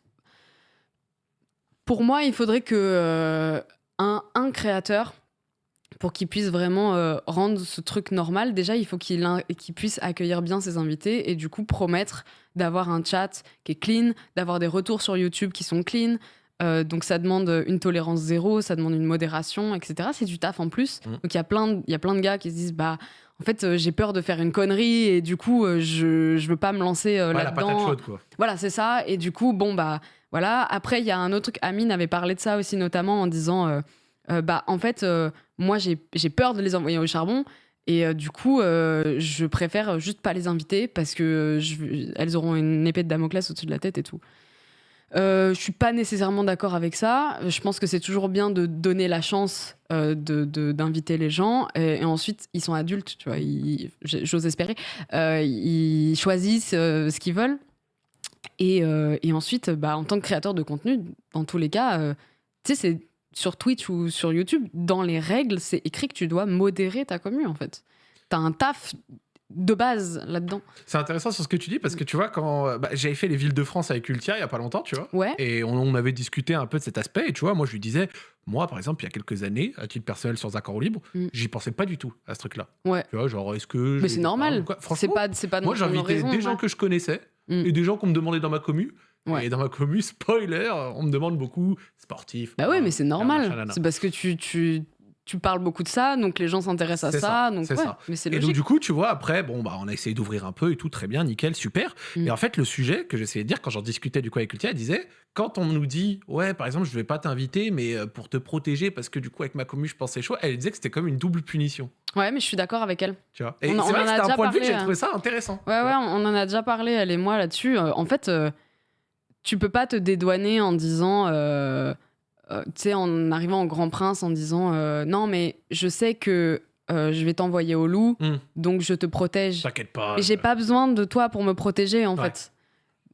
pour moi, il faudrait que un créateur, pour qu'il puisse vraiment rendre ce truc normal, déjà, il faut qu'il puisse accueillir bien ses invités et du coup promettre d'avoir un chat qui est clean, d'avoir des retours sur YouTube qui sont clean. Donc ça demande une tolérance zéro, ça demande une modération, etc. C'est du taf en plus. Donc il y a plein de gars qui se disent bah en fait j'ai peur de faire une connerie et du coup je veux pas me lancer Ouais, la là-dedans. patate chaude, quoi. Voilà, c'est ça. Et du coup bon bah voilà. Après il y a un autre truc. Amine avait parlé de ça aussi notamment en disant bah en fait moi j'ai peur de les envoyer au charbon. Et du coup, je préfère juste pas les inviter parce que elles auront une épée de Damoclès au-dessus de la tête et tout. Je suis pas nécessairement d'accord avec ça. Je pense que c'est toujours bien de donner la chance d'inviter les gens. Et ensuite, ils sont adultes, tu vois. J'ose espérer. Ils choisissent ce qu'ils veulent. Et ensuite, bah, en tant que créateur de contenu, dans tous les cas, tu sais, c'est sur Twitch ou sur YouTube, dans les règles, c'est écrit que tu dois modérer ta commu, en fait. T'as un taf de base là-dedans. C'est intéressant sur ce que tu dis parce que tu vois, quand j'avais fait les villes de France avec Ultia il y a pas longtemps, tu vois, Ouais. et on avait discuté un peu de cet aspect. Et tu vois, moi je lui disais, moi par exemple, il y a quelques années, à titre personnel sur Zach en roue libre, j'y pensais pas du tout à ce truc-là. Ouais. Tu vois, genre, est-ce que. Mais c'est normal. Franchement, C'est pas moi non plus une j'invitais raison, des gens ouais. que je connaissais et des gens qu'on me demandait dans ma commu. Ouais. Et dans ma commu, spoiler, on me demande beaucoup sportif. Bah oui, mais c'est normal. machin, C'est parce que tu parles beaucoup de ça, donc les gens s'intéressent à C'est ça. ça, Donc c'est ouais, ça. mais c'est Et donc logique. du coup, tu vois, après, bon, bah, on a essayé d'ouvrir un peu et tout, très bien, nickel, super. Et en fait, le sujet que j'essayais de dire quand j'en discutais du coup avec Ultia, elle disait, quand on nous dit, ouais, par exemple, je vais pas t'inviter, mais pour te protéger, parce que du coup, avec ma commu, je pensais chaud, elle disait que c'était comme une double punition. Ouais, mais je suis d'accord avec elle. Tu vois. Et On c'est en vrai que a c'était un déjà point de vue que parlé, j'ai trouvé ça intéressant. Ouais, tu ouais, vois. on en a déjà parlé, elle et moi, là-dessus. En fait, tu peux pas te dédouaner en disant, tu sais, en arrivant au Grand Prince, en disant, non, mais je sais que je vais t'envoyer au loup, donc je te protège. T'inquiète pas. Et j'ai pas besoin de toi pour me protéger, en Ouais. fait.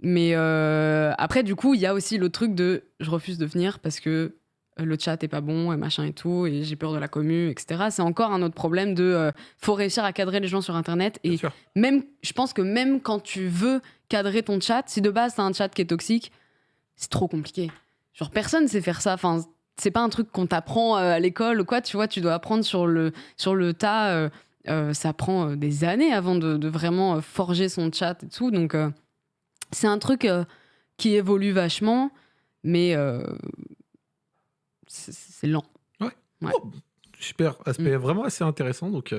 Mais après, du coup, il y a aussi le truc de je refuse de venir parce que le chat est pas bon et machin et tout, et j'ai peur de la commu, etc. C'est encore un autre problème de faut réussir à cadrer les gens sur Internet. Bien Et sûr. même, je pense que même quand tu veux cadrer ton chat, si de base t'as un chat qui est toxique, c'est trop compliqué. Genre, personne sait faire ça. Enfin, c'est pas un truc qu'on t'apprend à l'école ou quoi, tu vois, tu dois apprendre sur le tas. Ça prend des années avant de vraiment forger son chat et tout. Donc, c'est un truc qui évolue vachement, mais c'est lent. Ouais. Oh, super, aspect vraiment assez intéressant. Donc,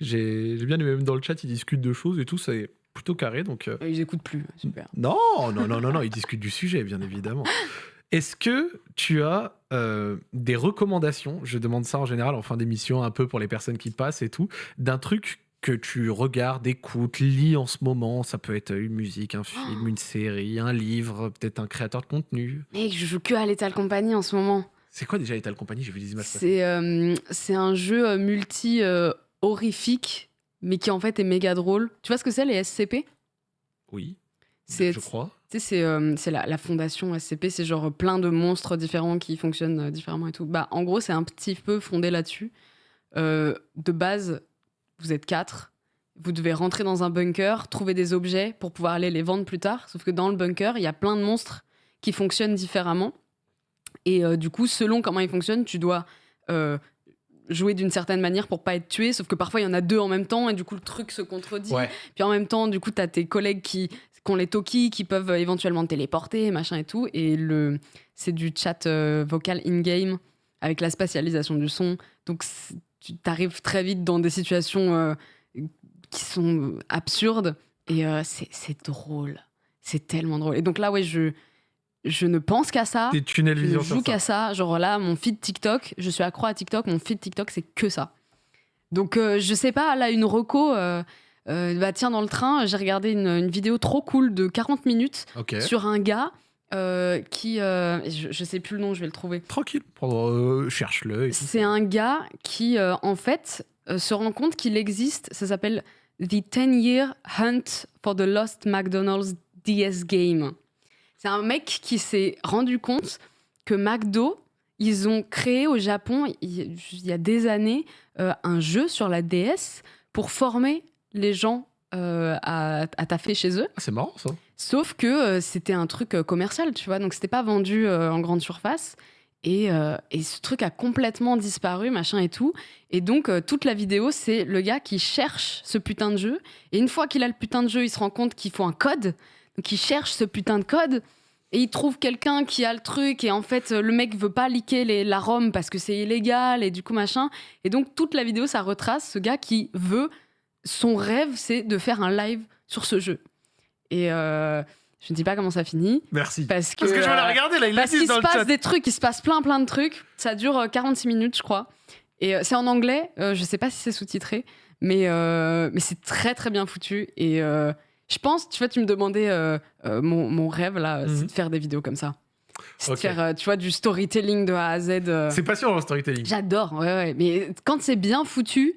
j'ai bien aimé, même dans le chat, ils discutent de choses et tout, c'est plutôt carré. Donc, Ils écoutent plus, super. non, ils discutent du sujet, bien évidemment. Est-ce que tu as des recommandations, je demande ça en général en fin d'émission, un peu pour les personnes qui passent et tout, d'un truc que tu regardes, écoutes, lis en ce moment? Ça peut être une musique, un film, une série, un livre, peut-être un créateur de contenu. Mec, je joue que à Lethal Company en ce moment. C'est quoi déjà Lethal Company? J'ai vu des images passer. C'est un jeu multi horrifique, mais qui en fait est méga drôle. Tu vois ce que c'est, les SCP? Oui, C'est- je crois. Tu sais, c'est la fondation SCP, c'est genre plein de monstres différents qui fonctionnent différemment et tout. Bah, en gros, c'est un petit peu fondé là-dessus. De base, vous êtes 4. vous devez rentrer dans un bunker, trouver des objets pour pouvoir aller les vendre plus tard. Sauf que dans le bunker, il y a plein de monstres qui fonctionnent différemment. Et du coup, selon comment ils fonctionnent, tu dois jouer d'une certaine manière pour pas être tué. Sauf que parfois, il y en a 2 en même temps et du coup, le truc se contredit. Ouais. Puis en même temps, du coup, t'as tes collègues qui ont les Toki, qui peuvent éventuellement te téléporter, machin et tout. Et c'est du chat vocal in-game avec la spatialisation du son. Donc, tu t'arrives très vite dans des situations qui sont absurdes. Et c'est drôle. C'est tellement drôle. Et donc là, ouais, je ne pense qu'à ça. T'es tunnel Je ne vision joue sur qu'à ça. ça. Genre là, mon feed TikTok, je suis accro à TikTok. Mon feed TikTok, c'est que ça. Donc, je sais pas, là, une reco... bah tiens, dans le train, j'ai regardé une vidéo trop cool de 40 minutes sur un gars qui... je sais plus le nom, je vais le trouver. Tranquille, cherche-le. C'est un gars qui, en fait, se rend compte qu'il existe, ça s'appelle The 10-Year Hunt for the Lost McDonald's DS Game. C'est un mec qui s'est rendu compte que McDo, ils ont créé au Japon, il y a des années, un jeu sur la DS pour former les gens à taffer chez eux. Ah, c'est marrant, ça. Sauf que c'était un truc commercial, tu vois, donc c'était pas vendu en grande surface. Et ce truc a complètement disparu, machin et tout. Et donc, toute la vidéo, c'est le gars qui cherche ce putain de jeu. Et une fois qu'il a le putain de jeu, il se rend compte qu'il faut un code. Donc, il cherche ce putain de code. Et il trouve quelqu'un qui a le truc. Et en fait, le mec veut pas liquer la ROM parce que c'est illégal. Et du coup, machin. Et donc, toute la vidéo, ça retrace ce gars qui veut... Son rêve, c'est de faire un live sur ce jeu. Et je ne dis pas comment ça finit. Merci. Parce que je vais la regarder, là, il parce l'a dit qu'il dans se le chat. passe des trucs, il se passe plein de trucs. Ça dure 46 minutes, je crois. Et c'est en anglais. Je sais pas si c'est sous-titré, mais c'est très très bien foutu. Et je pense, tu vois, tu me demandais mon rêve là, c'est de faire des vidéos comme ça. C'est de faire, tu vois, du storytelling de A à Z. C'est passionnant le storytelling. J'adore, ouais. Mais quand c'est bien foutu,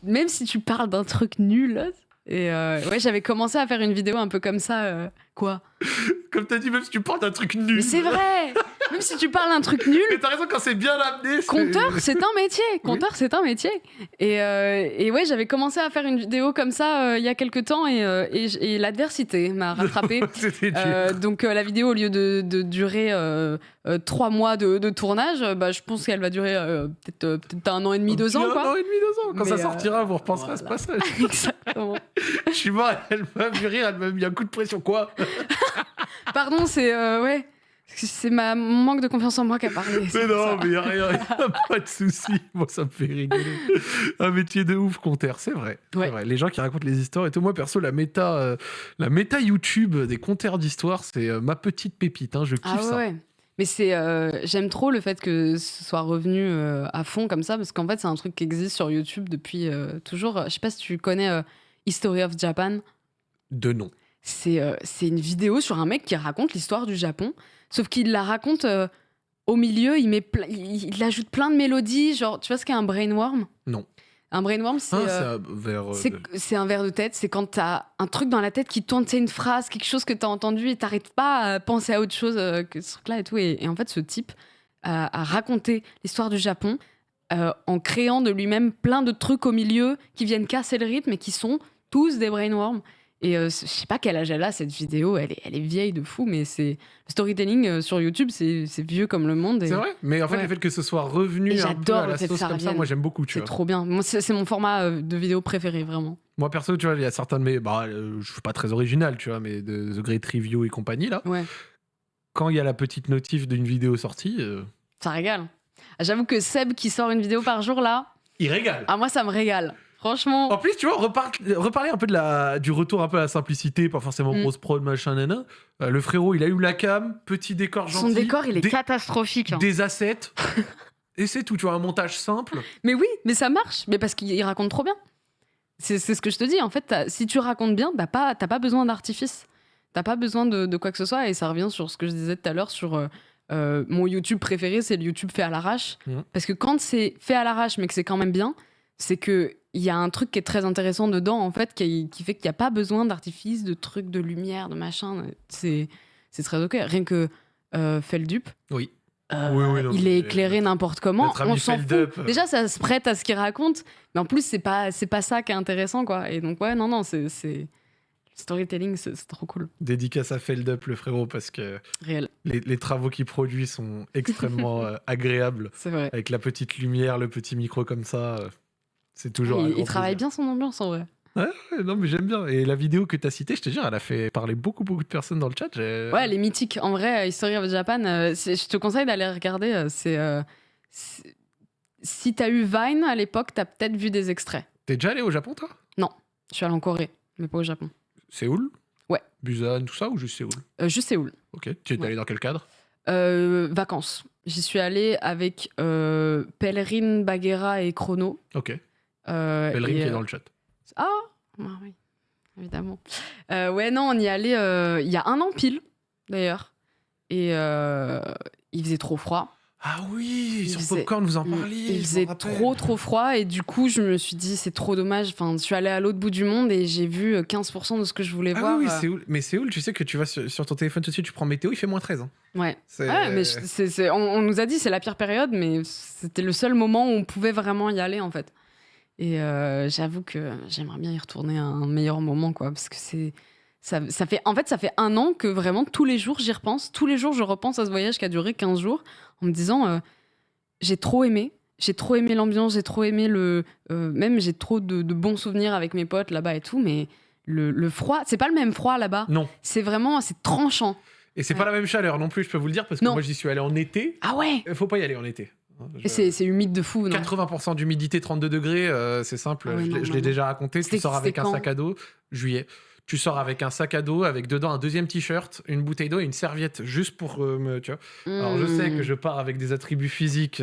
même si tu parles d'un truc nul. Et ouais, j'avais commencé à faire une vidéo un peu comme ça. Quoi ? Comme t'as dit, même si tu parles d'un truc nul. Mais c'est vrai. Même si tu parles d'un truc nul. Mais t'as raison, quand c'est bien amené. Conteur, c'est un métier. Conteur, c'est un métier. Et ouais, j'avais commencé à faire une vidéo comme ça il y a quelques temps et l'adversité m'a rattrapé. Donc la vidéo, au lieu de durer 3 mois de tournage, bah, je pense qu'elle va durer peut-être 1 an et demi, 2 ans. Quoi. 1 an et demi, 2 ans. Quand ça Mais, sortira, vous repenserez à ce passage. Exactement. Je suis mort, elle m'a vu rire, elle m'a mis un coup de pression. Quoi ? Pardon, c'est... ouais. C'est mon manque de confiance en moi qui a parlé. Mais non, mais y a rien, pas de souci. Moi, ça me fait rigoler. Un métier de ouf, compteur, c'est vrai. Ouais. C'est vrai. Les gens qui racontent les histoires et tout. Moi, perso, la méta YouTube des compteurs d'histoires, c'est ma petite pépite. Hein, je kiffe ça. Ouais. Mais j'aime trop le fait que ce soit revenu à fond comme ça, parce qu'en fait, c'est un truc qui existe sur YouTube depuis toujours. Je sais pas si tu connais History of Japan. De nom. C'est une vidéo sur un mec qui raconte l'histoire du Japon, sauf qu'il la raconte au milieu, il ajoute plein de mélodies, genre, tu vois ce qu'est un brainworm ? Non. Un brainworm, c'est c'est un verre de tête, c'est quand t'as un truc dans la tête qui tourne, c'est une phrase, quelque chose que t'as entendu et t'arrêtes pas à penser à autre chose que ce truc-là et tout. Et en fait, ce type a raconté l'histoire du Japon en créant de lui-même plein de trucs au milieu qui viennent casser le rythme et qui sont tous des brainworms. Et je sais pas quel âge elle a, cette vidéo, elle est vieille de fou, mais c'est le storytelling sur YouTube, c'est vieux comme le monde. C'est vrai, mais en fait, le fait que ce soit revenu un peu à la sauce comme ça, moi j'aime beaucoup. C'est trop bien. Moi, c'est mon format de vidéo préféré, vraiment. Moi perso, tu vois, il y a certains de mes... je suis pas très original, tu vois, mais de The Great Review et compagnie, là. Ouais. Quand il y a la petite notif d'une vidéo sortie... Ça régale. J'avoue que Seb qui sort une vidéo par jour, là... Il régale. Ah, moi, ça me régale. Franchement. En plus, tu vois, reparler un peu du retour un peu à la simplicité, pas forcément grosse prod, machin, nana. Le frérot, il a eu la cam, petit décor gentil. Son décor, il est catastrophique. Hein. Des assets. Et c'est tout, tu vois, un montage simple. Mais oui, mais ça marche. Mais parce qu'il raconte trop bien. C'est ce que je te dis. En fait, si tu racontes bien, t'as pas besoin d'artifice. T'as pas besoin de quoi que ce soit. Et ça revient sur ce que je disais tout à l'heure sur mon YouTube préféré, c'est le YouTube fait à l'arrache. Parce que quand c'est fait à l'arrache, mais que c'est quand même bien, c'est que il y a un truc qui est très intéressant dedans, en fait, qui fait qu'il n'y a pas besoin d'artifice, de trucs, de lumière, de machin. C'est très OK. Rien que Feldup. Oui. Oui, non, il est éclairé n'importe comment. notre ami On s'en fout. Feldup, Déjà, ça se prête à ce qu'il raconte, mais en plus, c'est pas ça qui est intéressant, quoi. Et donc, ouais, non, c'est le storytelling, c'est trop cool. dédicace à Feldup, le frérot, parce que Réel, les travaux qu'il produit sont extrêmement agréables. c'est vrai. Avec la petite lumière, le petit micro comme ça, c'est toujours un Il grand travaille plaisir. bien son ambiance, en vrai. Ouais, non, mais j'aime bien. Et la vidéo que tu as citée, je te jure, elle a fait parler beaucoup de personnes dans le chat. Ouais, elle est mythique. En vrai, History of Japan, je te conseille d'aller regarder. Si t'as eu Vine à l'époque, t'as peut-être vu des extraits. T'es déjà allé au Japon, toi? Je suis allée en Corée, mais pas au Japon. Séoul? Ouais. Busan, tout ça, ou juste Séoul? Juste Séoul. Ok. Tu es Ouais. allé dans quel cadre? Vacances. J'y suis allée avec Pèlerine, Bagheera et Chrono. Ok. Bellerin Bellerin qui est dans le chat. Ah, oui, évidemment. Ouais, non, on y allait il y a un an pile, d'ailleurs. Et il faisait trop froid. Ah oui, Il sur faisait- Popcorn, vous en parliez. Il je faisait m'en rappelle. trop froid et du coup, je me suis dit, c'est trop dommage. Enfin, je suis allée à l'autre bout du monde et j'ai vu 15% de ce que je voulais Ah voir. oui, Séoul. Mais Séoul, tu sais que tu vas sur ton téléphone tout de suite, tu prends météo, il fait -13. Hein. Ouais. C'est- Ouais, mais on nous a dit c'est la pire période, mais c'était le seul moment où on pouvait vraiment y aller en fait. Et j'avoue que j'aimerais bien y retourner à un meilleur moment, quoi, parce que ça fait un an que vraiment tous les jours j'y repense. Tous les jours je repense à ce voyage qui a duré 15 jours en me disant j'ai trop aimé l'ambiance, j'ai trop aimé même j'ai trop de bons souvenirs avec mes potes là-bas et tout, mais le froid, c'est pas le même froid là-bas. Non. C'est tranchant. Et c'est Ouais. pas la même chaleur non plus, je peux vous le dire, parce que Non. moi j'y suis allé en été. Ah ouais. Faut pas y aller en été. Et c'est humide de fou, non? 80% d'humidité, 32 degrés, c'est simple, Ah ouais, non, je l'ai non. déjà raconté. Tu C'était- sors avec c'était un quand sac à dos, juillet. Tu sors avec un sac à dos, avec dedans un deuxième t-shirt, une bouteille d'eau et une serviette, juste pour me. Tu vois. Alors je sais que je pars avec des attributs physiques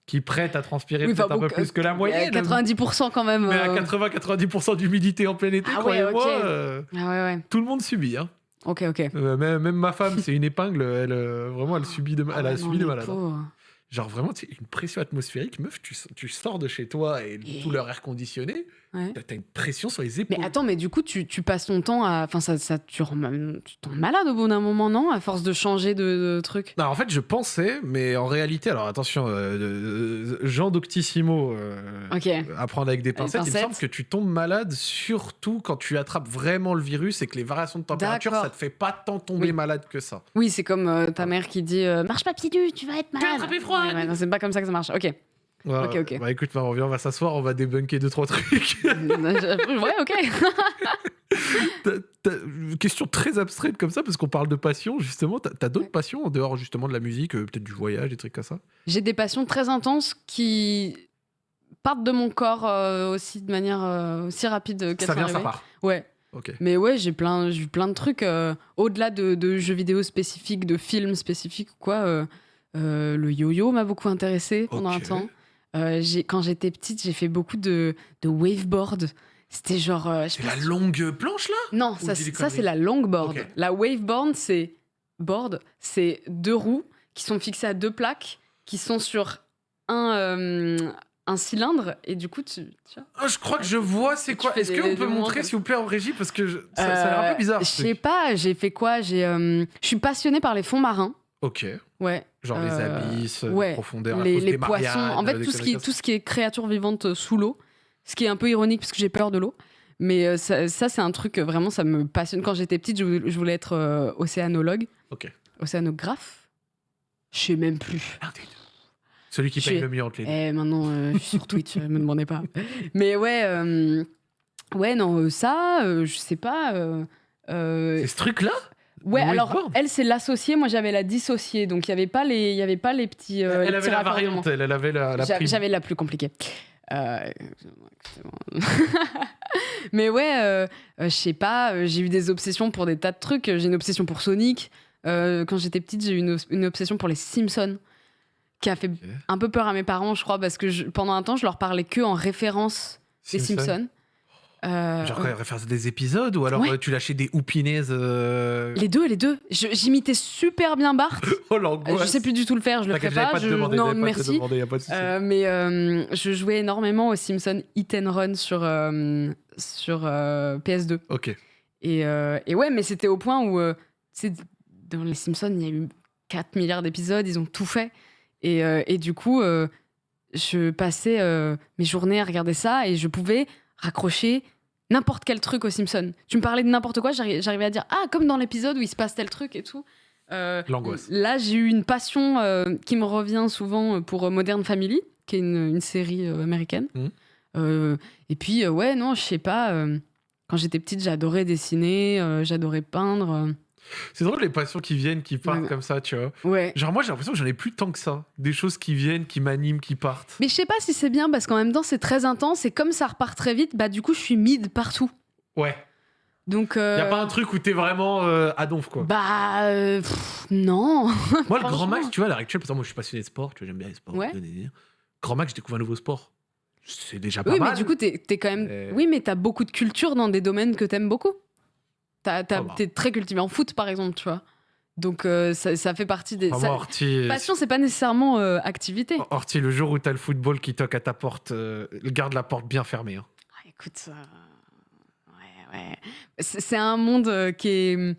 qui prêtent à transpirer Oui, peut-être enfin, un peu bon, plus que la moyenne. 90% quand même. Mais à 80-90% d'humidité en plein été, Ah ouais, croyez-moi, ok. Ah ouais. tout le monde subit. Hein. Ok. Même ma femme, c'est une épingle, elle, vraiment, elle subit de, Ah elle a ouais, subi non, de les malade. Hein. pauvres. Genre vraiment, tu sais, une pression atmosphérique, meuf, tu sors de chez toi et tout leur air conditionné, Ouais. t'as une pression sur les épaules. Mais attends, mais du coup, tu passes ton temps à. Enfin, tu tombes malade au bout d'un moment, non? À force de changer de truc. Non, en fait, je pensais, mais en réalité, alors attention, Jean Doctissimo, Ok. apprendre avec des pincettes, il me pincettes. semble que tu tombes malade surtout quand tu attrapes vraiment le virus et que les variations de température, D'accord. ça te fait pas tant tomber Oui. malade que ça. Oui, c'est comme ta mère qui dit marche pas pieds nus, tu vas être malade. attraper froid. Ouais, non, c'est pas comme ça que ça marche. Ok. Voilà. Ok. Bah écoute, on va s'asseoir, on va débunker 2-3 trucs. Ouais, ok. Question très abstraite comme ça, parce qu'on parle de passion, justement. T'as d'autres passions en dehors, justement, de la musique, peut-être du voyage, des trucs comme ça? J'ai des passions très intenses qui partent de mon corps aussi de manière aussi rapide qu'elles Ça sont vient, ça arrivées. part. Ouais. Ok. Mais ouais, j'ai eu plein de trucs au-delà de jeux vidéo spécifiques, de films spécifiques ou quoi. Le yo-yo m'a beaucoup intéressé pendant un Ok. temps. Quand j'étais petite, j'ai fait beaucoup de waveboard. C'était genre. Je sais C'est pas la si- longue planche, là? Non, Ou ça, dis des ça, c'est conneries? la longboard. Ok. La waveboard, c'est deux roues qui sont fixées à deux plaques qui sont sur un cylindre et du coup, tu vois. Ah, je crois que je vois c'est Tu quoi. fais Est-ce des qu'on peut mouvements montrer, comme s'il vous plaît, en régie? Parce que ça a l'air un peu bizarre. Je ce sais truc. pas, j'ai fait quoi? Je suis passionnée par les fonds marins. Ok. Ouais. Genre les abysses, ouais, les profondeurs, la les fosse des poissons. Mariannes, En fait, des tout conneries ce qui est créatures vivantes sous l'eau. Ce qui est un peu ironique parce que j'ai peur de l'eau. Mais ça c'est un truc, vraiment, ça me passionne. Quand j'étais petite, je voulais être océanologue. Ok. Océanographe? Je sais même plus. Merde. Celui qui Je paye suis- le mieux entre les deux. Maintenant, je suis sur Twitch, me demandez pas. Mais ouais, non, ça, je sais pas. C'est ce truc-là? Ouais, le alors waveboard elle c'est l'associée, moi j'avais la dissociée, donc il y avait pas les petits. Elle les avait petits la raccordements. variante, elle avait la prime. J'avais la plus compliquée. Excusez-moi. Mais ouais, je sais pas, j'ai eu des obsessions pour des tas de trucs. J'ai une obsession pour Sonic. Quand j'étais petite, j'ai eu une obsession pour les Simpsons, qui a fait un peu peur à mes parents, je crois, parce que pendant un temps, je leur parlais que en référence des Simpsons. Genre référence des épisodes ou alors Ouais. tu lâchais des houpinaises Les deux. J'imitais super bien Bart. Oh l'angoisse. Je sais plus du tout le faire, je le ferai T'inquiète, j'avais pas. pas te demander, Non, j'avais pas te merci. demander, y a pas de souci. Mais je jouais énormément aux Simpsons Hit and Run sur PS2. Ok. Et ouais, mais c'était au point où, tu sais, dans les Simpsons, il y a eu 4 milliards d'épisodes, ils ont tout fait. Et du coup, je passais mes journées à regarder ça et je pouvais raccrocher n'importe quel truc aux Simpsons. Tu me parlais de n'importe quoi, j'arrivais à dire « Ah, comme dans l'épisode où il se passe tel truc et tout ». L'angoisse. Là, j'ai eu une passion qui me revient souvent pour Modern Family, qui est une série américaine. Et puis, ouais, non, je sais pas. Quand j'étais petite, j'adorais dessiner, j'adorais peindre. C'est drôle les passions qui viennent, qui partent comme ça, tu vois. Ouais. Genre moi j'ai l'impression que j'en ai plus tant que ça. Des choses qui viennent, qui m'animent, qui partent. Mais je sais pas si c'est bien parce qu'en même temps c'est très intense et comme ça repart très vite, bah du coup je suis mid partout. Ouais. Donc y a pas un truc où t'es vraiment à donf quoi. Bah non. Moi le grand max, tu vois, à l'heure actuelle, parce que moi je suis passionné de sport, tu vois, j'aime bien les sports. Ouais. Grand max, je découvre un nouveau sport. C'est déjà pas mal. Oui, mais du coup t'es quand même. Oui, mais t'as beaucoup de culture dans des domaines que t'aimes beaucoup. T'es très cultivé en foot par exemple, tu vois. Donc ça fait partie des. Passion, c'est pas nécessairement activité. Horty, le jour où t'as le football qui toque à ta porte, garde la porte bien fermée. Hein. Ah, écoute, ouais. C'est un monde qui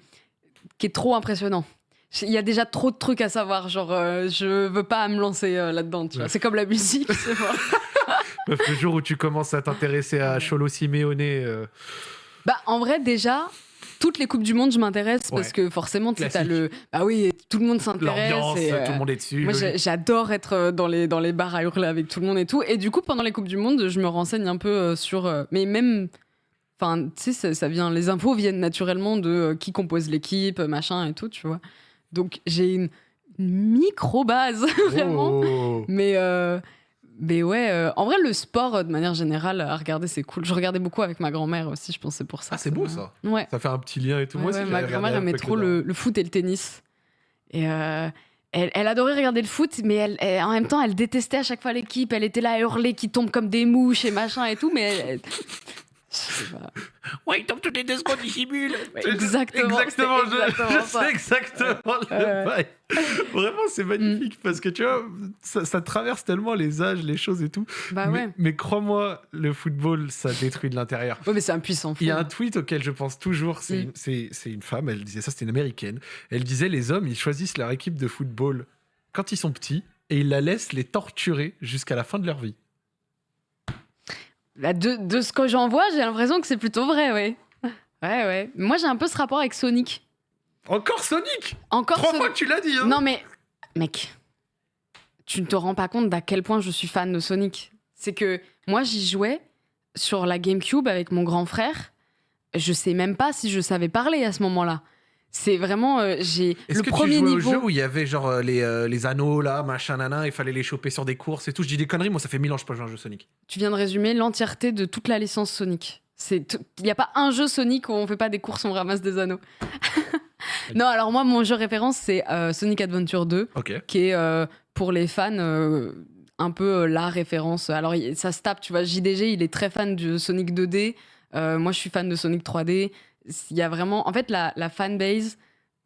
est trop impressionnant. Il y a déjà trop de trucs à savoir. Genre, je veux pas me lancer là-dedans. Tu vois. C'est comme la musique, c'est vrai. Le jour où tu commences à t'intéresser à Cholo Simeone. Bah, en vrai, déjà. Toutes les Coupes du Monde, je m'intéresse parce que forcément, tu sais, t'as le. Bah oui, tout le monde s'intéresse. L'ambiance, tout le monde est dessus. Moi, j'adore être dans les bars à hurler avec tout le monde et tout. Et du coup, pendant les Coupes du Monde, je me renseigne un peu sur. Mais même. Enfin, tu sais, ça vient. Les infos viennent naturellement de qui compose l'équipe, machin et tout, tu vois. Donc, j'ai une micro-base, vraiment. Oh. Mais ouais, en vrai, le sport, de manière générale, à regarder, c'est cool. Je regardais beaucoup avec ma grand-mère aussi, je pensais pour ça. Ah, c'est beau ça. Ouais. Ça fait un petit lien et tout. Ouais, Moi, ouais, ma grand-mère aimait trop le foot et le tennis. Et elle adorait regarder le foot, mais en même temps, elle détestait à chaque fois l'équipe. Elle était là à hurler qui tombe comme des mouches et machin et tout, mais je sais pas. Ouais, il tombe toutes les 2 secondes, il simule. Exactement. C'est exactement le bail. Vraiment, c'est magnifique parce que tu vois, ça traverse tellement les âges, les choses et tout. Bah ouais. Mais crois-moi, le football, ça détruit de l'intérieur. Ouais, mais c'est un puissant fou. Il y a un tweet auquel je pense toujours. C'est une femme, elle disait ça, c'était une américaine. Elle disait les hommes, ils choisissent leur équipe de football quand ils sont petits et ils la laissent les torturer jusqu'à la fin de leur vie. Bah de ce que j'en vois, j'ai l'impression que c'est plutôt vrai, ouais. Ouais. Moi, j'ai un peu ce rapport avec Sonic. Encore Sonic. 3 fois que tu l'as dit, hein. Non, mais, mec, tu ne te rends pas compte d'à quel point je suis fan de Sonic. C'est que moi, j'y jouais sur la GameCube avec mon grand frère. Je sais même pas si je savais parler à ce moment-là. C'est vraiment j'ai Est-ce le que premier tu jouais niveau au jeu où il y avait genre les anneaux là, machin nana, il fallait les choper sur des courses et tout. Je dis des conneries, moi ça fait 1000 ans que je peux jouer à un jeu Sonic. Tu viens de résumer l'entièreté de toute la licence Sonic. Il y a pas un jeu Sonic où on fait pas des courses, on ramasse des anneaux. Non, alors moi mon jeu référence c'est Sonic Adventure 2 qui est pour les fans un peu la référence. Alors ça se tape, tu vois, JDG, il est très fan de Sonic 2D. Moi je suis fan de Sonic 3D. Il y a vraiment... En fait, la fanbase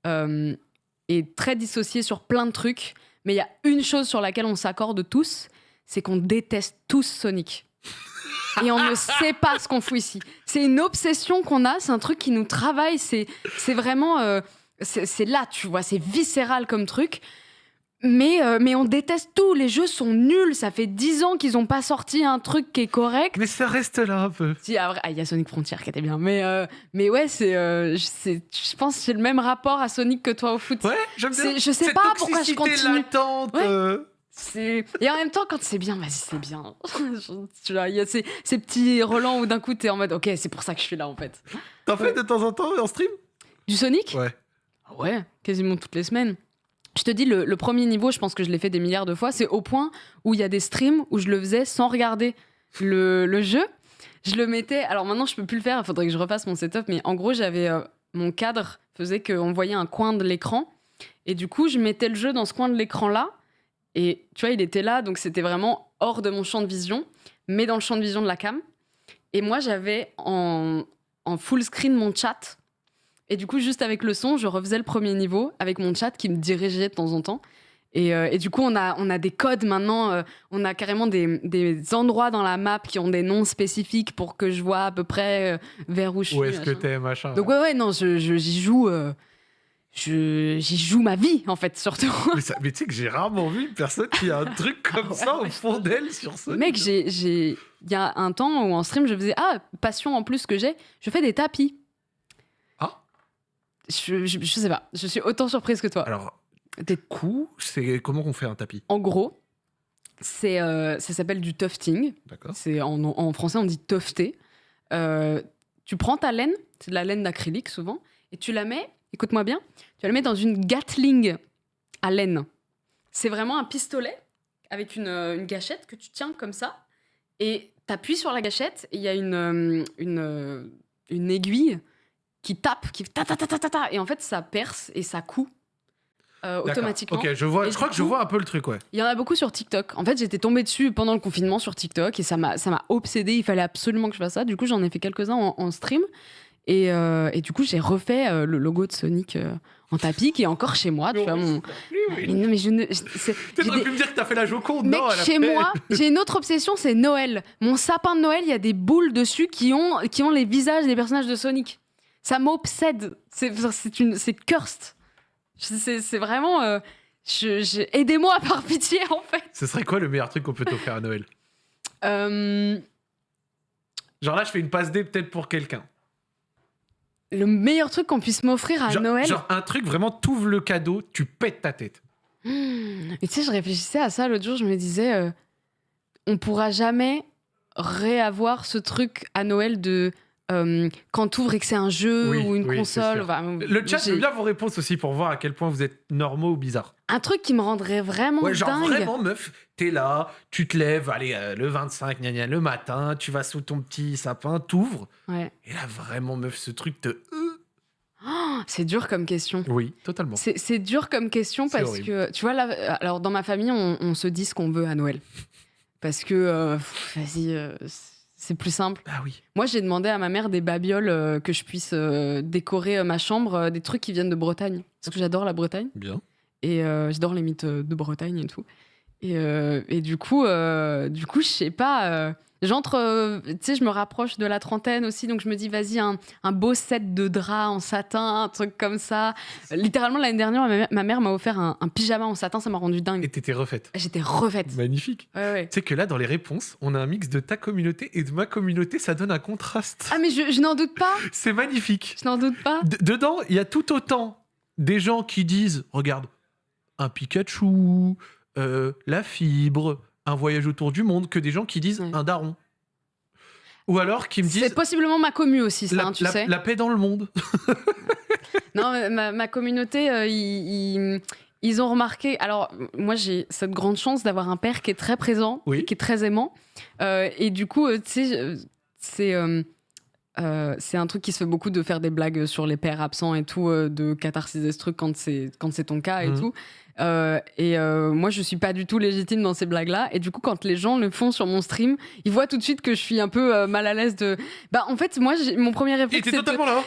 est très dissociée sur plein de trucs, mais il y a une chose sur laquelle on s'accorde tous, c'est qu'on déteste tous Sonic. Et on ne sait pas ce qu'on fout ici. C'est une obsession qu'on a, c'est un truc qui nous travaille, c'est vraiment... c'est là, tu vois, c'est viscéral comme truc. Mais on déteste tout, les jeux sont nuls, ça fait 10 ans qu'ils n'ont pas sorti un truc qui est correct. Mais ça reste là un peu. Si, il y a Sonic Frontier qui était bien, mais ouais, je pense que j'ai le même rapport à Sonic que toi au foot. Ouais, j'aime bien. Je sais pas pourquoi je continue. Latente, Et en même temps, quand c'est bien, vas-y, c'est bien. Tu vois, il y a ces petits relents où d'un coup t'es en mode, ok, c'est pour ça que je suis là en fait. T'en fais de temps en temps en stream? Du Sonic? Ouais. Ouais, quasiment toutes les semaines. Je te dis, le premier niveau, je pense que je l'ai fait des milliards de fois, c'est au point où il y a des streams où je le faisais sans regarder le jeu. Je le mettais... Alors maintenant, je peux plus le faire, il faudrait que je refasse mon setup, mais en gros, j'avais... mon cadre faisait qu'on voyait un coin de l'écran, et du coup, je mettais le jeu dans ce coin de l'écran-là, et tu vois, il était là, donc c'était vraiment hors de mon champ de vision, mais dans le champ de vision de la cam. Et moi, j'avais en full screen mon chat. Et du coup, juste avec le son, je refaisais le premier niveau avec mon chat qui me dirigeait de temps en temps. Et du coup, on a des codes maintenant. On a carrément des endroits dans la map qui ont des noms spécifiques pour que je vois à peu près vers où je suis. Où est-ce que t'es, machin. Donc ouais, non, j'y joue. j'y joue ma vie, en fait, surtout. Mais tu sais que j'ai rarement vu une personne qui a un truc comme ça au fond d'elle sur Sonic. Mec, il y a un temps où en stream, je faisais passion en plus que j'ai, je fais des tapis. Ah. Je sais pas, je suis autant surprise que toi. Alors, du coup, c'est comment on fait un tapis? En gros, ça s'appelle du tufting. D'accord. En français, on dit tufter. Tu prends ta laine, c'est de la laine d'acrylique souvent, et tu la mets, écoute-moi bien, tu la mets dans une Gatling à laine. C'est vraiment un pistolet avec une gâchette que tu tiens comme ça, et t'appuies sur la gâchette, et il y a une aiguille qui tape, qui ta ta ta ta ta ta, et en fait ça perce et ça coud automatiquement. Ok, je crois que je vois un peu le truc, ouais. Il y en a beaucoup sur TikTok. En fait, j'étais tombée dessus pendant le confinement sur TikTok et ça m'a obsédée. Il fallait absolument que je fasse ça. Du coup, j'en ai fait quelques-uns en stream. Et du coup, j'ai refait le logo de Sonic en tapis qui est encore chez moi. Tu vois, Mais non, mais Tu aurais pu me dire que t'as fait la Joconde, Mec, non? chez moi, j'ai une autre obsession, c'est Noël. Mon sapin de Noël, il y a des boules dessus qui ont les visages des personnages de Sonic. Ça m'obsède. C'est cursed. C'est vraiment... aidez-moi par pitié, en fait. Ce serait quoi le meilleur truc qu'on peut t'offrir à Noël? Genre là, je fais une passe D peut-être pour quelqu'un. Le meilleur truc qu'on puisse m'offrir à Noël. Genre un truc vraiment, t'ouvres le cadeau, tu pètes ta tête. Et tu sais, je réfléchissais à ça l'autre jour, je me disais, on pourra jamais réavoir ce truc à Noël de quand t'ouvres et que c'est un jeu ou une console. Le chat, j'aime bien vos réponses aussi pour voir à quel point vous êtes normaux ou bizarres. Un truc qui me rendrait vraiment genre dingue. Vraiment, meuf, t'es là, tu te lèves, allez, le 25, le matin, tu vas sous ton petit sapin, t'ouvres. Ouais. Et là, vraiment, meuf, ce truc te... C'est dur comme question. Oui, totalement. C'est dur comme question parce que, tu vois, là, alors dans ma famille, on se dit ce qu'on veut à Noël. Parce que, vas-y, c'est plus simple. Ah oui. Moi, j'ai demandé à ma mère des babioles que je puisse décorer ma chambre, des trucs qui viennent de Bretagne. Parce que j'adore la Bretagne. Bien. Et j'adore les mythes de Bretagne et tout. Et du coup, je sais pas... J'entre, tu sais, je me rapproche de la trentaine aussi, donc je me dis, vas-y, un beau set de draps en satin, un truc comme ça. Littéralement, l'année dernière, ma mère m'a offert un pyjama en satin, ça m'a rendu dingue. Et t'étais refaite. J'étais refaite. Magnifique. Ouais. Tu sais que là, dans les réponses, on a un mix de ta communauté et de ma communauté, ça donne un contraste. Ah, mais je n'en doute pas. C'est magnifique. Je n'en doute pas. Dedans, il y a tout autant des gens qui disent, regarde, un Pikachu, la fibre... un voyage autour du monde, que des gens qui disent un daron. Ou alors qui me disent... C'est possiblement ma commu aussi, ça, tu sais. La paix dans le monde. Non, ma communauté, ils ont remarqué... Alors, moi, j'ai cette grande chance d'avoir un père qui est très présent, qui est très aimant. Et du coup, tu sais, c'est un truc qui se fait beaucoup de faire des blagues sur les pères absents et tout, de catharsiser ce truc quand c'est ton cas et tout. Moi, je suis pas du tout légitime dans ces blagues-là. Et du coup, quand les gens le font sur mon stream, ils voient tout de suite que je suis un peu mal à l'aise de... Bah, en fait, moi, mon premier réflexe,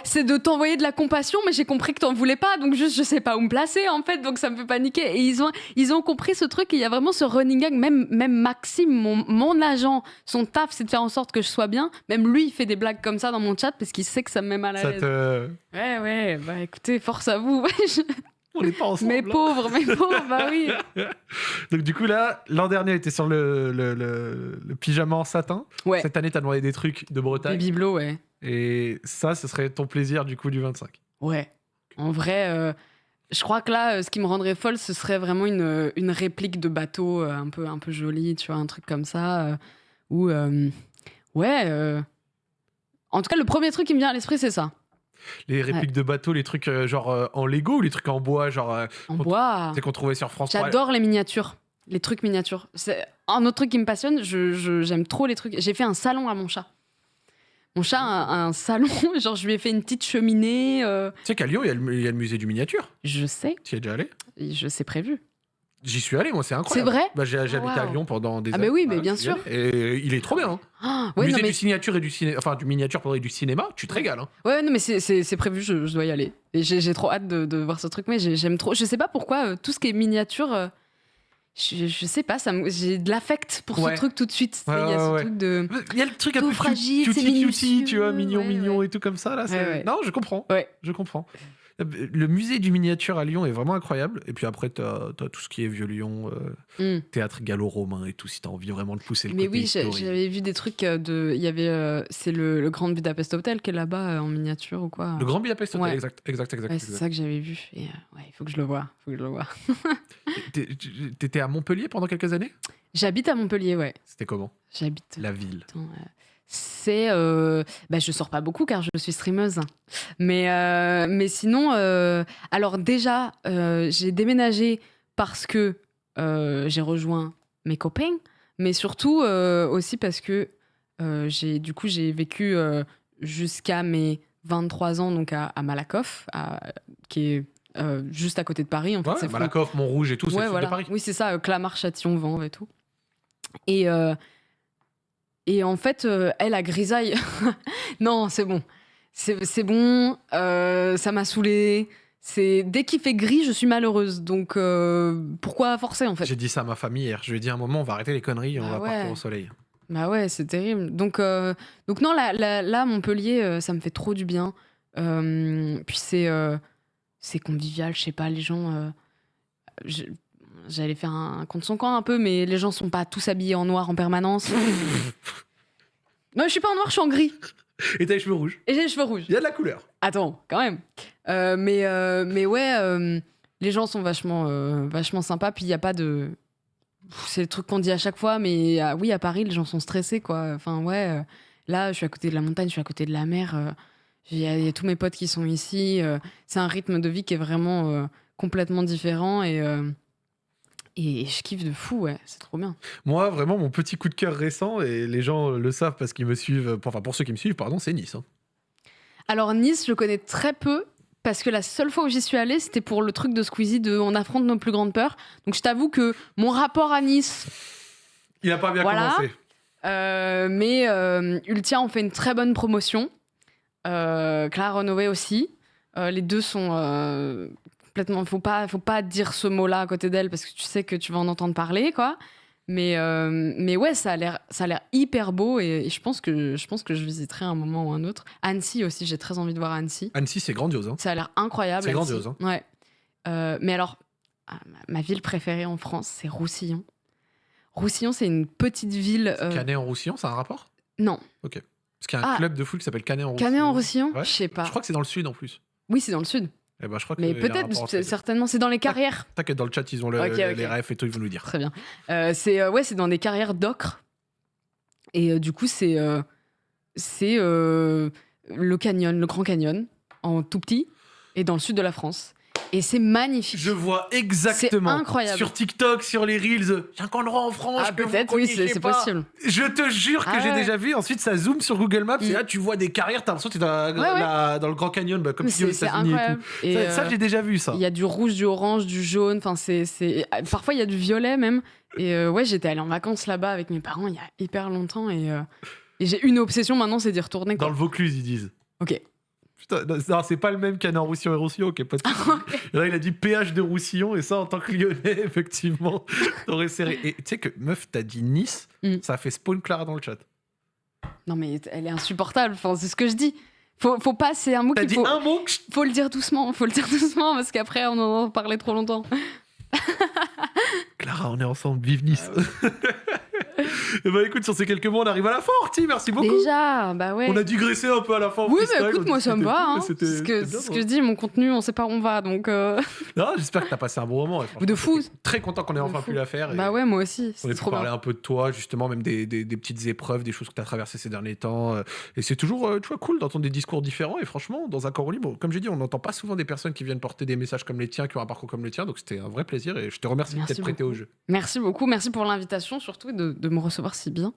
c'est de t'envoyer de la compassion, mais j'ai compris que t'en voulais pas, donc juste, je sais pas où me placer, en fait, donc ça me fait paniquer. Et ils ont compris ce truc, et il y a vraiment ce running gag. Même Maxime, mon agent, son taf, c'est de faire en sorte que je sois bien. Même lui, il fait des blagues comme ça dans mon chat, parce qu'il sait que ça me met mal à l'aise. Ouais, bah écoutez, force à vous. On n'est pas ensemble. Mes pauvres, bah oui. Donc du coup là, l'an dernier, était sur le pyjama en satin. Ouais. Cette année, t'as demandé des trucs de Bretagne. Des bibelots, ouais. Et ça, ce serait ton plaisir du coup du 25. Ouais. En vrai, je crois que là, ce qui me rendrait folle, ce serait vraiment une réplique de bateau un peu jolie, tu vois, un truc comme ça. En tout cas, le premier truc qui me vient à l'esprit, c'est ça. Les répliques de bateaux, les trucs genre en Lego ou les trucs en bois, genre en bois. C'est qu'on trouvait sur France 3. J'adore les miniatures, les trucs miniatures. C'est un autre truc qui me passionne. J'aime trop les trucs. J'ai fait un salon à mon chat. Mon chat a un salon, genre je lui ai fait une petite cheminée. Tu sais qu'à Lyon, il y a le musée du miniature. Je sais. Tu y es déjà allé? C'est prévu. J'y suis allé, moi, c'est incroyable. C'est vrai? Bah, j'ai habité à Lyon pendant des années. Ah, bah oui, mais bien sûr. Et il est trop bien. Hein. Musée du signature et du cinéma, enfin du miniature et du cinéma, tu te régales. Hein. Ouais, non, mais c'est prévu, je dois y aller. Et j'ai trop hâte de voir ce truc, mais j'aime trop. Je sais pas pourquoi, tout ce qui est miniature, je sais pas, j'ai de l'affect pour ce truc tout de suite. Il y a ce truc de. Il y a le truc un peu fragile, cutie, tu vois, mignon et tout comme ça. Là, non, je comprends. Ouais. Je comprends. Le musée du miniature à Lyon est vraiment incroyable. Et puis après, t'as tout ce qui est Vieux-Lyon, théâtre gallo-romain et tout, si t'as envie vraiment de pousser le Mais côté oui, historique. j'avais vu des trucs il y avait, c'est le Grand Budapest Hotel qui est là-bas en miniature ou quoi. Le Grand Budapest Hotel, Ouais. exact. Ouais, c'est ça que j'avais vu. Et ouais, il faut que je le voie. T'étais à Montpellier pendant quelques années? J'habite à Montpellier, ouais. C'était comment? J'habite. La ville. Attends, c'est. Je sors pas beaucoup car je suis streameuse. Mais sinon, alors déjà, j'ai déménagé parce que j'ai rejoint mes copains, mais surtout aussi parce que j'ai vécu jusqu'à mes 23 ans donc à Malakoff, qui est juste à côté de Paris. En fait, c'est Malakoff, Montrouge et tout, c'est le sud de Paris. Oui, c'est ça, Clamart, Châtillon, Vanves et tout. Et en fait, elle a grisaille. Non, c'est bon. C'est bon. Ça m'a saoulée. Dès qu'il fait gris, je suis malheureuse. Donc, pourquoi forcer, en fait? J'ai dit ça à ma famille hier. Je lui ai dit à un moment, on va arrêter les conneries et on va partir au soleil. Bah ouais, c'est terrible. Donc non, là, Montpellier, ça me fait trop du bien. Puis c'est convivial, je sais pas, les gens... J'allais faire un contre son camp un peu, mais les gens sont pas tous habillés en noir en permanence. Non, je suis pas en noir, je suis en gris. Et t'as les cheveux rouges. Et j'ai les cheveux rouges. Il y a de la couleur. Attends, quand même. Mais ouais, les gens sont vachement sympas. Puis il y a pas de... C'est le truc qu'on dit à chaque fois, mais oui, à Paris, les gens sont stressés, quoi. Enfin, ouais, là, je suis à côté de la montagne, je suis à côté de la mer. Il y a tous mes potes qui sont ici. C'est un rythme de vie qui est vraiment complètement différent et je kiffe de fou, ouais, c'est trop bien. Moi, vraiment, mon petit coup de cœur récent, et les gens le savent parce qu'ils me suivent, enfin pour ceux qui me suivent, pardon, c'est Nice. Alors Nice, je connais très peu, parce que la seule fois où j'y suis allée, c'était pour le truc de Squeezie de On affronte nos plus grandes peurs. Donc je t'avoue que mon rapport à Nice... Il a pas bien commencé. Mais Ultia ont fait une très bonne promotion. Clara Renoué aussi. Les deux sont... complètement, faut pas dire ce mot-là à côté d'elle parce que tu sais que tu vas en entendre parler, quoi. Mais ouais, ça a l'air hyper beau et je pense que je visiterai un moment ou un autre. Annecy aussi, j'ai très envie de voir Annecy. Annecy, c'est grandiose. Ça a l'air incroyable. C'est Annecy. grandiose. Ouais. Mais alors, ma ville préférée en France, c'est Roussillon. Roussillon, c'est une petite ville. Canet-en-Roussillon, ça a un rapport? Non. Ok. Parce qu'il y a un club de foot qui s'appelle Canet-en-Roussillon. Canet-en-Roussillon, ouais. Je sais pas. Je crois que c'est dans le sud en plus. Oui, c'est dans le sud. Eh ben, je crois que mais peut-être, certainement, c'est dans les carrières. T'inquiète, dans le chat, ils ont les refs et tout, ils vont nous dire. Très bien. C'est dans des carrières d'ocre. Et du coup, c'est le canyon, le Grand Canyon, en tout petit, et dans le sud de la France. Et c'est magnifique. Je vois exactement. C'est incroyable. Sur TikTok, sur les Reels, j'ai un endroit en France. Ah, peut-être, oui, c'est possible. Je te jure que j'ai déjà vu. Ensuite, ça zoome sur Google Maps et là, tu vois des carrières. T'as l'impression que t'es dans le Grand Canyon, comme si aux États-Unis et tout. Ça, j'ai déjà vu ça. Il y a du rouge, du orange, du jaune. Enfin, parfois, il y a du violet même. Et ouais, j'étais allée en vacances là-bas avec mes parents il y a hyper longtemps. Et j'ai une obsession maintenant, c'est d'y retourner. Dans le Vaucluse, ils disent. Ok. Putain, non, c'est pas le même Canet-en-Roussillon et Roussillon, ok, pas de soucis. Là, il a dit péage de Roussillon, et ça, en tant que Lyonnais, effectivement, t'aurais serré. Et tu sais que, meuf, t'as dit Nice, ça a fait spawn Clara dans le chat. Non, mais elle est insupportable, enfin, c'est ce que je dis. Faut pas, c'est un mot qu'il faut... T'as dit un mot faut le dire doucement, parce qu'après, on en parlait trop longtemps. Clara, on est ensemble, vive Nice. Et bah écoute, sur ces quelques mots, on arrive à la fin, Orti, merci beaucoup. Déjà, bah ouais. On a digressé un peu à la fin. Oui, mais écoute, moi ça me va. Hein. C'est ce que je dis, mon contenu, on sait pas où on va, donc... Non, j'espère que t'as passé un bon moment. De fou. Très content qu'on ait enfin pu la faire. Bah ouais, moi aussi. On a pu parler un peu de toi, justement, même des petites épreuves, des choses que t'as traversées ces derniers temps. Et c'est toujours, tu vois, cool d'entendre des discours différents. Et franchement, dans un corps libre, comme j'ai dit, on n'entend pas souvent des personnes qui viennent porter des messages comme les tiens, qui ont un parcours comme le tien. Donc c'était un vrai plaisir et je te remercie de t'être prêté au jeu. Merci beaucoup. Merci pour l'invitation, surtout, et de me recevoir si bien.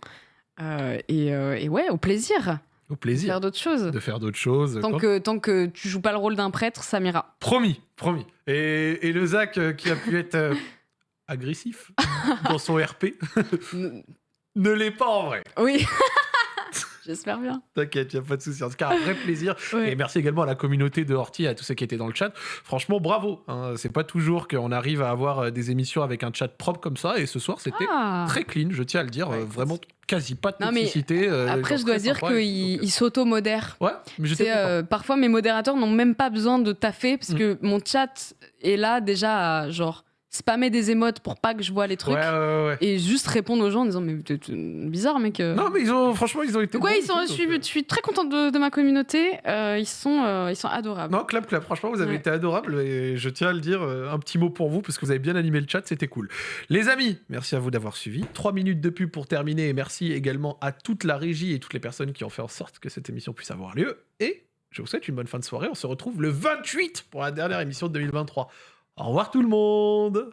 Et ouais, au plaisir. Au plaisir. De faire d'autres choses. Tant que tu joues pas le rôle d'un prêtre, ça m'ira. Promis. Et le Zach qui a pu être agressif dans son RP ne l'est pas en vrai. Oui. J'espère bien. T'inquiète, il n'y a pas de souci. En tout cas, un vrai plaisir. Ouais. Et merci également à la communauté de Horty et à tous ceux qui étaient dans le chat. Franchement, bravo. Hein. C'est pas toujours qu'on arrive à avoir des émissions avec un chat propre comme ça. Et ce soir, c'était Ah. très clean, je tiens à le dire. Ouais, Vraiment quasi pas de Non, mais toxicité. Après, genre je dois très dire sympa et tout, qu'il donc, il s'auto-modère. Ouais, mais j'étais C'est, content. parfois, mes modérateurs n'ont même pas besoin de taffer parce que mon chat est là déjà à genre spammer des émotes pour pas que je vois les trucs Ouais. et juste répondre aux gens en disant mais t'es bizarre mec. Non, mais franchement, ils ont été. Donc ouais, bons ils et sont, tout, je donc, suis très contente de ma communauté. Ils sont adorables. Non, clap. Franchement, vous avez Ouais. été adorables et je tiens à le dire, un petit mot pour vous parce que vous avez bien animé le chat, c'était cool. Les amis, merci à vous d'avoir suivi. 3 minutes de pub pour terminer et merci également à toute la régie et toutes les personnes qui ont fait en sorte que cette émission puisse avoir lieu. Et je vous souhaite une bonne fin de soirée. On se retrouve le 28 pour la dernière émission de 2023. Au revoir tout le monde!